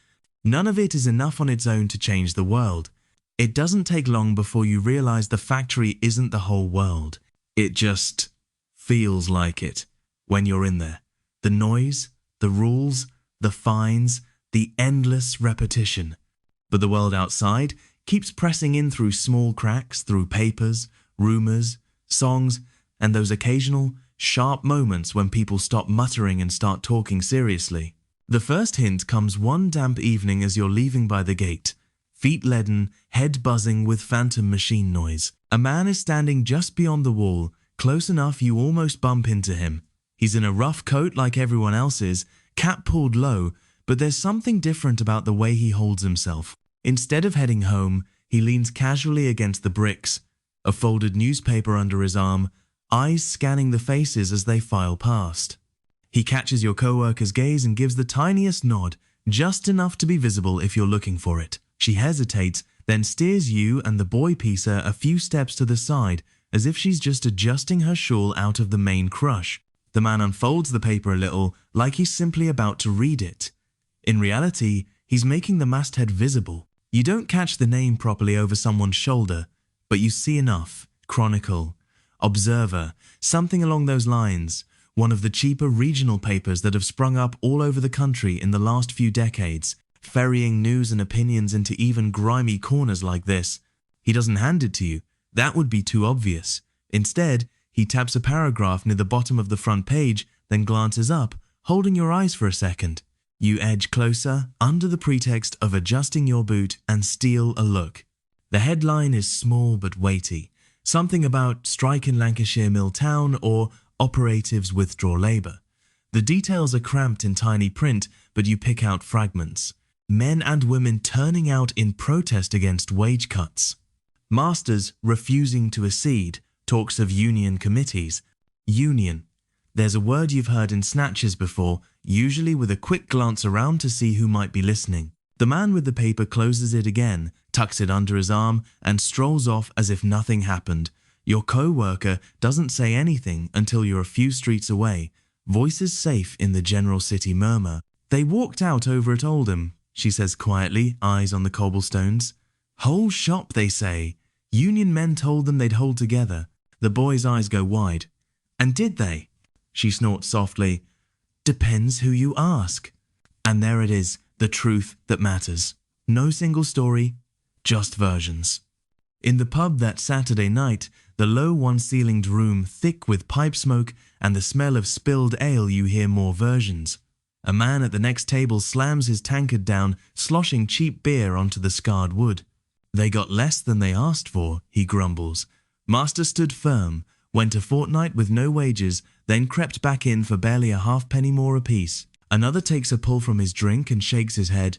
None of it is enough on its own to change the world. It doesn't take long before you realize the factory isn't the whole world. It just feels like it when you're in there. The noise, the rules, the fines, the endless repetition. But the world outside keeps pressing in through small cracks, through papers, rumors, songs, and those occasional, sharp moments when people stop muttering and start talking seriously. The first hint comes one damp evening as you're leaving by the gate, feet leaden, head buzzing with phantom machine noise. A man is standing just beyond the wall, close enough you almost bump into him. He's in a rough coat like everyone else's, cap pulled low, but there's something different about the way he holds himself. Instead of heading home, he leans casually against the bricks, a folded newspaper under his arm, eyes scanning the faces as they file past. He catches your co-worker's gaze and gives the tiniest nod, just enough to be visible if you're looking for it. She hesitates, then steers you and the boy piecer a few steps to the side, as if she's just adjusting her shawl out of the main crush. The man unfolds the paper a little, like he's simply about to read it. In reality, he's making the masthead visible. You don't catch the name properly over someone's shoulder, but you see enough. Chronicle, Observer, something along those lines. One of the cheaper regional papers that have sprung up all over the country in the last few decades, ferrying news and opinions into even grimy corners like this. He doesn't hand it to you. That would be too obvious. Instead, he taps a paragraph near the bottom of the front page, then glances up, holding your eyes for a second. You edge closer, under the pretext of adjusting your boot, and steal a look. The headline is small but weighty. Something about strike in Lancashire Mill Town or operatives withdraw labour. The details are cramped in tiny print, but you pick out fragments. Men and women turning out in protest against wage cuts. Masters refusing to accede. Talks of union committees. Union. There's a word you've heard in snatches before, usually with a quick glance around to see who might be listening. The man with the paper closes it again, tucks it under his arm, and strolls off as if nothing happened. Your co-worker doesn't say anything until you're a few streets away, voices safe in the general city murmur. They walked out over at Oldham, she says quietly, eyes on the cobblestones. Whole shop, they say. Union men told them they'd hold together. The boy's eyes go wide. And did they? She snorts softly. Depends who you ask. And there it is, the truth that matters. No single story, just versions. In the pub that Saturday night, the low one-ceilinged room thick with pipe smoke and the smell of spilled ale, you hear more versions. A man at the next table slams his tankard down, sloshing cheap beer onto the scarred wood. They got less than they asked for, he grumbles. Master stood firm, went a fortnight with no wages, then crept back in for barely a halfpenny more apiece. Another takes a pull from his drink and shakes his head.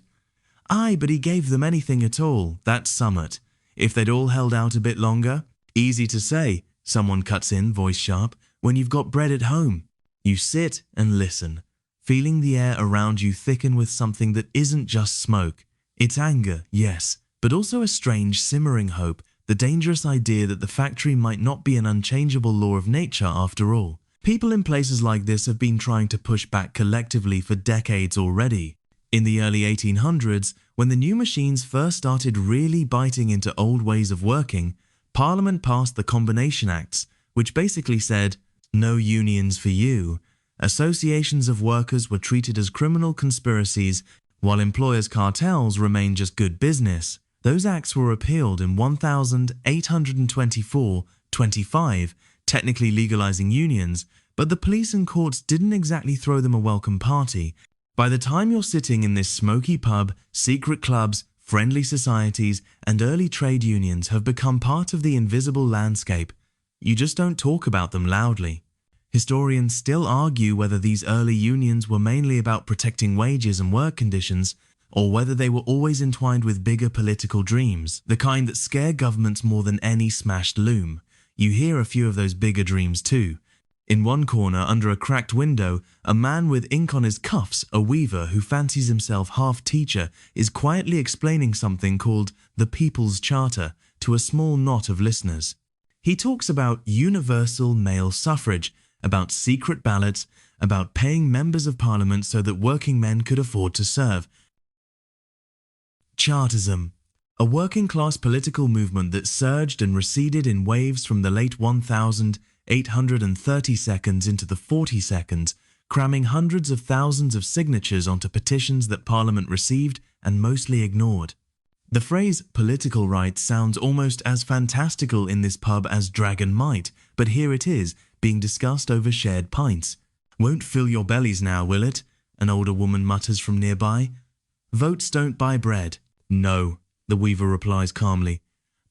Aye, but he gave them anything at all, that's summut. If they'd all held out a bit longer. Easy to say, someone cuts in, voice sharp, when you've got bread at home. You sit and listen, feeling the air around you thicken with something that isn't just smoke. It's anger, yes, but also a strange simmering hope, the dangerous idea that the factory might not be an unchangeable law of nature after all. People in places like this have been trying to push back collectively for decades already. In the early 1800s, when the new machines first started really biting into old ways of working, Parliament passed the Combination Acts, which basically said, no unions for you. Associations of workers were treated as criminal conspiracies, while employers' cartels remained just good business. Those acts were repealed in 1824-25, technically legalizing unions, but the police and courts didn't exactly throw them a welcome party. By the time you're sitting in this smoky pub, secret clubs, friendly societies, and early trade unions have become part of the invisible landscape. You just don't talk about them loudly. Historians still argue whether these early unions were mainly about protecting wages and work conditions, or whether they were always entwined with bigger political dreams, the kind that scare governments more than any smashed loom. You hear a few of those bigger dreams too. In one corner, under a cracked window, a man with ink on his cuffs, a weaver who fancies himself half teacher, is quietly explaining something called the People's Charter to a small knot of listeners. He talks about universal male suffrage, about secret ballots, about paying members of parliament so that working men could afford to serve. Chartism, a working-class political movement that surged and receded in waves from the late 1830 seconds into the 40 seconds, cramming hundreds of thousands of signatures onto petitions that Parliament received and mostly ignored. The phrase political rights sounds almost as fantastical in this pub as dragon might, but here it is, being discussed over shared pints. Won't fill your bellies now, will it? An older woman mutters from nearby. Votes don't buy bread. No, the weaver replies calmly.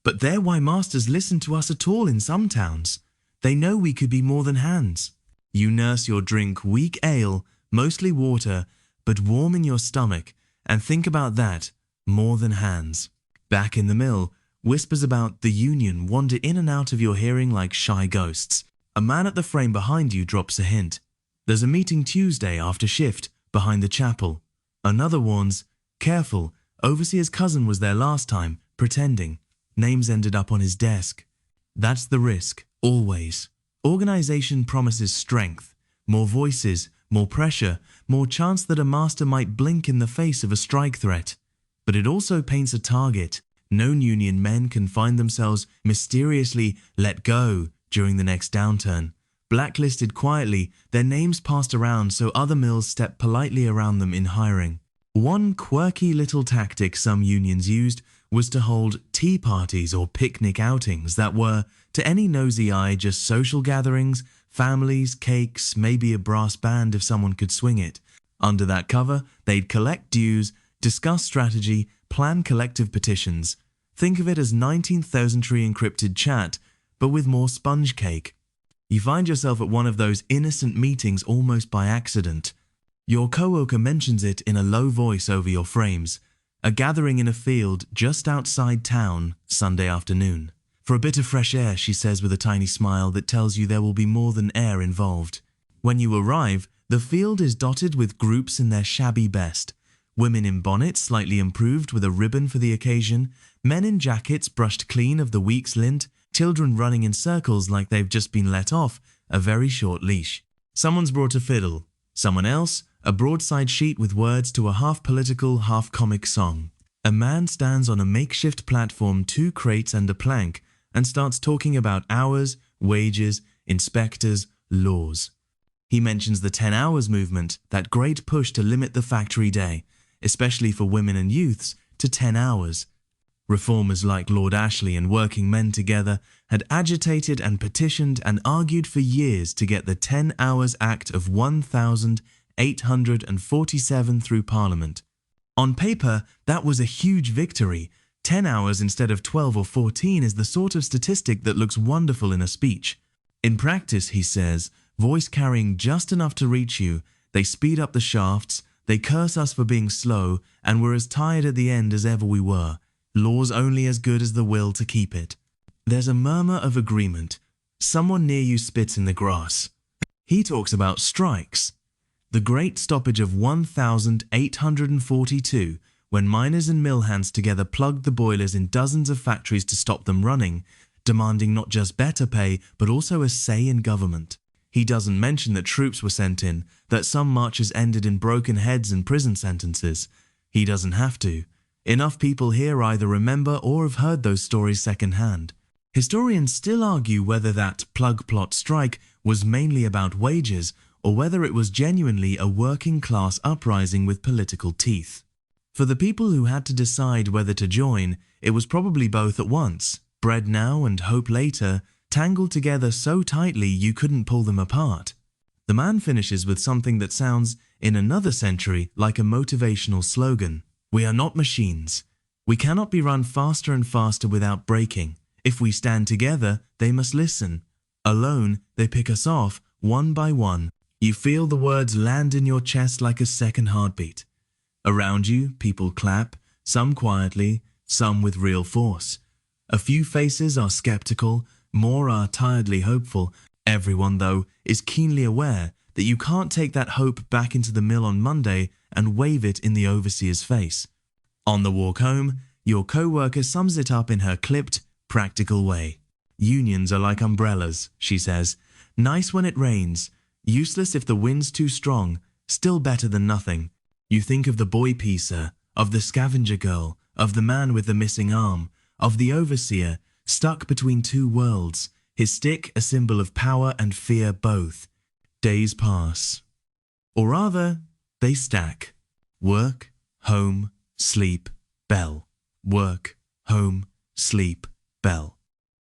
But they're why masters listen to us at all in some towns. They know we could be more than hands. You nurse your drink weak ale, mostly water, but warm in your stomach, and think about that, more than hands. Back in the mill, whispers about the union wander in and out of your hearing like shy ghosts. A man at the frame behind you drops a hint. There's a meeting Tuesday after shift, behind the chapel. Another warns, careful, overseer's cousin was there last time, pretending. Names ended up on his desk. That's the risk, always. Organization promises strength, more voices, more pressure, more chance that a master might blink in the face of a strike threat. But it also paints a target. Known union men can find themselves mysteriously let go during the next downturn. Blacklisted quietly, their names passed around so other mills step politely around them in hiring. One quirky little tactic some unions used was to hold tea parties or picnic outings that were, to any nosy eye, just social gatherings, families, cakes, maybe a brass band if someone could swing it. Under that cover, they'd collect dues, discuss strategy, plan collective petitions. Think of it as 19th century encrypted chat, but with more sponge cake. You find yourself at one of those innocent meetings almost by accident. Your coworker mentions it in a low voice over your frames. A gathering in a field just outside town, Sunday afternoon. For a bit of fresh air, she says with a tiny smile that tells you there will be more than air involved. When you arrive, the field is dotted with groups in their shabby best. Women in bonnets slightly improved with a ribbon for the occasion, men in jackets brushed clean of the week's lint, children running in circles like they've just been let off a very short leash. Someone's brought a fiddle. Someone else, a broadside sheet with words to a half-political, half-comic song. A man stands on a makeshift platform, 2 crates and a plank, and starts talking about hours, wages, inspectors, laws. He mentions the 10 hours movement, that great push to limit the factory day, especially for women and youths, to 10 hours. Reformers like Lord Ashley and working men together had agitated and petitioned and argued for years to get the 10 Hours Act of 1847 through Parliament. On paper, that was a huge victory. 10 hours instead of 12 or 14 is the sort of statistic that looks wonderful in a speech. In practice, he says, voice carrying just enough to reach you, they speed up the shafts, they curse us for being slow, and we're as tired at the end as ever we were. Law's only as good as the will to keep it. There's a murmur of agreement. Someone near you spits in the grass. He talks about strikes. The great stoppage of 1842, when miners and mill hands together plugged the boilers in dozens of factories to stop them running, demanding not just better pay but also a say in government. He doesn't mention that troops were sent in, that some marches ended in broken heads and prison sentences. He doesn't have to. Enough people here either remember or have heard those stories secondhand. Historians still argue whether that plug plot strike was mainly about wages or whether it was genuinely a working class uprising with political teeth. For the people who had to decide whether to join, it was probably both at once, bread now and hope later, tangled together so tightly you couldn't pull them apart. The man finishes with something that sounds, in another century, like a motivational slogan. We are not machines. We cannot be run faster and faster without breaking. If we stand together, they must listen. Alone, they pick us off, one by one. You feel the words land in your chest like a second heartbeat. Around you, people clap, some quietly, some with real force. A few faces are skeptical, more are tiredly hopeful. Everyone, though, is keenly aware that you can't take that hope back into the mill on Monday and wave it in the overseer's face. On the walk home, your co-worker sums it up in her clipped, practical way. Unions are like umbrellas, she says. Nice when it rains, useless if the wind's too strong, still better than nothing. You think of the boy piecer, of the scavenger girl, of the man with the missing arm, of the overseer, stuck between two worlds, his stick a symbol of power and fear both. Days pass. Or rather, they stack. Work, home, sleep, bell. Work, home, sleep, bell.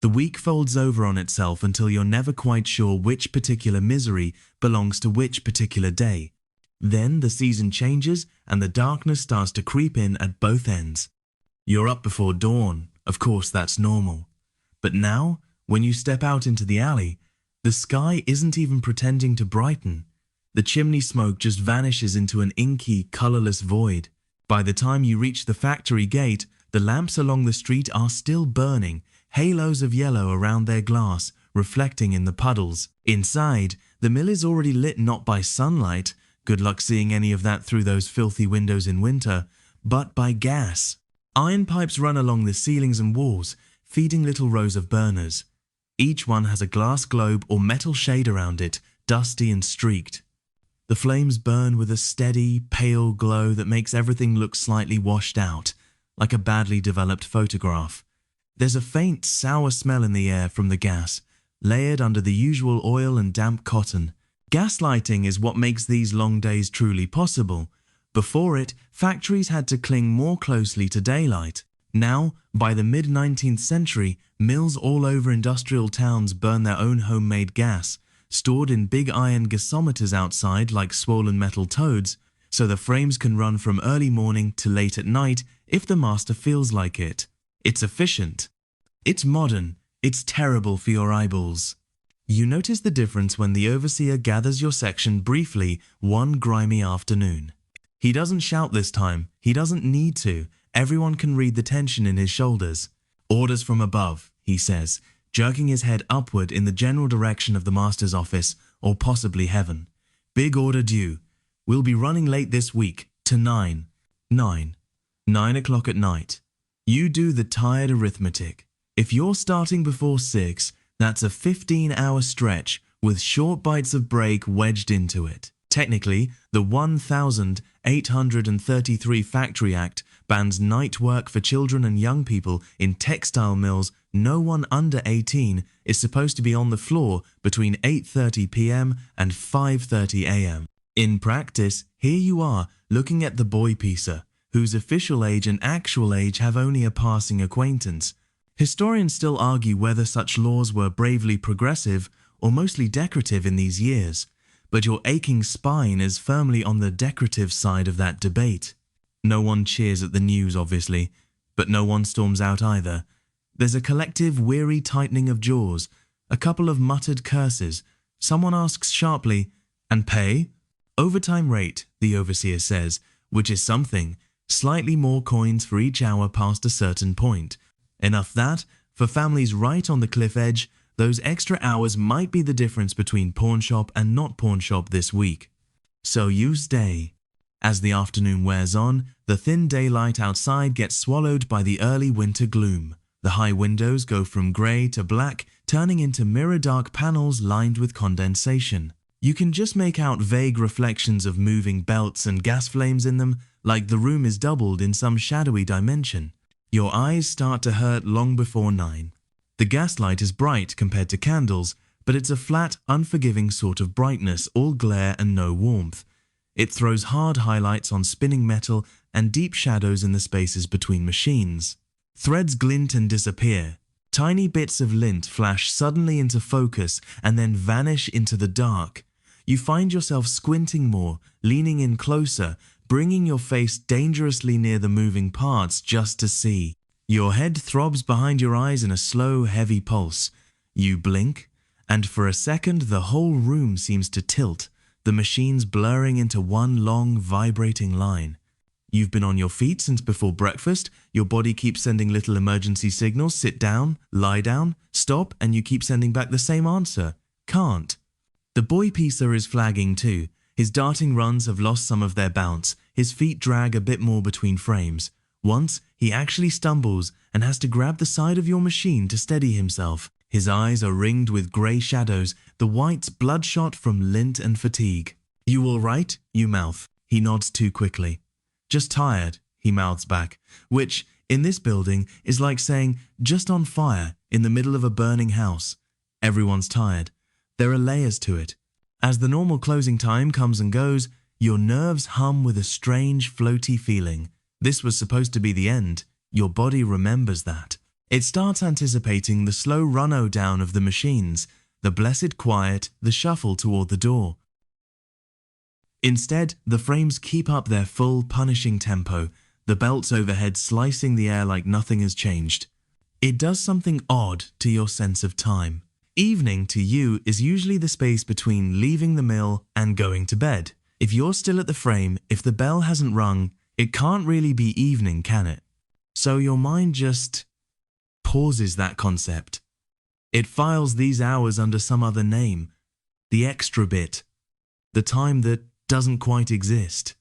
The week folds over on itself until you're never quite sure which particular misery belongs to which particular day. Then the season changes and the darkness starts to creep in at both ends. You're up before dawn, of course that's normal. But now, when you step out into the alley, the sky isn't even pretending to brighten. The chimney smoke just vanishes into an inky, colourless void. By the time you reach the factory gate, the lamps along the street are still burning, halos of yellow around their glass, reflecting in the puddles. Inside, the mill is already lit not by sunlight, good luck seeing any of that through those filthy windows in winter, but by gas. Iron pipes run along the ceilings and walls, feeding little rows of burners. Each one has a glass globe or metal shade around it, dusty and streaked. The flames burn with a steady, pale glow that makes everything look slightly washed out, like a badly developed photograph. There's a faint, sour smell in the air from the gas, layered under the usual oil and damp cotton. Gaslighting is what makes these long days truly possible. Before it, factories had to cling more closely to daylight. Now, by the mid-19th century, mills all over industrial towns burn their own homemade gas, stored in big iron gasometers outside like swollen metal toads, so the frames can run from early morning to late at night if the master feels like it. It's efficient. It's modern. It's terrible for your eyeballs. You notice the difference when the overseer gathers your section briefly one grimy afternoon. He doesn't shout this time. He doesn't need to. Everyone can read the tension in his shoulders. Orders from above, he says, jerking his head upward in the general direction of the master's office, or possibly heaven. Big order due. We'll be running late this week, to 9 o'clock at night. You do the tired arithmetic. If you're starting before 6, that's a 15-hour stretch with short bites of break wedged into it. Technically, the 1833 Factory Act bans night work for children and young people in textile mills. No one under 18 is supposed to be on the floor between 8:30 p.m. and 5:30 a.m. In practice, here you are looking at the boy piecer, whose official age and actual age have only a passing acquaintance. Historians still argue whether such laws were bravely progressive or mostly decorative in these years, but your aching spine is firmly on the decorative side of that debate. No one cheers at the news, obviously, but no one storms out either. There's a collective weary tightening of jaws, a couple of muttered curses. Someone asks sharply, "And pay?" "Overtime rate," the overseer says, which is something. Slightly more coins for each hour past a certain point. Enough that, for families right on the cliff edge, those extra hours might be the difference between pawn shop and not pawn shop this week. So you stay. As the afternoon wears on, the thin daylight outside gets swallowed by the early winter gloom. The high windows go from grey to black, turning into mirror-dark panels lined with condensation. You can just make out vague reflections of moving belts and gas flames in them, like the room is doubled in some shadowy dimension. Your eyes start to hurt long before 9. The gaslight is bright compared to candles, but it's a flat, unforgiving sort of brightness, all glare and no warmth. It throws hard highlights on spinning metal and deep shadows in the spaces between machines. Threads glint and disappear. Tiny bits of lint flash suddenly into focus and then vanish into the dark. You find yourself squinting more, leaning in closer, bringing your face dangerously near the moving parts just to see. Your head throbs behind your eyes in a slow, heavy pulse. You blink, and for a second the whole room seems to tilt, the machines blurring into one long, vibrating line. You've been on your feet since before breakfast, your body keeps sending little emergency signals, sit down, lie down, stop, and you keep sending back the same answer, can't. The boy piecer is flagging too. His darting runs have lost some of their bounce, his feet drag a bit more between frames. Once, he actually stumbles and has to grab the side of your machine to steady himself. His eyes are ringed with grey shadows, the whites bloodshot from lint and fatigue. "You all right?" you mouth. He nods too quickly. "Just tired," he mouths back, which, in this building, is like saying, "just on fire," in the middle of a burning house. Everyone's tired. There are layers to it. As the normal closing time comes and goes, your nerves hum with a strange, floaty feeling. This was supposed to be the end. Your body remembers that. It starts anticipating the slow run-o-down of the machines, the blessed quiet, the shuffle toward the door. Instead, the frames keep up their full, punishing tempo, the belts overhead slicing the air like nothing has changed. It does something odd to your sense of time. Evening to you is usually the space between leaving the mill and going to bed. If you're still at the frame, if the bell hasn't rung, it can't really be evening, can it? So your mind just pauses that concept. It files these hours under some other name, the extra bit, the time that doesn't quite exist.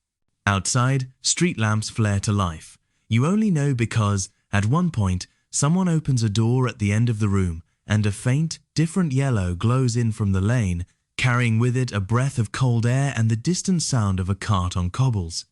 Outside, street lamps flare to life. You only know because, at one point, someone opens a door at the end of the room, and a faint, different yellow glows in from the lane, carrying with it a breath of cold air and the distant sound of a cart on cobbles.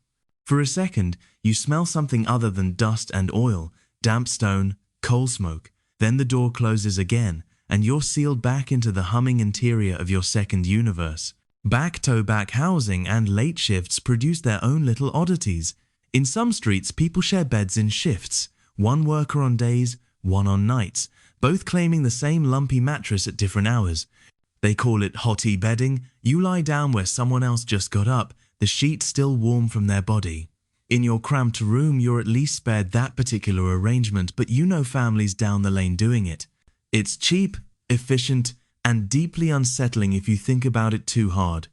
For a second, you smell something other than dust and oil, damp stone, coal smoke. Then the door closes again, and you're sealed back into the humming interior of your second universe. Back-to-back housing and late shifts produce their own little oddities. In some streets, people share beds in shifts, one worker on days, one on nights, both claiming the same lumpy mattress at different hours. They call it hottie bedding. You lie down where someone else just got up, the sheets still warm from their body. In your cramped room, you're at least spared that particular arrangement, but you know families down the lane doing it. It's cheap, efficient, and deeply unsettling if you think about it too hard.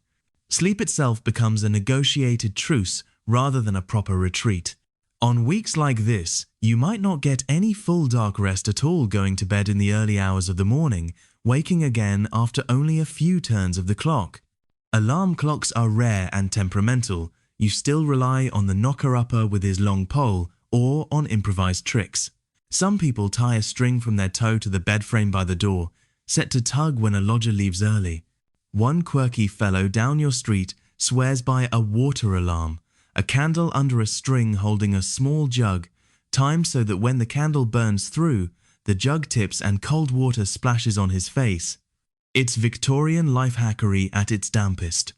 Sleep itself becomes a negotiated truce rather than a proper retreat. On weeks like this, you might not get any full dark rest at all going to bed in the early hours of the morning, waking again after only a few turns of the clock. Alarm clocks are rare and temperamental. You still rely on the knocker-upper with his long pole or on improvised tricks. Some people tie a string from their toe to the bed frame by the door, set to tug when a lodger leaves early. One quirky fellow down your street swears by a water alarm, a candle under a string holding a small jug, timed so that when the candle burns through, the jug tips and cold water splashes on his face. It's Victorian life hackery at its dampest.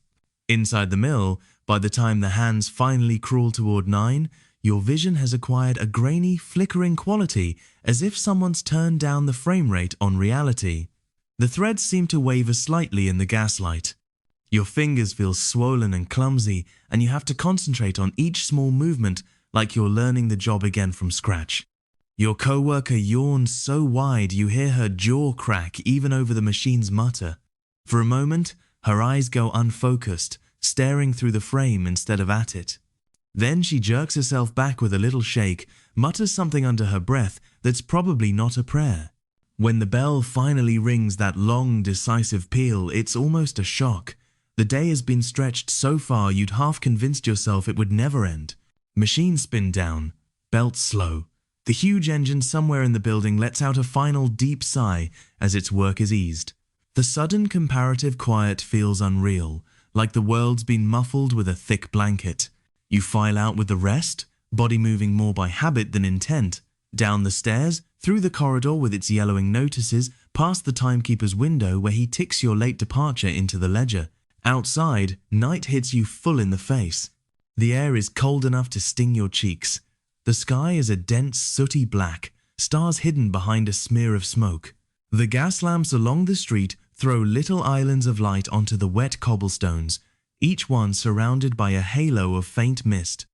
Inside the mill, by the time the hands finally crawl toward 9, your vision has acquired a grainy, flickering quality as if someone's turned down the frame rate on reality. The threads seem to waver slightly in the gaslight. Your fingers feel swollen and clumsy, and you have to concentrate on each small movement like you're learning the job again from scratch. Your co-worker yawns so wide you hear her jaw crack even over the machine's mutter. For a moment, her eyes go unfocused, staring through the frame instead of at it. Then she jerks herself back with a little shake, mutters something under her breath that's probably not a prayer. When the bell finally rings that long, decisive peal, it's almost a shock. The day has been stretched so far you'd half convinced yourself it would never end. Machines spin down, belts slow. The huge engine somewhere in the building lets out a final deep sigh as its work is eased. The sudden comparative quiet feels unreal, like the world's been muffled with a thick blanket. You file out with the rest, body moving more by habit than intent, down the stairs, through the corridor with its yellowing notices, past the timekeeper's window where he ticks your late departure into the ledger. Outside, night hits you full in the face. The air is cold enough to sting your cheeks. The sky is a dense, sooty black, stars hidden behind a smear of smoke. The gas lamps along the street throw little islands of light onto the wet cobblestones, each one surrounded by a halo of faint mist.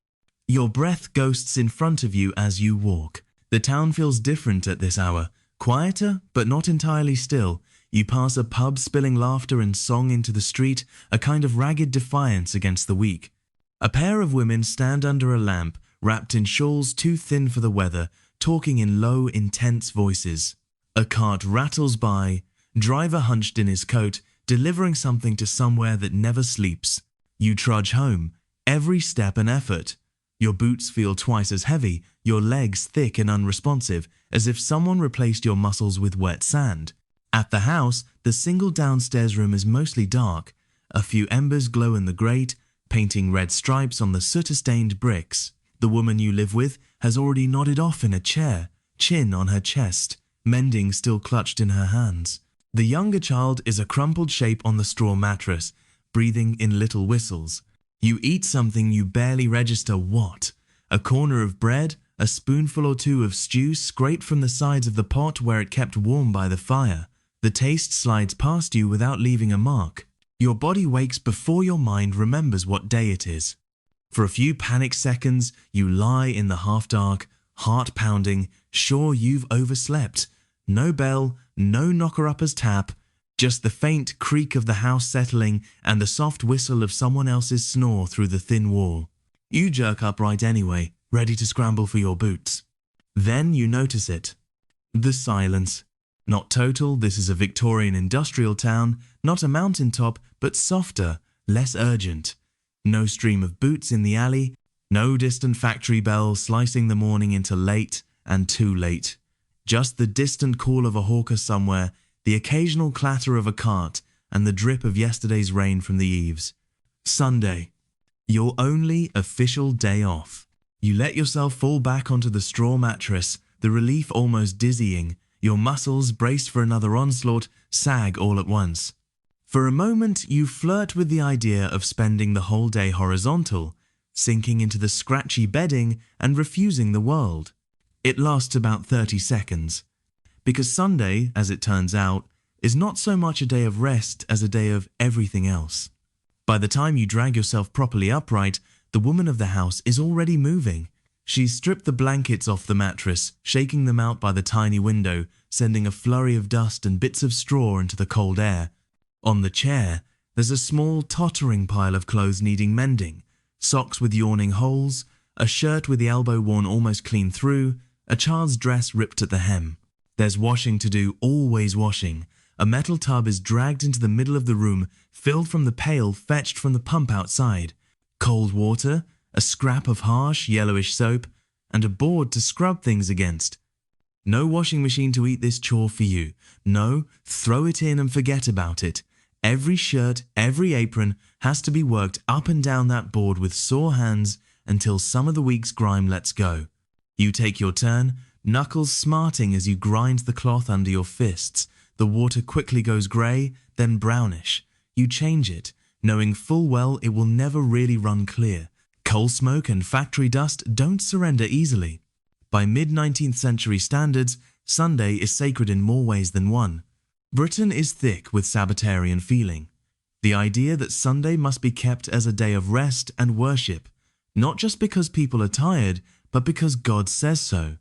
Your breath ghosts in front of you as you walk. The town feels different at this hour, quieter but not entirely still. You pass a pub spilling laughter and song into the street, a kind of ragged defiance against the weak. A pair of women stand under a lamp, wrapped in shawls too thin for the weather, talking in low, intense voices. A cart rattles by, driver hunched in his coat, delivering something to somewhere that never sleeps. You trudge home, every step an effort. Your boots feel twice as heavy, your legs thick and unresponsive, as if someone replaced your muscles with wet sand. At the house, the single downstairs room is mostly dark. A few embers glow in the grate, painting red stripes on the soot-stained bricks. The woman you live with has already nodded off in a chair, chin on her chest, mending still clutched in her hands. The younger child is a crumpled shape on the straw mattress, breathing in little whistles. You eat something you barely register what. A corner of bread, a spoonful or two of stew scraped from the sides of the pot where it kept warm by the fire. The taste slides past you without leaving a mark. Your body wakes before your mind remembers what day it is. For a few panic seconds, you lie in the half-dark, heart pounding, sure you've overslept. No bell, no knocker-upper's tap, just the faint creak of the house settling and the soft whistle of someone else's snore through the thin wall. You jerk upright anyway, ready to scramble for your boots. Then you notice it. The silence. Not total, this is a Victorian industrial town, not a mountaintop, but softer, less urgent. No stream of boots in the alley, no distant factory bell slicing the morning into late and too late. Just the distant call of a hawker somewhere, the occasional clatter of a cart, and the drip of yesterday's rain from the eaves. Sunday. Your only official day off. You let yourself fall back onto the straw mattress, the relief almost dizzying. Your muscles, braced for another onslaught, sag all at once. For a moment, you flirt with the idea of spending the whole day horizontal, sinking into the scratchy bedding and refusing the world. It lasts about 30 seconds. Because Sunday, as it turns out, is not so much a day of rest as a day of everything else. By the time you drag yourself properly upright, the woman of the house is already moving. She's stripped the blankets off the mattress, shaking them out by the tiny window, sending a flurry of dust and bits of straw into the cold air. On the chair, there's a small, tottering pile of clothes needing mending, socks with yawning holes, a shirt with the elbow worn almost clean through, a child's dress ripped at the hem. There's washing to do, always washing. A metal tub is dragged into the middle of the room, filled from the pail fetched from the pump outside. Cold water, a scrap of harsh, yellowish soap, and a board to scrub things against. No washing machine to eat this chore for you. No, throw it in and forget about it. Every shirt, every apron has to be worked up and down that board with sore hands until some of the week's grime lets go. You take your turn, knuckles smarting as you grind the cloth under your fists. The water quickly goes grey, then brownish. You change it, knowing full well it will never really run clear. Coal smoke and factory dust don't surrender easily. By mid-19th century standards, Sunday is sacred in more ways than one. Britain is thick with Sabbatarian feeling. The idea that Sunday must be kept as a day of rest and worship, not just because people are tired, but because God says so.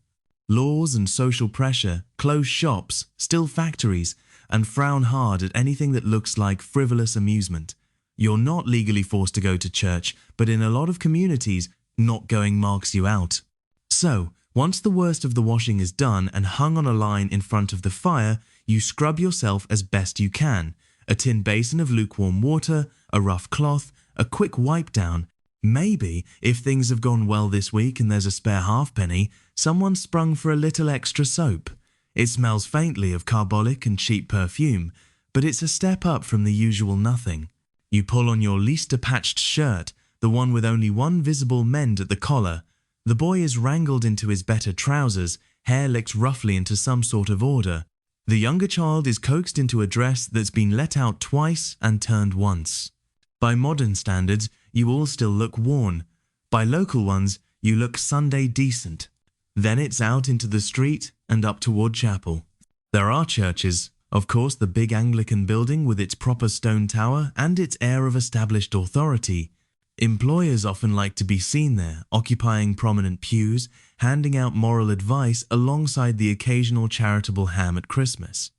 Laws and social pressure close shops, still factories, and frown hard at anything that looks like frivolous amusement. You're not legally forced to go to church, but in a lot of communities, not going marks you out. So, once the worst of the washing is done and hung on a line in front of the fire, you scrub yourself as best you can. A tin basin of lukewarm water, a rough cloth, a quick wipe down. Maybe, if things have gone well this week and there's a spare halfpenny, someone sprung for a little extra soap. It smells faintly of carbolic and cheap perfume, but it's a step up from the usual nothing. You pull on your least patched shirt, the one with only one visible mend at the collar. The boy is wrangled into his better trousers, hair licked roughly into some sort of order. The younger child is coaxed into a dress that's been let out twice and turned once. By modern standards, you all still look worn. By local ones, you look Sunday decent. Then it's out into the street and up toward chapel. There are churches, of course, the big Anglican building with its proper stone tower and its air of established authority. Employers often like to be seen there, occupying prominent pews, handing out moral advice alongside the occasional charitable ham at Christmas.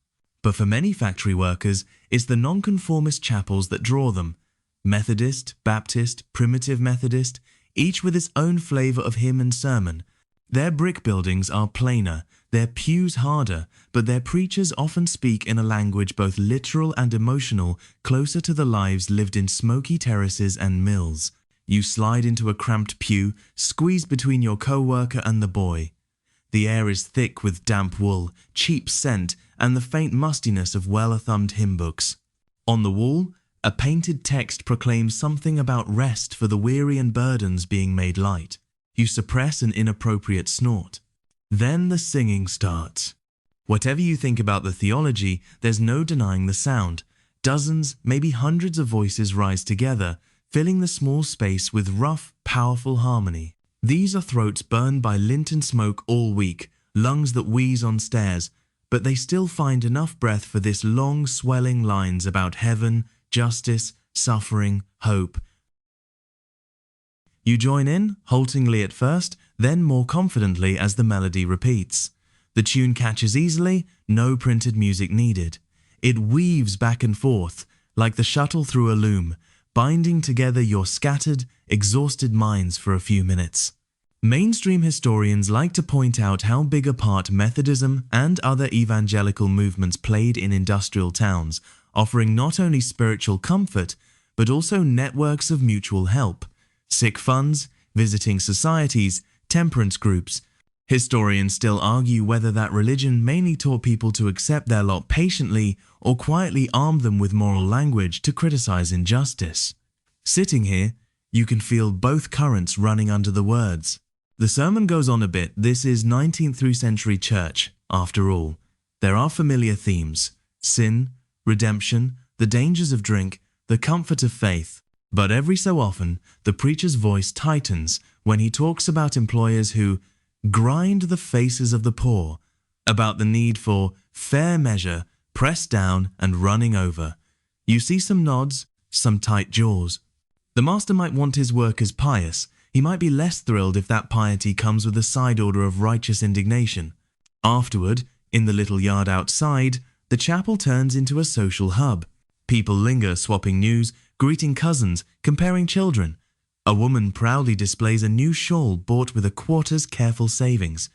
But for many factory workers, it's the nonconformist chapels that draw them. Methodist, Baptist, Primitive Methodist, each with its own flavour of hymn and sermon. Their brick buildings are plainer, their pews harder, but their preachers often speak in a language both literal and emotional, closer to the lives lived in smoky terraces and mills. You slide into a cramped pew, squeezed between your co-worker and the boy. The air is thick with damp wool, cheap scent, and the faint mustiness of well-thumbed hymn books. On the wall, a painted text proclaims something about rest for the weary and burdens being made light. You suppress an inappropriate snort. Then the singing starts. Whatever you think about the theology, there's no denying the sound. Dozens, maybe hundreds of voices rise together, filling the small space with rough, powerful harmony. These are throats burned by lint and smoke all week, lungs that wheeze on stairs, but they still find enough breath for this long, swelling lines about heaven, justice, suffering, hope. You join in, haltingly at first, then more confidently as the melody repeats. The tune catches easily, no printed music needed. It weaves back and forth, like the shuttle through a loom, binding together your scattered, exhausted minds for a few minutes. Mainstream historians like to point out how big a part Methodism and other evangelical movements played in industrial towns, offering not only spiritual comfort, but also networks of mutual help. Sick funds, visiting societies, temperance groups. Historians still argue whether that religion mainly taught people to accept their lot patiently or quietly armed them with moral language to criticize injustice. Sitting here, you can feel both currents running under the words. The sermon goes on a bit. This is 19th century church, after all. There are familiar themes: sin, redemption, the dangers of drink, the comfort of faith. But every so often, the preacher's voice tightens when he talks about employers who grind the faces of the poor, about the need for fair measure, pressed down and running over. You see some nods, some tight jaws. The master might want his workers pious. He might be less thrilled if that piety comes with a side order of righteous indignation. Afterward, in the little yard outside, the chapel turns into a social hub. People linger, swapping news, greeting cousins, comparing children. A woman proudly displays a new shawl bought with a quarter's careful savings.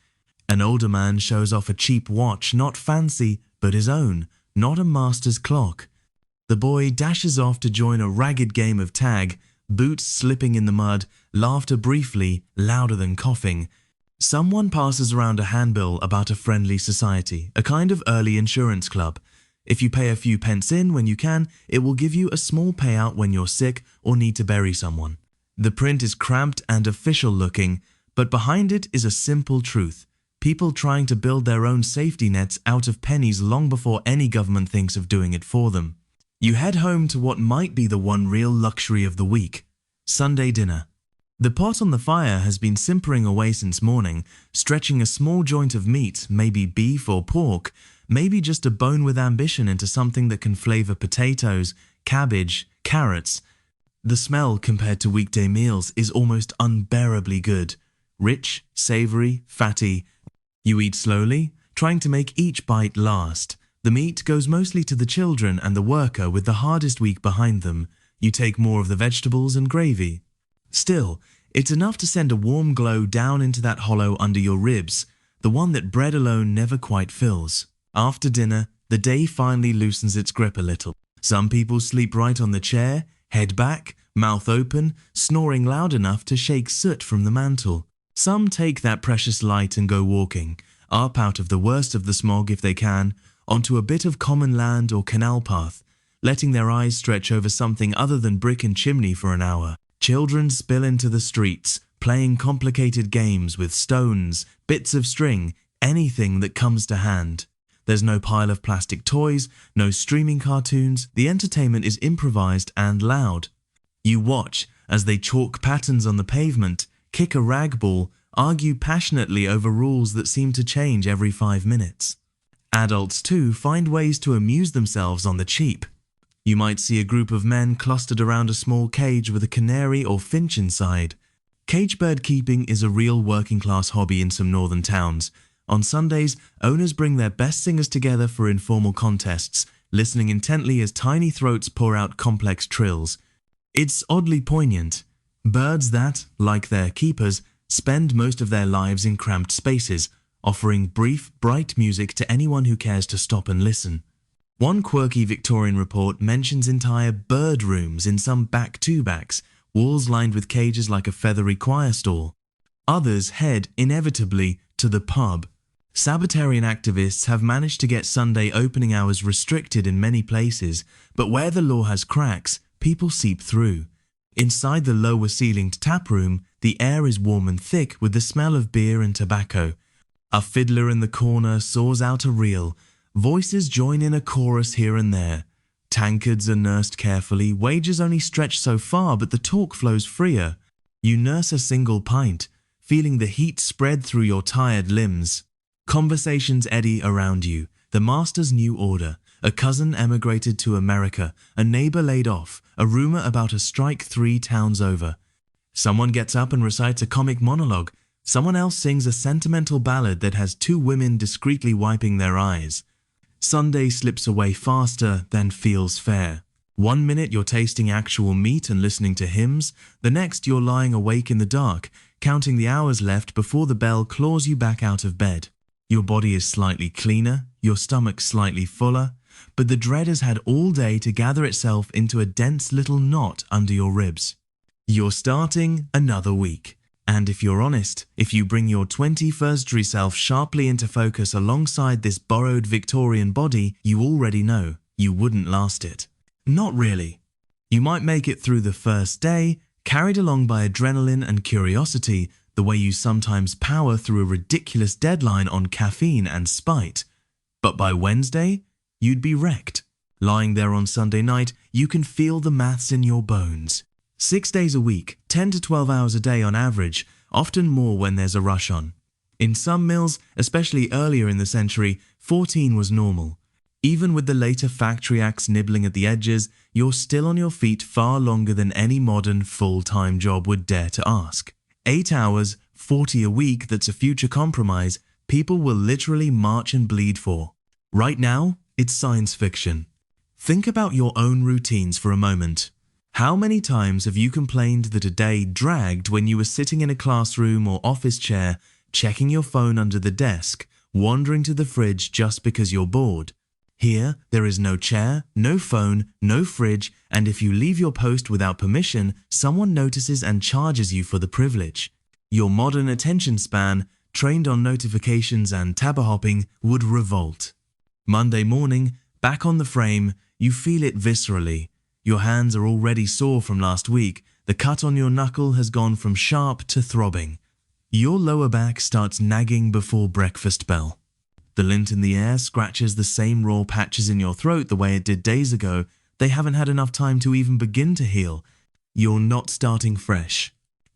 An older man shows off a cheap watch, not fancy, but his own, not a master's clock. The boy dashes off to join a ragged game of tag, boots slipping in the mud, laughter briefly, louder than coughing. Someone passes around a handbill about a friendly society, a kind of early insurance club. If you pay a few pence in when you can, it will give you a small payout when you're sick or need to bury someone. The print is cramped and official looking, but behind it is a simple truth. People trying to build their own safety nets out of pennies long before any government thinks of doing it for them. You head home to what might be the one real luxury of the week: Sunday dinner. The pot on the fire has been simpering away since morning, stretching a small joint of meat, maybe beef or pork, maybe just a bone with ambition into something that can flavor potatoes, cabbage, carrots. The smell compared to weekday meals is almost unbearably good. Rich, savory, fatty. You eat slowly, trying to make each bite last. The meat goes mostly to the children and the worker with the hardest week behind them. You take more of the vegetables and gravy. Still, it's enough to send a warm glow down into that hollow under your ribs, the one that bread alone never quite fills. After dinner, the day finally loosens its grip a little. Some people sleep right on the chair, head back, mouth open, snoring loud enough to shake soot from the mantle. Some take that precious light and go walking, up out of the worst of the smog if they can, onto a bit of common land or canal path, letting their eyes stretch over something other than brick and chimney for an hour. Children spill into the streets, playing complicated games with stones, bits of string, anything that comes to hand. There's no pile of plastic toys, no streaming cartoons. The entertainment is improvised and loud. You watch as they chalk patterns on the pavement, kick a rag ball, argue passionately over rules that seem to change every 5 minutes. Adults too find ways to amuse themselves on the cheap. You might see a group of men clustered around a small cage with a canary or finch inside. Cage bird keeping is a real working class hobby in some northern towns. On Sundays, owners bring their best singers together for informal contests, listening intently as tiny throats pour out complex trills. It's oddly poignant. Birds that, like their keepers, spend most of their lives in cramped spaces, offering brief, bright music to anyone who cares to stop and listen. One quirky Victorian report mentions entire bird rooms in some back-to-backs, walls lined with cages like a feathery choir stall. Others head, inevitably, to the pub. Sabbatarian activists have managed to get Sunday opening hours restricted in many places, but where the law has cracks, people seep through. Inside the lower-ceilinged tap room, the air is warm and thick with the smell of beer and tobacco. A fiddler in the corner saws out a reel. Voices join in a chorus here and there. Tankards are nursed carefully, wages only stretch so far, but the talk flows freer. You nurse a single pint, feeling the heat spread through your tired limbs. Conversations eddy around you. The master's new order. A cousin emigrated to America. A neighbor laid off. A rumor about a strike 3 towns over. Someone gets up and recites a comic monologue. Someone else sings a sentimental ballad that has 2 women discreetly wiping their eyes. Sunday slips away faster than feels fair. 1 minute you're tasting actual meat and listening to hymns. The next you're lying awake in the dark, counting the hours left before the bell claws you back out of bed. Your body is slightly cleaner, your stomach slightly fuller, but the dread has had all day to gather itself into a dense little knot under your ribs. You're starting another week. And if you're honest, if you bring your 21st-century self sharply into focus alongside this borrowed Victorian body, you already know you wouldn't last it. Not really. You might make it through the first day, carried along by adrenaline and curiosity, the way you sometimes power through a ridiculous deadline on caffeine and spite. But by Wednesday, you'd be wrecked. Lying there on Sunday night, you can feel the maths in your bones. 6 days a week, 10 to 12 hours a day on average, often more when there's a rush on. In some mills, especially earlier in the century, 14 was normal. Even with the later factory acts nibbling at the edges, you're still on your feet far longer than any modern full-time job would dare to ask. 8 hours, 40 a week that's a future compromise, people will literally march and bleed for. Right now, it's science fiction. Think about your own routines for a moment. How many times have you complained that a day dragged when you were sitting in a classroom or office chair, checking your phone under the desk, wandering to the fridge just because you're bored? Here, there is no chair, no phone, no fridge, and if you leave your post without permission, someone notices and charges you for the privilege. Your modern attention span, trained on notifications and tab hopping, would revolt. Monday morning, back on the frame, you feel it viscerally. Your hands are already sore from last week. The cut on your knuckle has gone from sharp to throbbing. Your lower back starts nagging before breakfast bell. The lint in the air scratches the same raw patches in your throat the way it did days ago. They haven't had enough time to even begin to heal. You're not starting fresh.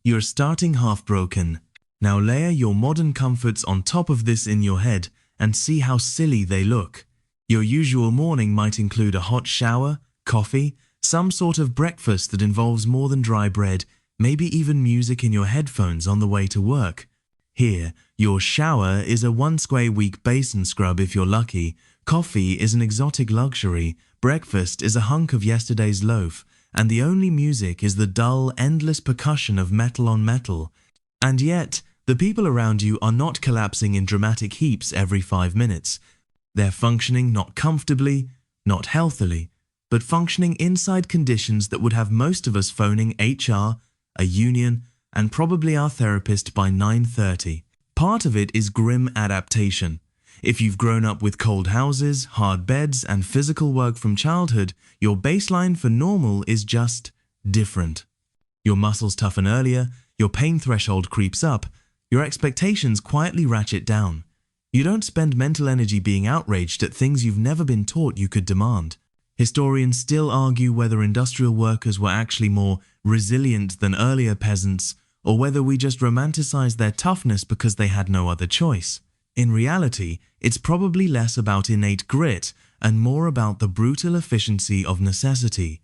You're starting half broken. Now layer your modern comforts on top of this in your head and see how silly they look. Your usual morning might include a hot shower, coffee, some sort of breakfast that involves more than dry bread, maybe even music in your headphones on the way to work. Here, your shower is a once-a-week basin scrub if you're lucky, coffee is an exotic luxury, breakfast is a hunk of yesterday's loaf, and the only music is the dull, endless percussion of metal on metal. And yet, the people around you are not collapsing in dramatic heaps every 5 minutes. They're functioning not comfortably, not healthily, but functioning inside conditions that would have most of us phoning HR, a union, and probably our therapist by 9:30. Part of it is grim adaptation. If you've grown up with cold houses, hard beds, and physical work from childhood, your baseline for normal is just different. Your muscles toughen earlier, your pain threshold creeps up, your expectations quietly ratchet down. You don't spend mental energy being outraged at things you've never been taught you could demand. Historians still argue whether industrial workers were actually more resilient than earlier peasants, or whether we just romanticized their toughness because they had no other choice. In reality, it's probably less about innate grit and more about the brutal efficiency of necessity.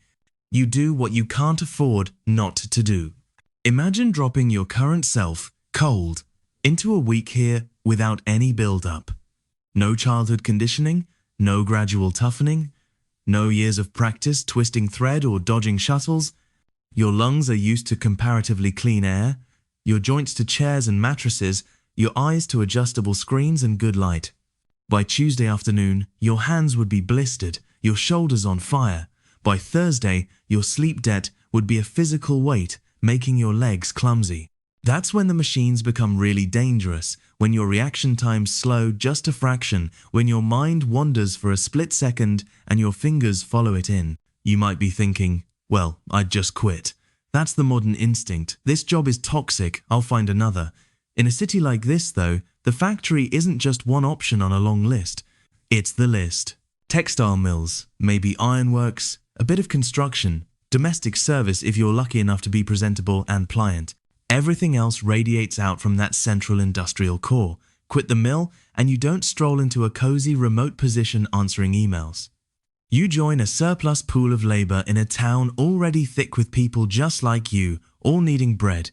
You do what you can't afford not to do. Imagine dropping your current self, cold, into a week here without any build-up. No childhood conditioning, no gradual toughening, no years of practice twisting thread or dodging shuttles. Your lungs are used to comparatively clean air, your joints to chairs and mattresses, your eyes to adjustable screens and good light. By Tuesday afternoon, your hands would be blistered, your shoulders on fire. By Thursday, your sleep debt would be a physical weight, making your legs clumsy. That's when the machines become really dangerous, when your reaction times slow just a fraction, when your mind wanders for a split second and your fingers follow it in. You might be thinking, well, I'd just quit. That's the modern instinct. This job is toxic, I'll find another. In a city like this, though, the factory isn't just one option on a long list. It's the list. Textile mills, maybe ironworks, a bit of construction, domestic service if you're lucky enough to be presentable and pliant. Everything else radiates out from that central industrial core. Quit the mill and you don't stroll into a cozy remote position answering emails. You join a surplus pool of labor in a town already thick with people just like you, all needing bread.